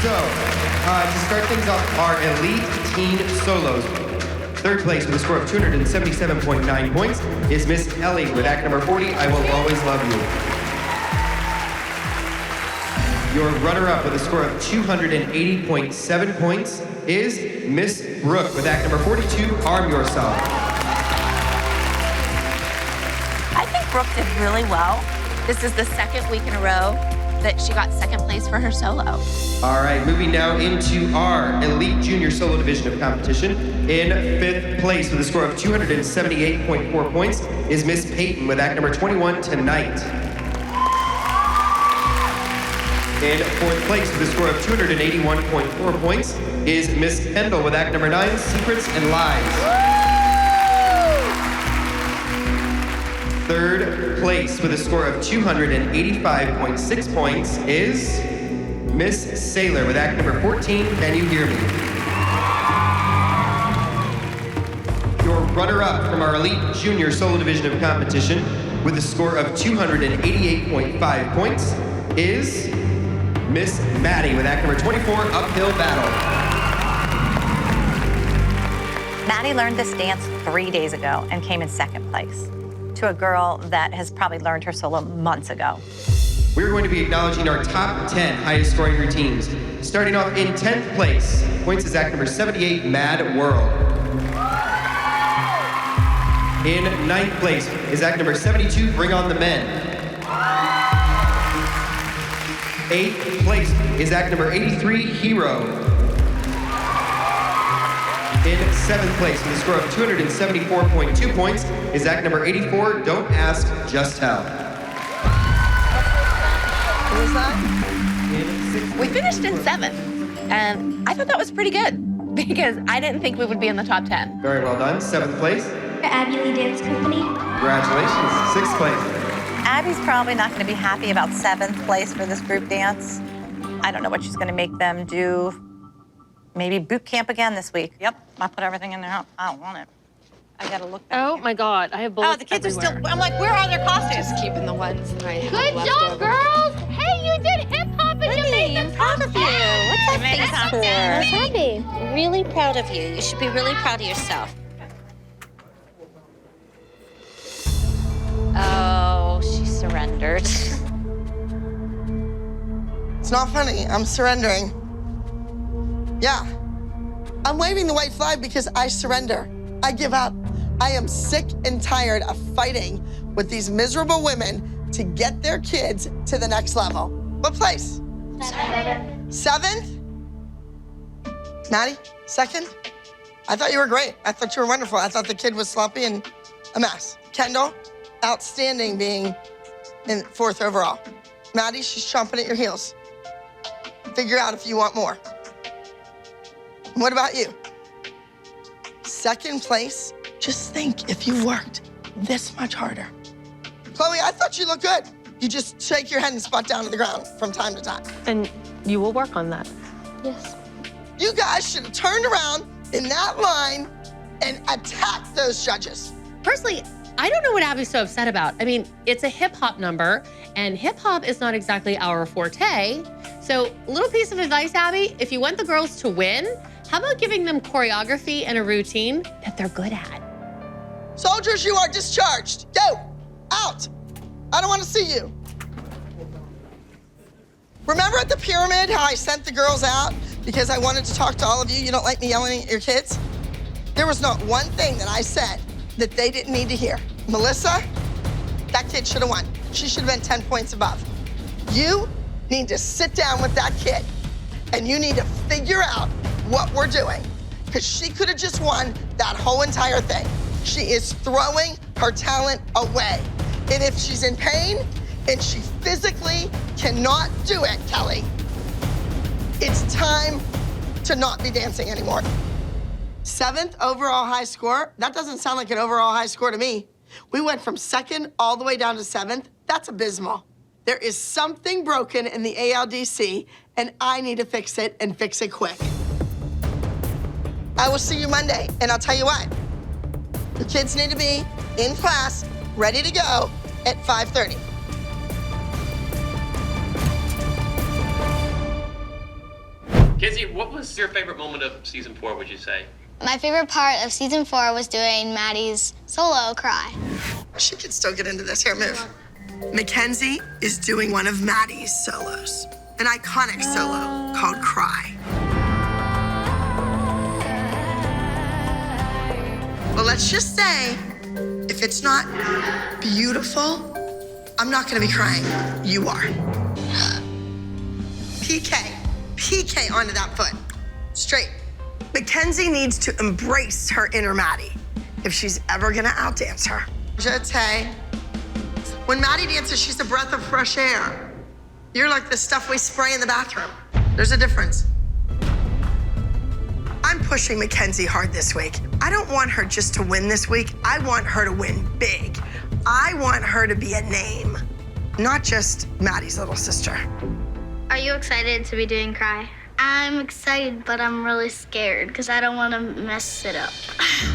So, to start things off, our elite teen solos. Third place with a score of 277.9 points is Miss Ellie with act number 40, I Will Always Love You. Your runner-up with a score of 280.7 points is Miss Brooke with act number 42, Arm Yourself. I think Brooke did really well. This is the second week in a row that she got second place for her solo. All right, moving now into our elite junior solo division of competition. In fifth place with a score of 278.4 points is Miss Peyton with act number 21, Tonight. In fourth place with a score of 281.4 points is Miss Kendall with act number 9, Secrets and Lies. Third place with a score of 285.6 points is Miss Sailor with act number 14, Can You Hear Me? Your runner-up from our elite junior solo division of competition with a score of 288.5 points is Miss Maddie with act number 24, Uphill Battle. Maddie learned this dance 3 days ago and came in second place to a girl that has probably learned her solo months ago. We're going to be acknowledging our top 10 highest scoring routines. Starting off in 10th place, points is act number 78, Mad World. In 9th place is act number 72, Bring On the Men. 8th place is act number 83, Hero. In 7th place with a score of 274.2 points is act number 84, Don't Ask, Just Tell. Who was that? We finished in 7th, and I thought that was pretty good because I didn't think we would be in the top 10. Very well done. 7th place. Abby Lee Dance Company. Congratulations. 6th place. Abby's probably not going to be happy about 7th place for this group dance. I don't know what she's going to make them do. Maybe boot camp again this week. Yep, I put everything in there. I don't want it. I gotta look. Oh my God, I have bullets. Oh, the kids everywhere. are still. I'm like, where are their costumes? Just keeping the ones that I have Good left job, over. girls! Hey, you did hip hop and you made the top 10. What's that face for? Happy. Really proud of you. You should be really proud of yourself. Oh, she surrendered. It's not funny. I'm surrendering. Yeah. I'm waving the white flag because I surrender. I give up. I am sick and tired of fighting with these miserable women to get their kids to the next level. What place? 7th? Maddie, 2nd? I thought you were great. I thought you were wonderful. I thought the kid was sloppy and a mess. Kendall, outstanding being and 4th overall. Maddie, she's chomping at your heels. Figure out if you want more. And what about you? 2nd place, just think if you worked this much harder. Chloe, I thought you looked good. You just shake your head and spot down to the ground from time to time. And you will work on that. Yes. You guys should have turned around in that line and attacked those judges. Personally, I don't know what Abby's so upset about. I mean, it's a hip hop number, and hip hop is not exactly our forte. So, a little piece of advice, Abby, if you want the girls to win, how about giving them choreography and a routine that they're good at? Soldiers, you are discharged. Go, out. I don't want to see you. Remember at the pyramid how I sent the girls out because I wanted to talk to all of you? You don't like me yelling at your kids? There was not one thing that I said that they didn't need to hear. Melissa, that kid should have won. She should have been 10 points above. You need to sit down with that kid and you need to figure out what we're doing because she could have just won that whole entire thing. She is throwing her talent away. And if she's in pain and she physically cannot do it, Kelly, it's time to not be dancing anymore. 7th overall high score, that doesn't sound like an overall high score to me. We went from 2nd all the way down to 7th. That's abysmal. There is something broken in the ALDC, and I need to fix it and fix it quick. I will see you Monday, and I'll tell you what. The kids need to be in class, ready to go at 5:30. Kinzie, what was your favorite moment of season 4, would you say? My favorite part of season 4 was doing Maddie's solo cry. She can still get into this. Here, move. Mackenzie is doing one of Maddie's solos, an iconic solo called Cry. Well, let's just say, if it's not beautiful, I'm not gonna be crying. You are. PK onto that foot. Straight. Mackenzie needs to embrace her inner Maddie if she's ever gonna outdance her. Jete. When Maddie dances, she's a breath of fresh air. You're like the stuff we spray in the bathroom. There's a difference. I'm pushing Mackenzie hard this week. I don't want her just to win this week. I want her to win big. I want her to be a name, not just Maddie's little sister. Are you excited to be doing Cry? I'm excited, but I'm really scared because I don't want to mess it up.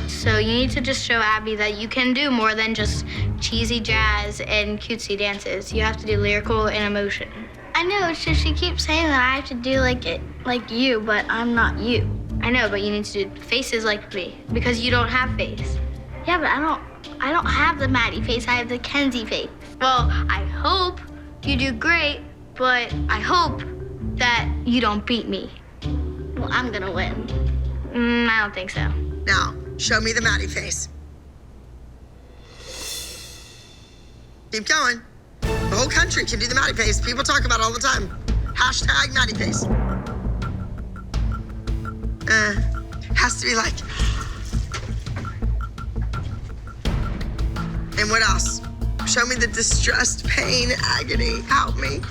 So you need to just show Abby that you can do more than just cheesy jazz and cutesy dances. You have to do lyrical and emotion. I know, it's just she keeps saying that I have to do like you, but I'm not you. I know, but you need to do faces like me because you don't have face. Yeah, but I don't have the Maddie face. I have the Kenzie face. Well, I hope you do great, but I hope that you don't beat me. Well, I'm gonna win. I don't think so. Now, show me the Maddie face. Keep going. The whole country can do the Maddie face. People talk about it all the time. Hashtag Maddie face. Has to be like. And what else? Show me the distressed pain, agony. Help me.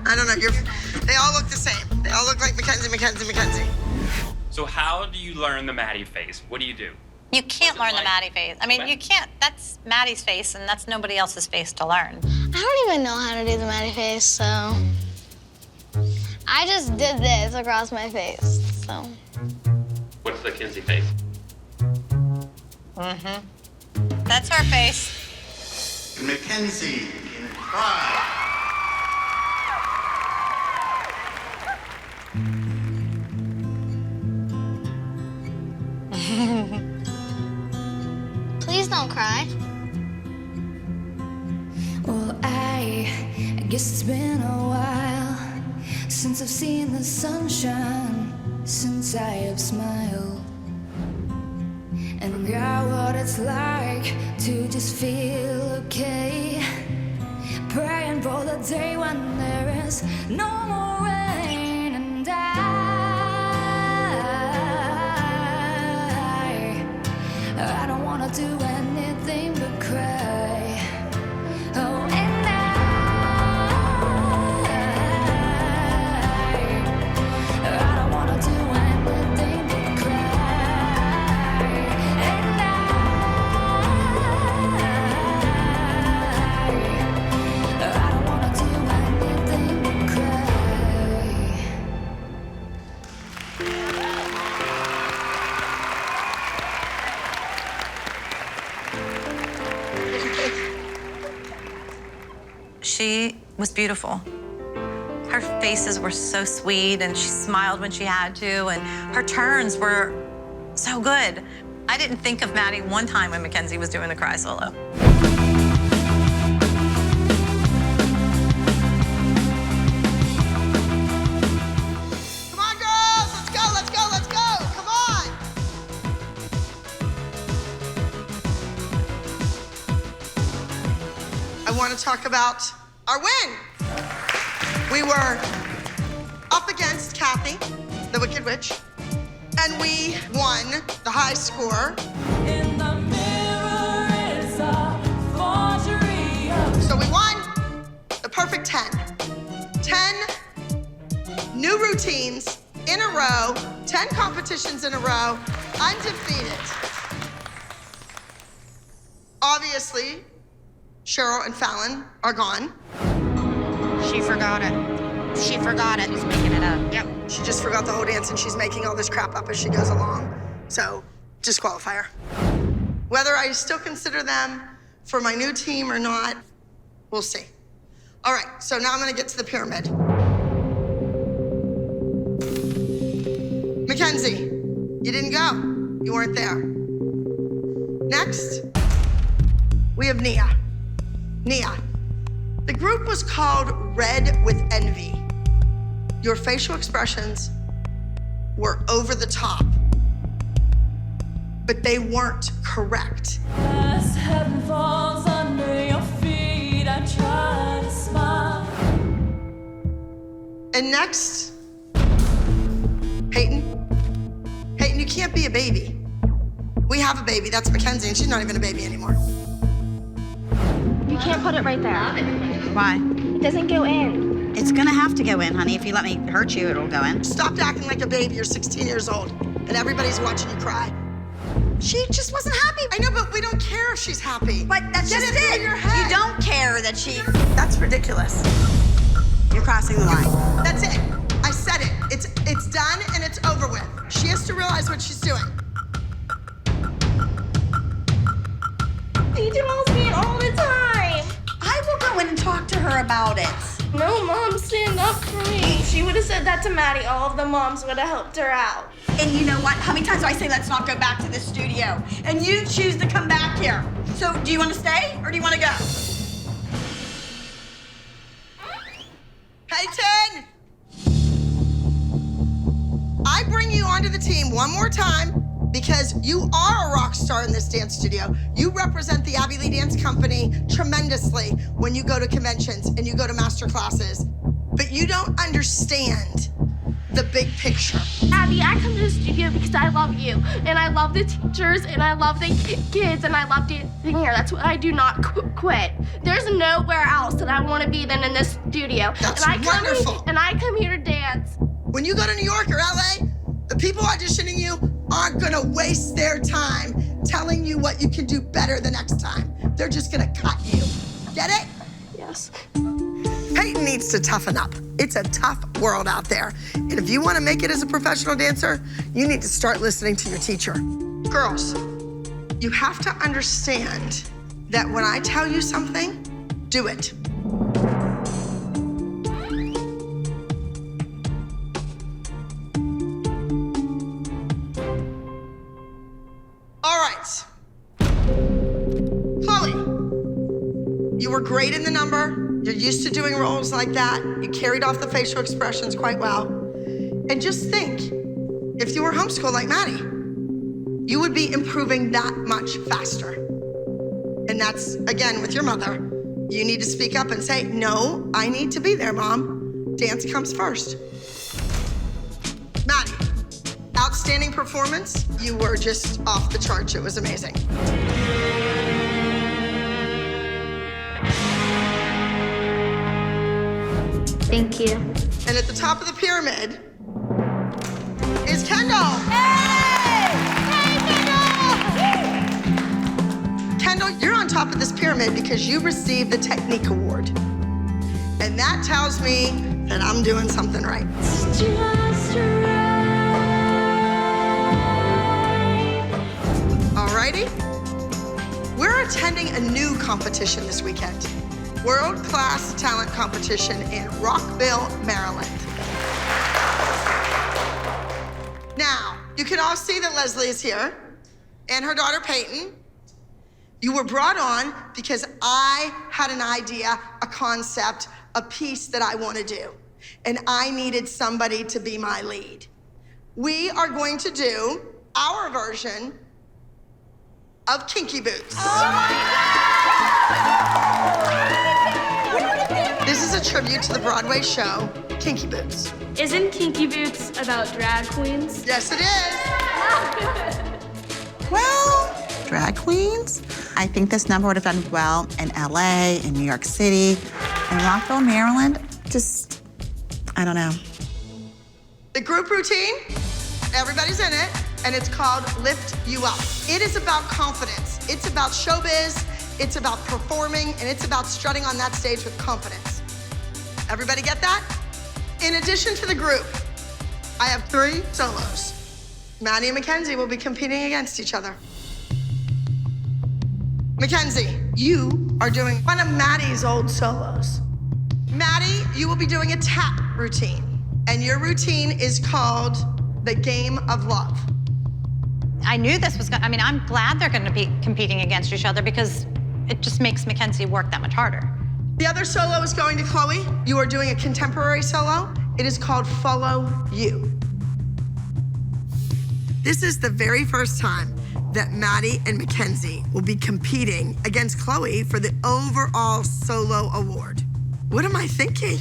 I don't know. They all look the same. They all look like Mackenzie. So how do you learn the Maddie face? What do you do? You can't learn the Maddie face. I mean, you can't. That's Maddie's face, and that's nobody else's face to learn. I don't even know how to do the Maddie face, so I just did this across my face, so. What's the Kinzie face? Mm-hmm. That's her face. Mackenzie in Cry. Please don't cry. Well, I guess it's been a while since I've seen the sunshine, since I have smiled and got what it's like to just feel okay. Praying for the day when there is no more rain, and I don't wanna do anything but cry. She was beautiful. Her faces were so sweet, and she smiled when she had to, and her turns were so good. I didn't think of Maddie one time when Mackenzie was doing the cry solo. Come on, girls, let's go, let's go, let's go, come on. I want to talk about our win. We were up against Kathy, the Wicked Witch, and we won the high score. So we won the perfect 10. 10 new routines in a row, 10 competitions in a row, undefeated. Obviously, Cheryl and Fallon are gone. She forgot it. She forgot it. She's making it up. Yep. She just forgot the whole dance and she's making all this crap up as she goes along. So, disqualify her. Whether I still consider them for my new team or not, we'll see. All right, so now I'm gonna get to the pyramid. Mackenzie, you didn't go. You weren't there. Next, we have Nia. Nia. The group was called Red with Envy. Your facial expressions were over the top, but they weren't correct. As heaven falls under your feet, I try to smile. And next, Peyton. Peyton, you can't be a baby. We have a baby, that's Mackenzie, and she's not even a baby anymore. You can't put it right there. Why? It doesn't go in. It's gonna have to go in, honey. If you let me hurt you, it'll go in. Stop acting like a baby. You're 16 years old, and everybody's watching you cry. She just wasn't happy. I know, but we don't care if she's happy. But that's Get just it through your head. You don't care that she... That's ridiculous. You're crossing the line. That's it. I said it. It's done and it's over with. She has to realize what she's doing. You tells me all the time. I will go in and talk to her about it. No, Mom, stand up for me. She would have said that to Maddie. All of the moms would have helped her out. And you know what? How many times do I say let's not go back to the studio? And you choose to come back here. So do you want to stay or do you want to go? Peyton! I bring you onto the team one more time because you are a rock star in this dance studio. You represent the Abby Lee Dance Company tremendously when you go to conventions and you go to master classes, but you don't understand the big picture. Abby, I come to the studio because I love you, and I love the teachers, and I love the kids, and I love dancing here. That's why I do not quit. There's nowhere else that I want to be than in this studio. That's and wonderful. And I come here to dance. When you go to New York or LA, the people auditioning you aren't gonna waste their time telling you what you can do better the next time. They're just gonna cut you. Get it? Yes. Peyton needs to toughen up. It's a tough world out there. And if you wanna make it as a professional dancer, you need to start listening to your teacher. Girls, you have to understand that when I tell you something, do it. All right. Chloe, you were great in the number. You're used to doing roles like that. You carried off the facial expressions quite well. And just think, if you were homeschooled like Maddie, you would be improving that much faster. And that's, again, with your mother. You need to speak up and say, no, I need to be there, Mom. Dance comes first. Maddie, outstanding performance. You were just off the charts. It was amazing. Thank you. And at the top of the pyramid is Kendall. Hey! Hey, Kendall! Kendall, you're on top of this pyramid because you received the Technique Award. And that tells me that I'm doing something right. Just Alrighty. We're attending a new competition this weekend. world-class talent competition in Rockville, Maryland. Now, you can all see that Leslie is here and her daughter Peyton. You were brought on because I had an idea, a concept, a piece that I want to do, and I needed somebody to be my lead. We are going to do our version of Kinky Boots. This is a tribute to the Broadway show, Kinky Boots. Isn't Kinky Boots about drag queens? Yes, it is. Well, drag queens? I think this number would have done well in LA, in New York City, in Rockville, Maryland. Just, I don't know. The group routine, everybody's in it, and it's called Lift You Up. It is about confidence. It's about showbiz, it's about performing, and it's about strutting on that stage with confidence. Everybody get that? In addition to the group, I have 3 solos. Maddie and Mackenzie will be competing against each other. Mackenzie, you are doing one of Maddie's old solos. Maddie, you will be doing a tap routine, and your routine is called the Game of Love. I knew this was going to, I'm glad they're going to be competing against each other because it just makes Mackenzie work that much harder. The other solo is going to Chloe. You are doing a contemporary solo. It is called Follow You. This is the very first time that Maddie and Mackenzie will be competing against Chloe for the overall solo award. What am I thinking?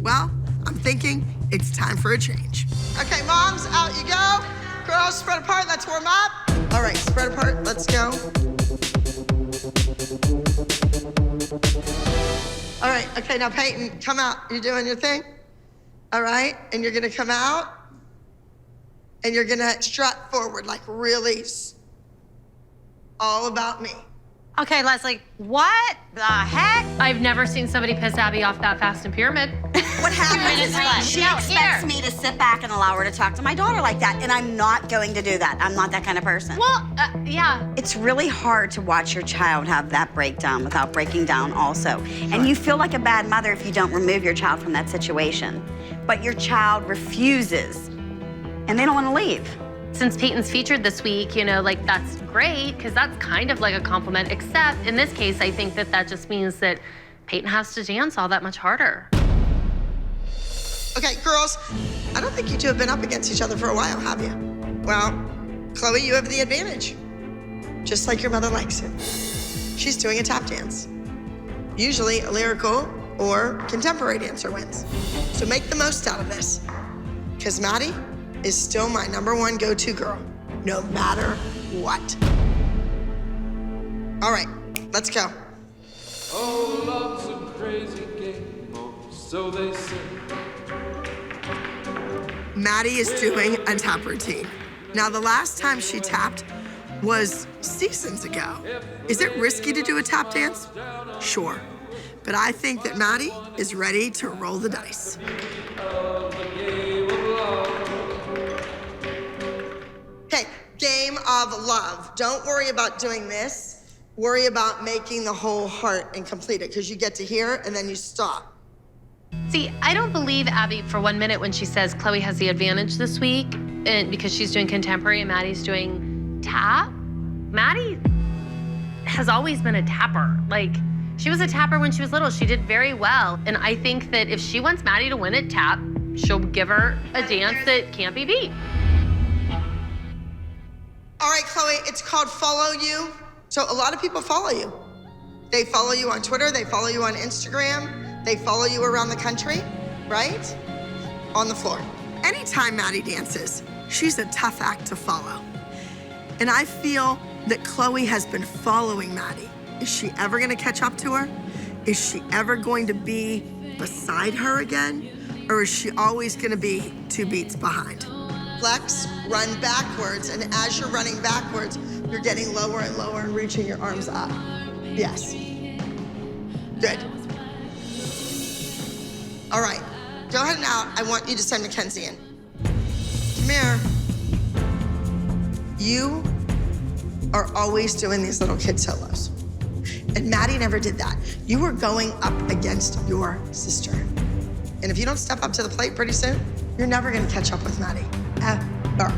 Well, I'm thinking it's time for a change. Okay, moms, out you go. Girls, spread apart, let's warm up. All right, spread apart, let's go. All right, okay, now Peyton, come out. You're doing your thing? All right, and you're gonna come out, and you're gonna strut forward, like really all about me. Okay, Leslie, what the heck? I've never seen somebody piss Abby off that fast in Pyramid. What happens is she expects me to sit back and allow her to talk to my daughter like that, and I'm not going to do that. I'm not that kind of person. Well, yeah. It's really hard to watch your child have that breakdown without breaking down also. And you feel like a bad mother if you don't remove your child from that situation. But your child refuses, and they don't want to leave. Since Peyton's featured this week, that's great, because that's kind of like a compliment, except in this case, I think that just means that Peyton has to dance all that much harder. Okay, girls, I don't think you two have been up against each other for a while, have you? Well, Chloe, you have the advantage, just like your mother likes it. She's doing a tap dance. Usually a lyrical or contemporary dancer wins. So make the most out of this, because Maddie is still my #1 go-to girl, no matter what. All right, let's go. Oh, love's a crazy game, so they say. Maddie is doing a tap routine. Now, the last time she tapped was seasons ago. Is it risky to do a tap dance? Sure. But I think that Maddie is ready to roll the dice. Okay, Game of Love. Don't worry about doing this. Worry about making the whole heart and complete it, because you get to here and then you stop. See, I don't believe Abby for 1 minute when she says Chloe has the advantage this week, and because she's doing contemporary and Maddie's doing tap. Maddie has always been a tapper. She was a tapper when she was little. She did very well. And I think that if she wants Maddie to win at tap, she'll give her a dance that can't be beat. All right, Chloe, it's called Follow You. So a lot of people follow you. They follow you on Twitter, they follow you on Instagram, they follow you around the country, right? On the floor. Anytime Maddie dances, she's a tough act to follow. And I feel that Chloe has been following Maddie. Is she ever gonna catch up to her? Is she ever going to be beside her again? Or is she always gonna be 2 beats behind? Flex, run backwards, and as you're running backwards, you're getting lower and lower and reaching your arms up. Yes. Good. All right, go ahead and out. I want you to send Mackenzie in. Come here. You are always doing these little kid solos. And Maddie never did that. You were going up against your sister. And if you don't step up to the plate pretty soon, you're never gonna catch up with Maddie. Ever.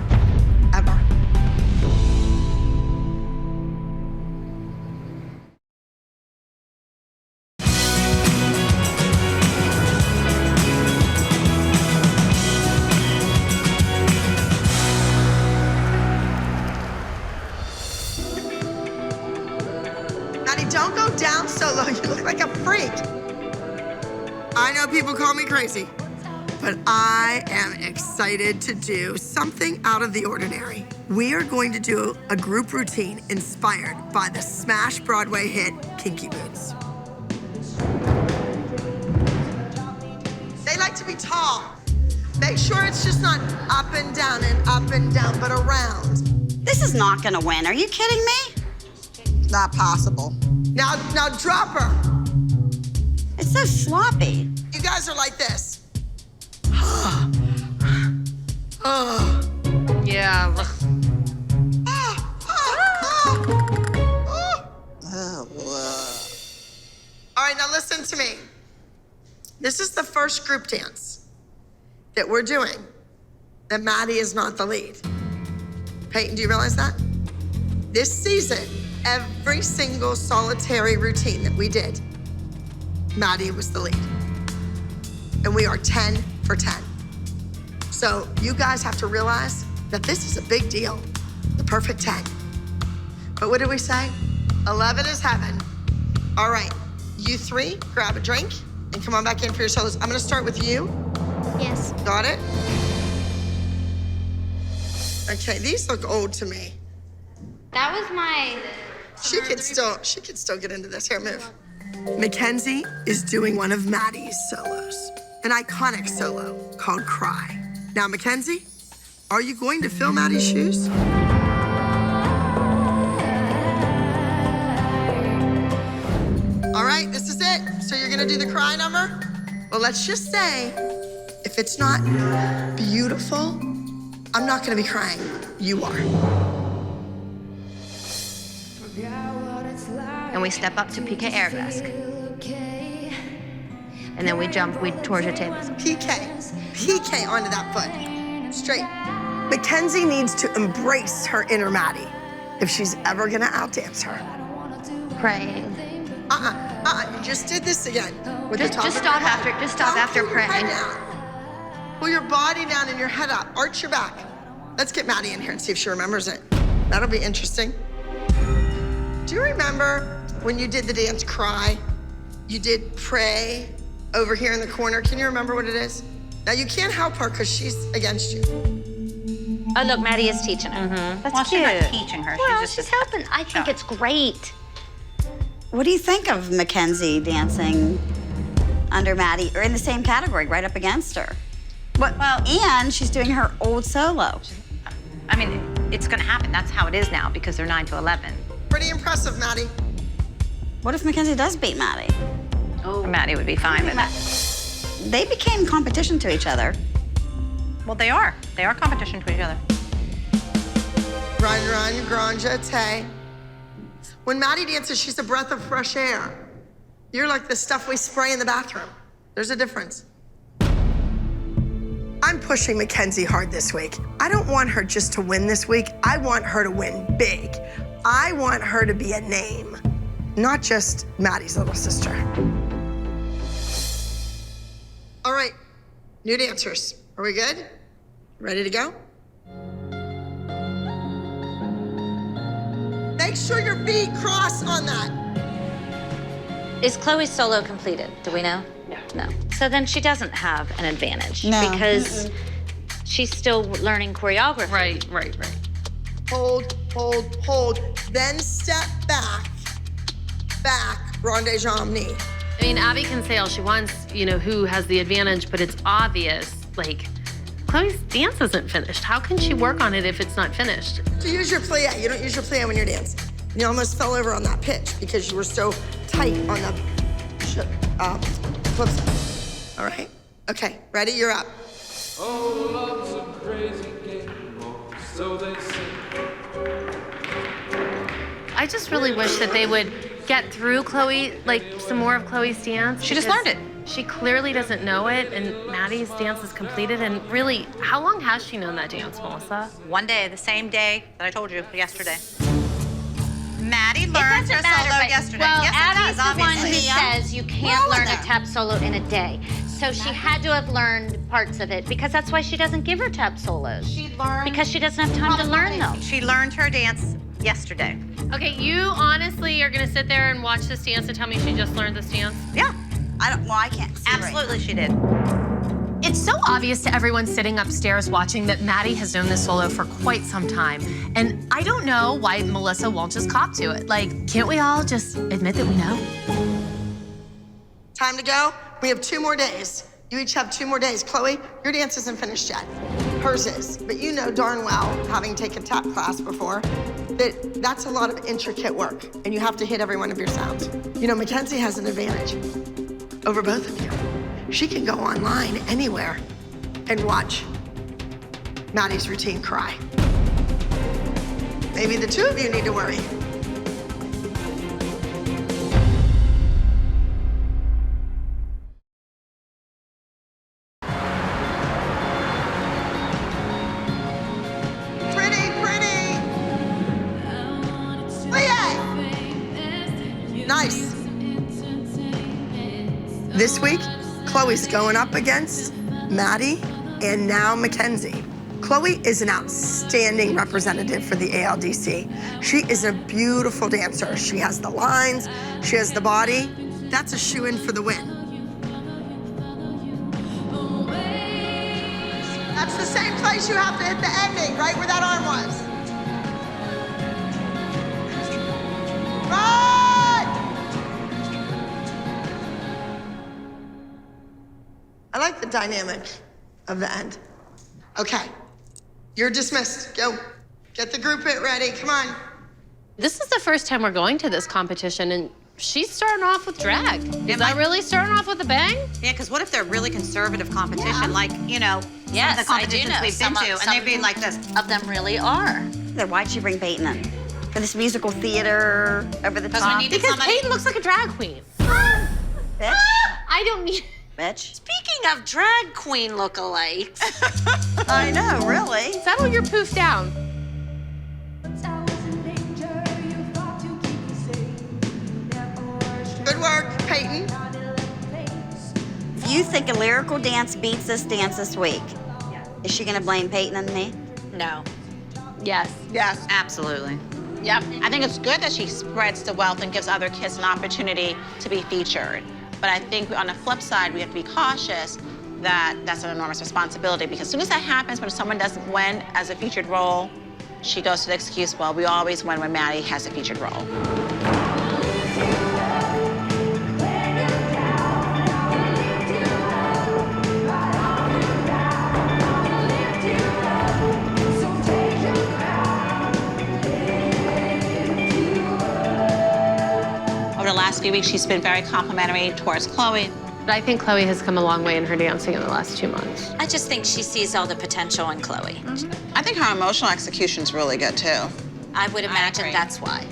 Ever. Don't go down solo. You look like a freak. I know people call me crazy, but I am excited to do something out of the ordinary. We are going to do a group routine inspired by the smash Broadway hit, Kinky Boots. They like to be tall. Make sure it's just not up and down, but around. This is not gonna win. Are you kidding me? Not possible. Now drop her. It's so sloppy. You guys are like this. Yeah. All right, now listen to me. This is the first group dance that we're doing that Maddie is not the lead. Peyton, do you realize that? This season, every single solitary routine that we did, Maddie was the lead. And we are 10 for 10. So you guys have to realize that this is a big deal, the perfect 10. But what did we say? 11 is heaven. All right, you three, grab a drink and come on back in for your solos. I'm gonna start with you. Yes. Got it? Okay, these look old to me. That was my... She could still get into this. Here, move. Mackenzie is doing one of Maddie's solos, an iconic solo called Cry. Now, Mackenzie, are you going to fill Maddie's shoes? All right, this is it. So you're gonna do the Cry number? Well, let's just say, if it's not beautiful, I'm not gonna be crying. You are. And we step up to PK Arabesque. And then we jump towards the tables. PK onto that foot. Straight. Mackenzie needs to embrace her inner Maddie if she's ever gonna outdance her. Praying. You just did this again. Just stop after praying. Pull your body down and your head up. Arch your back. Let's get Maddie in here and see if she remembers it. That'll be interesting. Do you remember when you did the dance Cry? You did Pray over here in the corner. Can you remember what it is? Now you can't help her because she's against you. Oh, look, Maddie is teaching her. That's well, cute. She's not teaching her. Well, she's just helping. I think it's great. What do you think of Mackenzie dancing under Maddie, or in the same category, right up against her? Well, and she's doing her old solo. I mean, it's gonna happen. That's how it is now because they're 9 to 11. Pretty impressive, Maddie. What if Mackenzie does beat Maddie? Oh, Maddie would be fine with that. They became competition to each other. Well, they are. They are competition to each other. Run, granja, tay. When Maddie dances, she's a breath of fresh air. You're like the stuff we spray in the bathroom. There's a difference. I'm pushing Mackenzie hard this week. I don't want her just to win this week. I want her to win big. I want her to be a name, not just Maddie's little sister. All right, new dancers. Are we good? Ready to go? Make sure your feet cross on that. Is Chloe's solo completed? Do we know? No. So then she doesn't have an advantage because she's still learning choreography. Right. Hold. Then step back, rondé-jambe. I mean, Abby can say all she wants, who has the advantage, but it's obvious, like, Chloe's dance isn't finished. How can she work on it if it's not finished? So use your plie. You don't use your plie when you're dancing. You almost fell over on that pitch because you were so tight on the flips. All right? Okay, ready? You're up. Oh, love's a crazy game, or so they say. I just really wish that they would get through Chloe, like some more of Chloe's dance? She just Because learned it. She clearly doesn't know it, and Maddie's dance is completed. And really, how long has she known that dance, Melissa? One day, the same day that I told you yesterday. Maddie learned her solo yesterday. Well, yes, Abby's it does, the one who obviously. says you can't learn a tap solo in a day. So she had to have learned parts of it because that's why she doesn't give her tap solos. She learned because she doesn't have time to learn them. She learned her dance yesterday. Okay, you honestly are gonna sit there and watch this dance and tell me she just learned this dance? Yeah. I can't see Absolutely, she did. It's so obvious to everyone sitting upstairs watching that Maddie has known this solo for quite some time. And I don't know why Melissa won't just cop to it. Like, can't we all just admit that we know? Time to go. We have 2 more days. You each have 2 more days. Chloe, your dance isn't finished yet. Hers is. But you know darn well, having taken tap class before, that that's a lot of intricate work, and you have to hit every one of your sounds. You know, Mackenzie has an advantage over both of you. She can go online anywhere and watch Maddie's routine cry. Maybe the 2 of you need to worry. Pretty, pretty. Yay! Nice. This week, Chloe's going up against Maddie and now Mackenzie. Chloe is an outstanding representative for the ALDC. She is a beautiful dancer. She has the lines, she has the body. That's a shoe-in for the win. That's the same place you have to hit the ending, right where that arm was. Run! I like the dynamic of the end. Okay, you're dismissed. Go, get the group it ready, come on. This is the first time we're going to this competition, and she's starting off with drag. Is that really starting off with a bang? Yeah, because what if they're really conservative competition, like, you know, Yes, some of the competitions I do know. we've been to, and they'd be like this. Of them really are. Then why'd she bring Peyton in? For this musical theater over the top? Because Peyton looks like a drag queen. Bitch. I don't mean... Bitch. Speaking of drag queen lookalikes. I know, really. Settle your poof down. Good work, Peyton. If you think a lyrical dance beats this dance this week, is she gonna blame Peyton and me? No. Yes. Yes. Absolutely. Yep. I think it's good that she spreads the wealth and gives other kids an opportunity to be featured. But I think on the flip side, we have to be cautious that that's an enormous responsibility, because as soon as that happens, when someone doesn't win as a featured role, she goes to the excuse, well, we always win when Maddie has a featured role. Over the last few weeks, she's been very complimentary towards Chloe. But I think Chloe has come a long way in her dancing in the last 2 months. I just think she sees all the potential in Chloe. I think her emotional execution's really good, too. I would imagine that's why.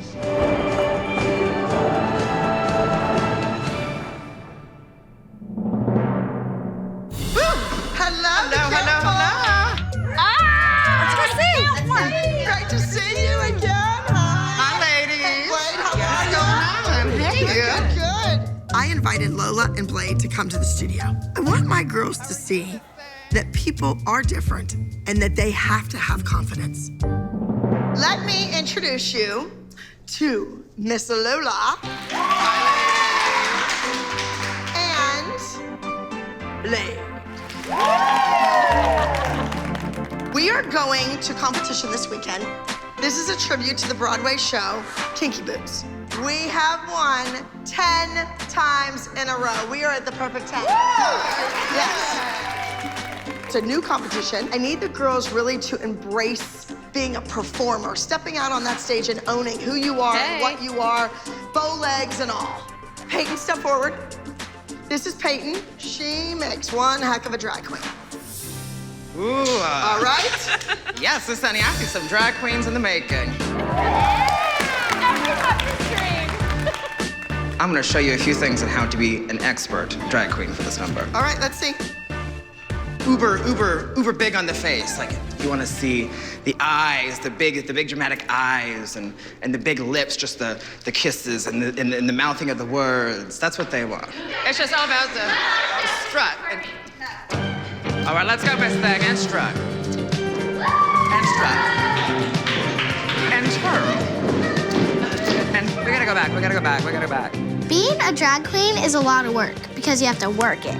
Great to see you again. Hi, ladies. What's going on? Hey, good. I invited Lola and Blade to come to the studio. I want my girls to see that people are different and that they have to have confidence. Let me introduce you to Miss Lola and Blade. We are going to competition this weekend. This is a tribute to the Broadway show, Kinky Boots. We have won 10 times in a row. We are at the perfect 10. Yes. It's a new competition. I need the girls really to embrace being a performer, stepping out on that stage and owning who you are and what you are, bow legs and all. Peyton, step forward. This is Peyton. She makes one heck of a drag queen. Ooh. All right. Yes, Miss Sunny, I see some drag queens in the making. I'm gonna show you a few things on how to be an expert drag queen for this number. All right, let's see. Uber big on the face. Like, you wanna see the eyes, the big dramatic eyes, and the big lips, just the kisses and the mouthing of the words. That's what they want. It's just all about the strut. All right, let's go, Miss Thing, and strut. And strut. And twirl. And we gotta go back, we gotta go back, we gotta go back. Being a drag queen is a lot of work because you have to work it.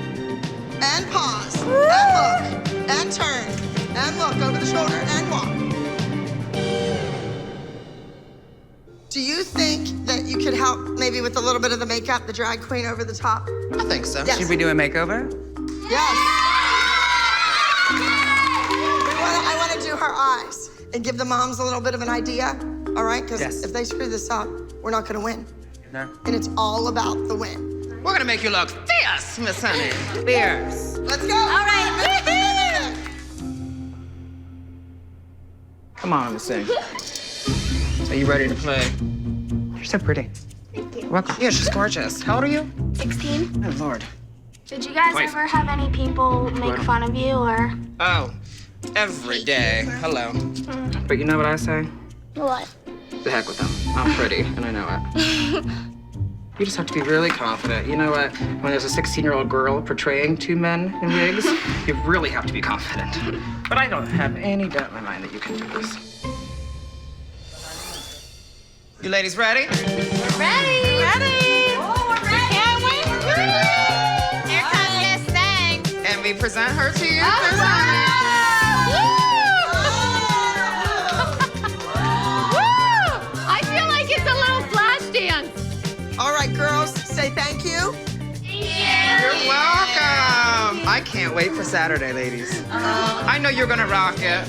And pause, and look, and turn, and look over the shoulder, and walk. Do you think that you could help maybe with a little bit of the makeup, the drag queen over the top? I think so. Yes. Should we do a makeover? Yes. I want to do her eyes and give the moms a little bit of an idea, all right? Because if they screw this up, we're not going to win. No. And it's all about the win. We're gonna make you look fierce, Miss Honey. Fierce. Let's go. All right. Come on, Miss Thing. Are you ready to play? You're so pretty. Thank you. You're welcome. Yeah, she's gorgeous. How old are you? 16. Oh, Lord. Did you guys Wife. ever have any people make fun of you or? Oh, every day. Hello. But you know what I say? What? The heck with them. I'm pretty, and I know it. You just have to be really confident. You know what? When there's a 16-year-old girl portraying two men in wigs, you really have to be confident. But I don't have any doubt in my mind that you can do this. You ladies ready? We're ready. Ready. Oh, we're ready. Can't wait. Here comes Miss Thing. And we present her to you. I feel like it's a little flash dance. All right, girls, say thank you. You're welcome. I can't wait for Saturday, ladies. I know you're gonna rock it.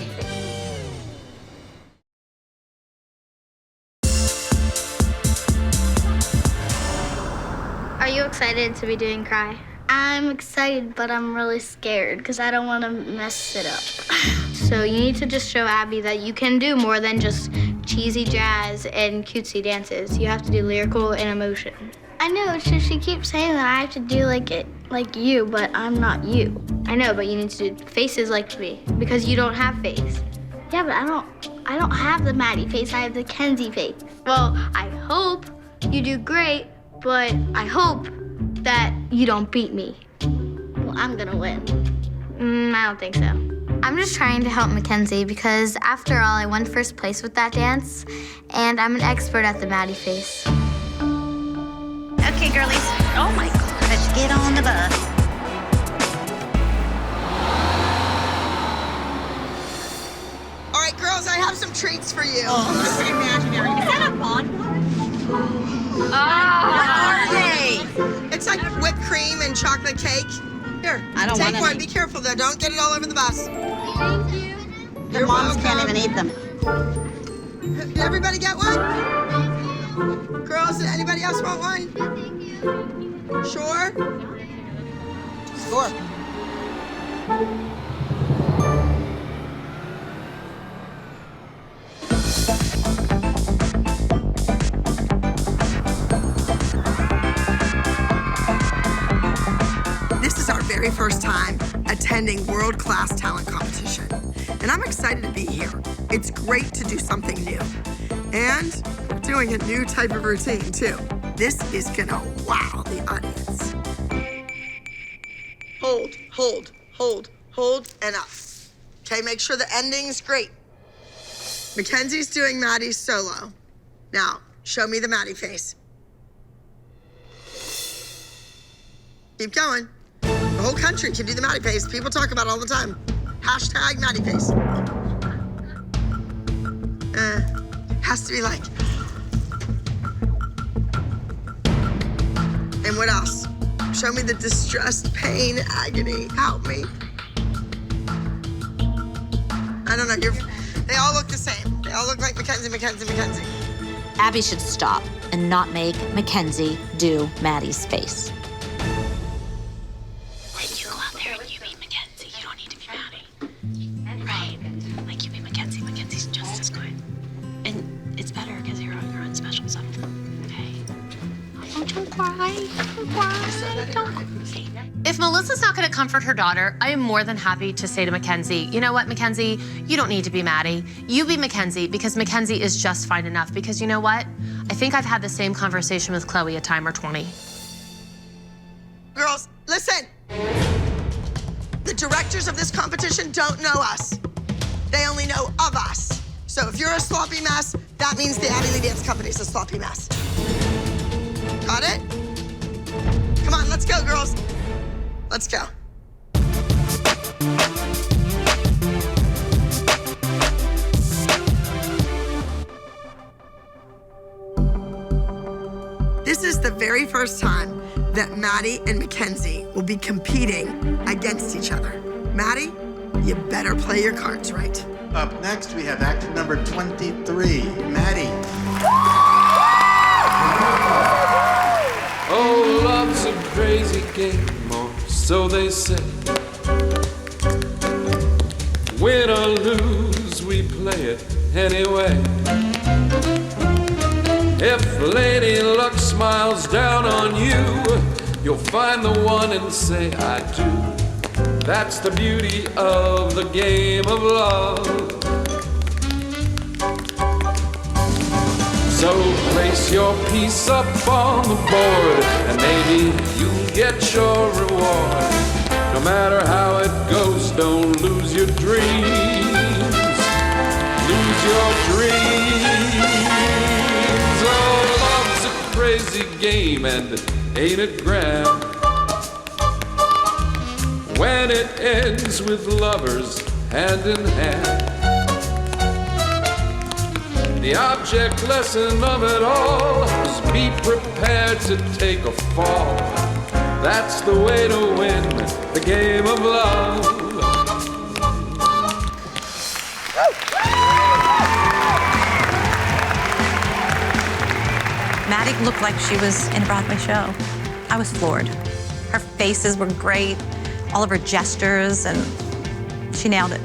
Are you excited to be doing Cry? I'm excited, but I'm really scared because I don't want to mess it up. So you need to just show Abby that you can do more than just cheesy jazz and cutesy dances. You have to do lyrical and emotion. I know, she keeps saying that I have to do like you, but I'm not you. I know, but you need to do faces like me because you don't have face. Yeah, but I don't have the Maddie face. I have the Kenzie face. Well, I hope you do great, but I hope that you don't beat me. Well, I'm gonna win. I don't think so. I'm just trying to help Mackenzie because after all, I won first place with that dance, and I'm an expert at the Maddie face. Okay, girlies. Oh my God, let's get on the bus. All right, girls, I have some treats for you. Oh, this is imaginary. Is that a bonbon? What are they? It's like whipped cream and chocolate cake. Here, I don't want take one. any. Be careful though. Don't get it all over the bus. Thank you. The moms can't even eat them. Did everybody get one? Girls, did anybody else want one? Sure? Sure. This is our very first time attending world-class talent competition. And I'm excited to be here. It's great to do something new. And we're doing a new type of routine, too. This is gonna wow the audience. Hold, and up. Okay, make sure the ending's great. Mackenzie's doing Maddie's solo. Now, show me the Maddie face. Keep going. The whole country can do the Maddie face. People talk about it all the time. Hashtag Maddie face. Has to be like. And what else? Show me the distressed pain, agony. Help me. I don't know. They all look the same. They all look like Mackenzie. Abby should stop and not make Mackenzie do Maddie's face. Like you go out there and you be Mackenzie. You don't need to be Maddie. Right. Like you be Mackenzie. Mackenzie's just as good. And it's better because you're on your own special stuff. Okay. Don't you cry. If Melissa's not gonna comfort her daughter, I am more than happy to say to Mackenzie, you know what, Mackenzie, you don't need to be Maddie. You be Mackenzie, because Mackenzie is just fine enough. Because you know what? I think I've had the same conversation with Chloe a time or 20. Girls, listen. The directors of this competition don't know us. They only know of us. So if you're a sloppy mess, that means the Abby Lee Dance Company's a sloppy mess. Got it? Come on, let's go, girls. Let's go. This is the very first time that Maddie and Mackenzie will be competing against each other. Maddie, you better play your cards right. Up next, we have act number 23, Maddie. Oh, love's a crazy game, or so they say. Win or lose, we play it anyway. If Lady Luck smiles down on you, you'll find the one and say, I do. That's the beauty of the game of love. So place your piece up on the board, and maybe you'll get your reward. No matter how it goes, don't lose your dreams. Lose your dreams. Oh, love's a crazy game, and ain't it grand when it ends with lovers hand in hand. The object lesson of it all is be prepared to take a fall. That's the way to win the game of love. Maddie looked like she was in a Broadway show. I was floored. Her faces were great, all of her gestures, and she nailed it.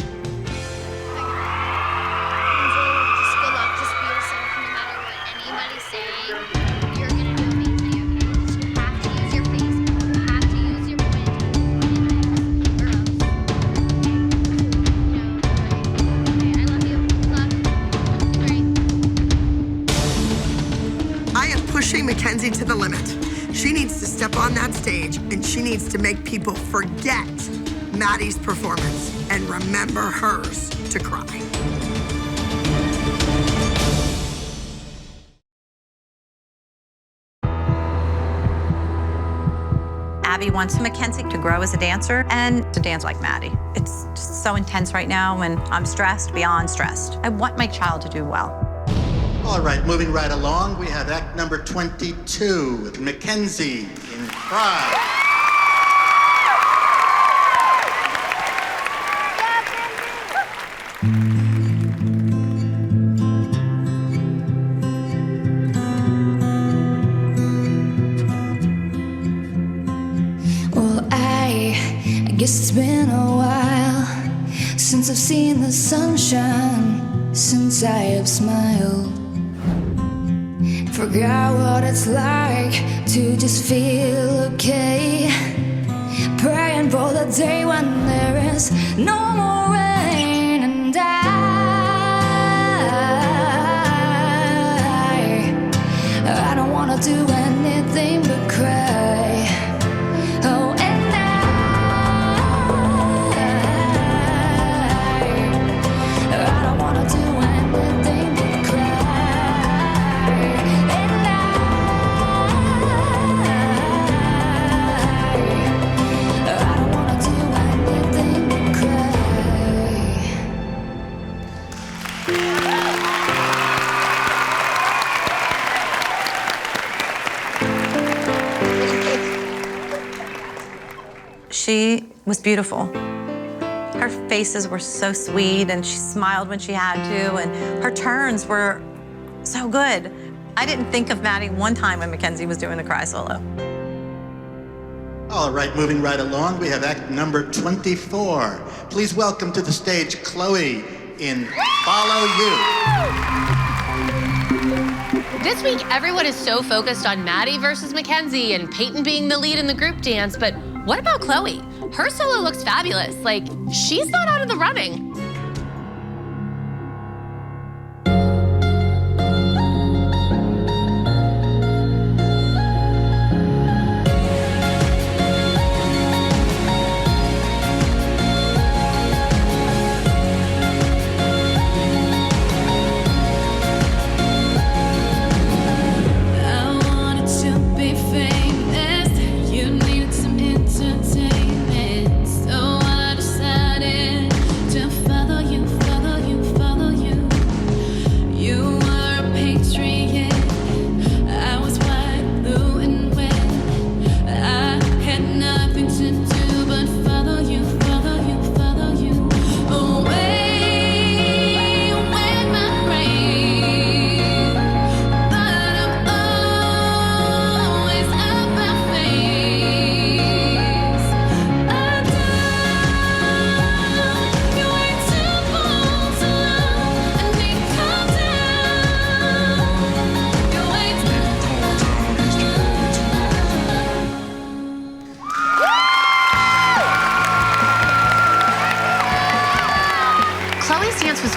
Mackenzie to the limit. She needs to step on that stage and she needs to make people forget Maddie's performance and remember hers to cry. Abby wants Mackenzie to grow as a dancer and to dance like Maddie. It's just so intense right now and I'm stressed, beyond stressed. I want my child to do well. All right, moving right along, we have act number 22 with Mackenzie in Pride. Well, I guess it's been a while since I've seen the sunshine, since I have smiled. Forgot what it's like to just feel okay. Praying for the day when there is no more rain. And I don't wanna do anything but cry. Oh, and I don't wanna do anything but cry. She was beautiful. Her faces were so sweet and she smiled when she had to and her turns were so good. I didn't think of Maddie one time when Mackenzie was doing the cry solo. All right, moving right along, we have act number 24. Please welcome to the stage Chloe in Follow You. This week, everyone is so focused on Maddie versus Mackenzie and Peyton being the lead in the group dance, but what about Chloe? Her solo looks fabulous. Like, she's not out of the running.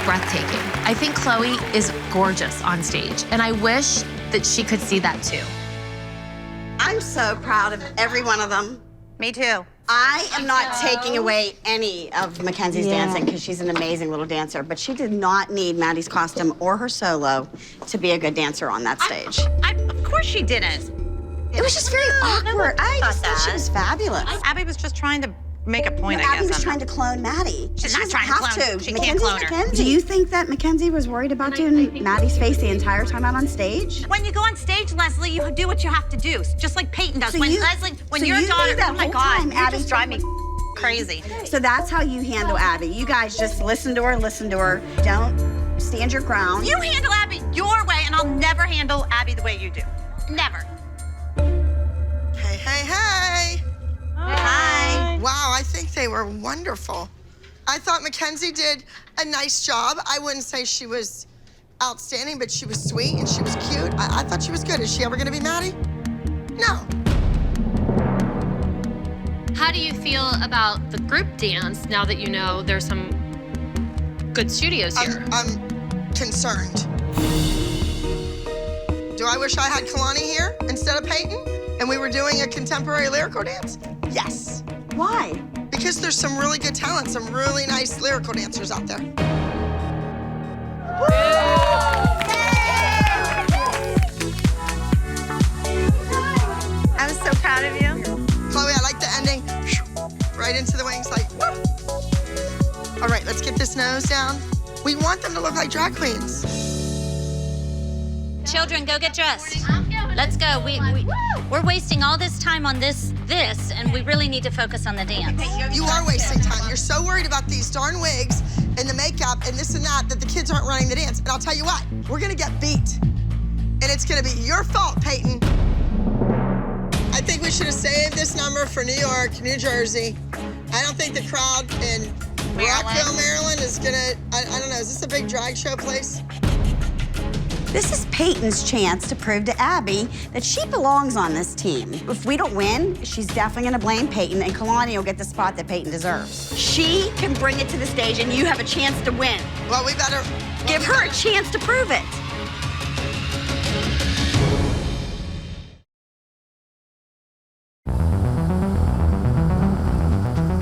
Breathtaking. I think Chloe is gorgeous on stage, and I wish that she could see that too. I'm so proud of every one of them. Me too. I am not taking away any of Mackenzie's dancing because she's an amazing little dancer, but she did not need Maddie's costume or her solo to be a good dancer on that stage. Of course she didn't. It was just very awkward. I just thought she was fabulous. Abby was just trying to make a point, I guess. Abby was trying to clone Maddie. She's She not doesn't trying to have clone. to. She can't clone her. Mackenzie. Do you think that Mackenzie was worried about doing Maddie's face the entire time out on stage? When you go on stage, Leslie, you do what you have to do, just like Peyton does. So when you- Leslie, when so your you daughter, knew that oh my whole God, time you Abby just drive me crazy. So that's how you handle Abby. You guys just listen to her. Don't stand your ground. You handle Abby your way, and I'll never handle Abby the way you do. Never. Hey, hey, hey. Hi. Wow, I think they were wonderful. I thought Mackenzie did a nice job. I wouldn't say she was outstanding, but she was sweet and she was cute. I thought she was good. Is she ever gonna be Maddie? No. How do you feel about the group dance now that you know there's some good studios here? I'm concerned. Do I wish I had Kalani here instead of Peyton and we were doing a contemporary lyrical dance? Yes. Why? Because there's some really good talent, some really nice lyrical dancers out there. I'm so proud of you. Chloe, I like the ending. Right into the wings, like, whoop. All right, let's get this nose down. We want them to look like drag queens. Children, go get dressed. Let's go. We're wasting all this time on this, and we really need to focus on the dance. You are wasting time. You're so worried about these darn wigs and the makeup and this and that the kids aren't running the dance. And I'll tell you what, we're gonna get beat. And it's gonna be your fault, Peyton. I think we should have saved this number for New York, New Jersey. I don't think the crowd in Rockville, Maryland is gonna, I don't know, is this a big drag show place? This is Peyton's chance to prove to Abby that she belongs on this team. If we don't win, she's definitely gonna blame Peyton, and Kalani will get the spot that Peyton deserves. She can bring it to the stage, and you have a chance to win. Well, we better give her a chance to prove it.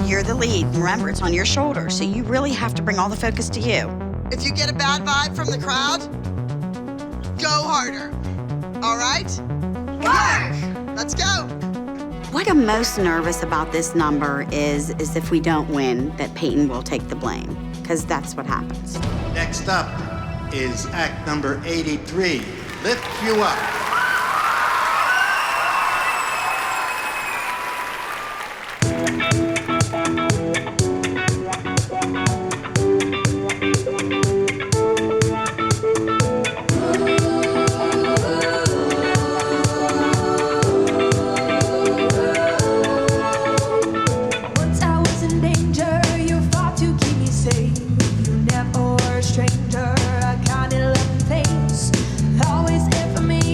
You're the lead. Remember, it's on your shoulders, so you really have to bring all the focus to you. If you get a bad vibe from the crowd, go harder. All right? Work! Let's go. What I'm most nervous about this number is if we don't win, that Peyton will take the blame, because that's what happens. Next up is act number 83, Lift You Up. Stranger, I kinda love things always there for me.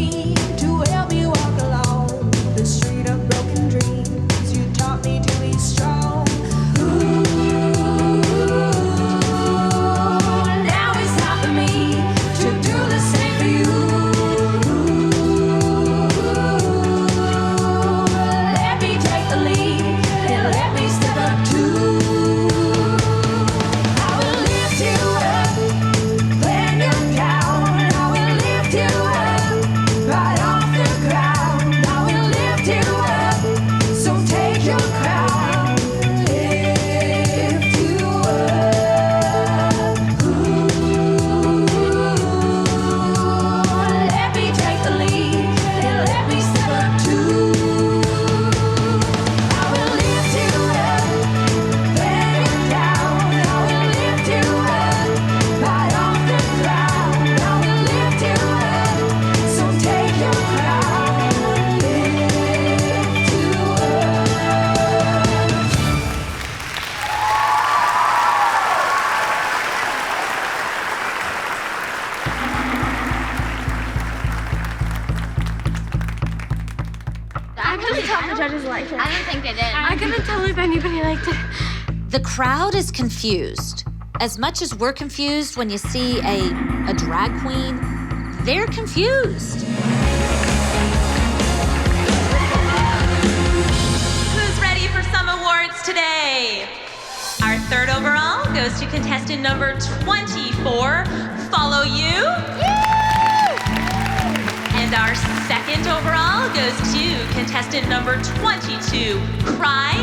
think it is. I couldn't tell if anybody liked it. The crowd is confused. As much as we're confused when you see a drag queen, they're confused. Who's ready for some awards today? Our third overall goes to contestant number 24, Follow You. And our second overall goes to contestant number 22, Cry.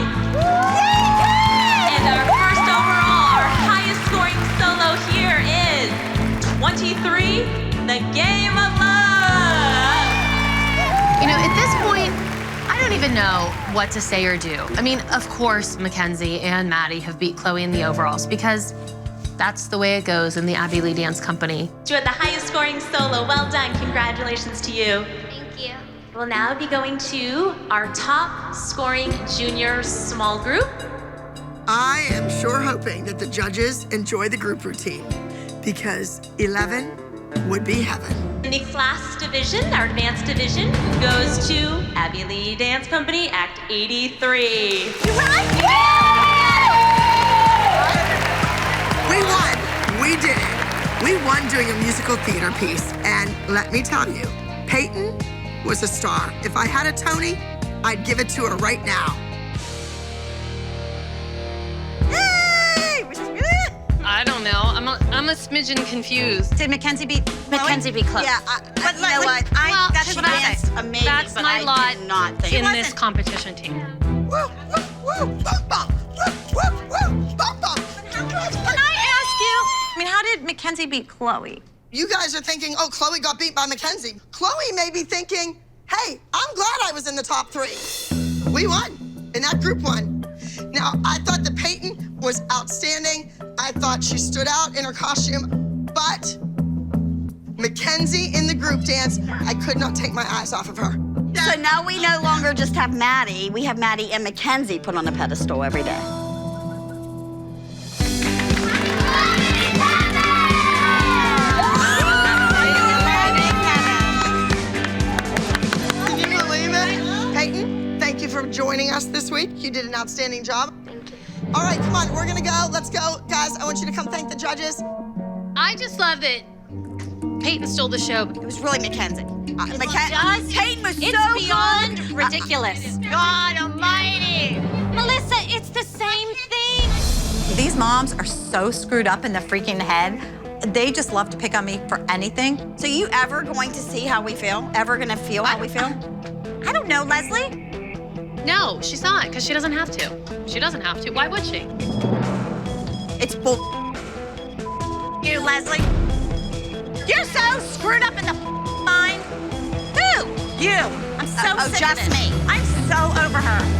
And our first overall, our highest scoring solo here is 23, The Game of Love. You know, at this point, I don't even know what to say or do. I mean, of course, Mackenzie and Maddie have beat Chloe in the overalls because that's the way it goes in the Abby Lee Dance Company. You had the highest scoring solo. Well done. Congratulations to you. Thank you. We'll now be going to our top scoring junior small group. I am sure hoping that the judges enjoy the group routine because 11 would be heaven. In the class division, our advanced division, goes to Abby Lee Dance Company, Act 83. We won. We did it. We won doing a musical theater piece. And let me tell you, Peyton was a star. If I had a Tony, I'd give it to her right now. I don't know. I'm a smidgen confused. Did Mackenzie beat Chloe? Mackenzie beat Chloe. Yeah, but you know what? Well, That's what I danced say. amazing, That's but my I lot did not think in this competition team. Can I ask you, I mean, how did Mackenzie beat Chloe? You guys are thinking, oh, Chloe got beat by Mackenzie. Chloe may be thinking, hey, I'm glad I was in the top 3. We won, and that group won. Now, I thought that Peyton was outstanding. I thought she stood out in her costume, but Mackenzie in the group dance, I could not take my eyes off of her. So now we no longer just have Maddie, we have Maddie and Mackenzie put on a pedestal every day. Can you believe it? Peyton, thank you for joining us this week. You did an outstanding job. Thank you. All right, come on, we're gonna go. Let's go. Guys, I want you to come thank the judges. I just love that Peyton stole the show. It was really Mackenzie. Peyton was so beyond ridiculous. God almighty. Melissa, it's the same thing. These moms are so screwed up in the freaking head. They just love to pick on me for anything. So you ever going to see how we feel? Ever gonna feel how we feel? I don't know, Leslie. No, she's not, because she doesn't have to. She doesn't have to. Why would she? It's bull. You, Leslie. You're so screwed up in the mind. Who? You. I'm so sick just of it. me. I'm so over her.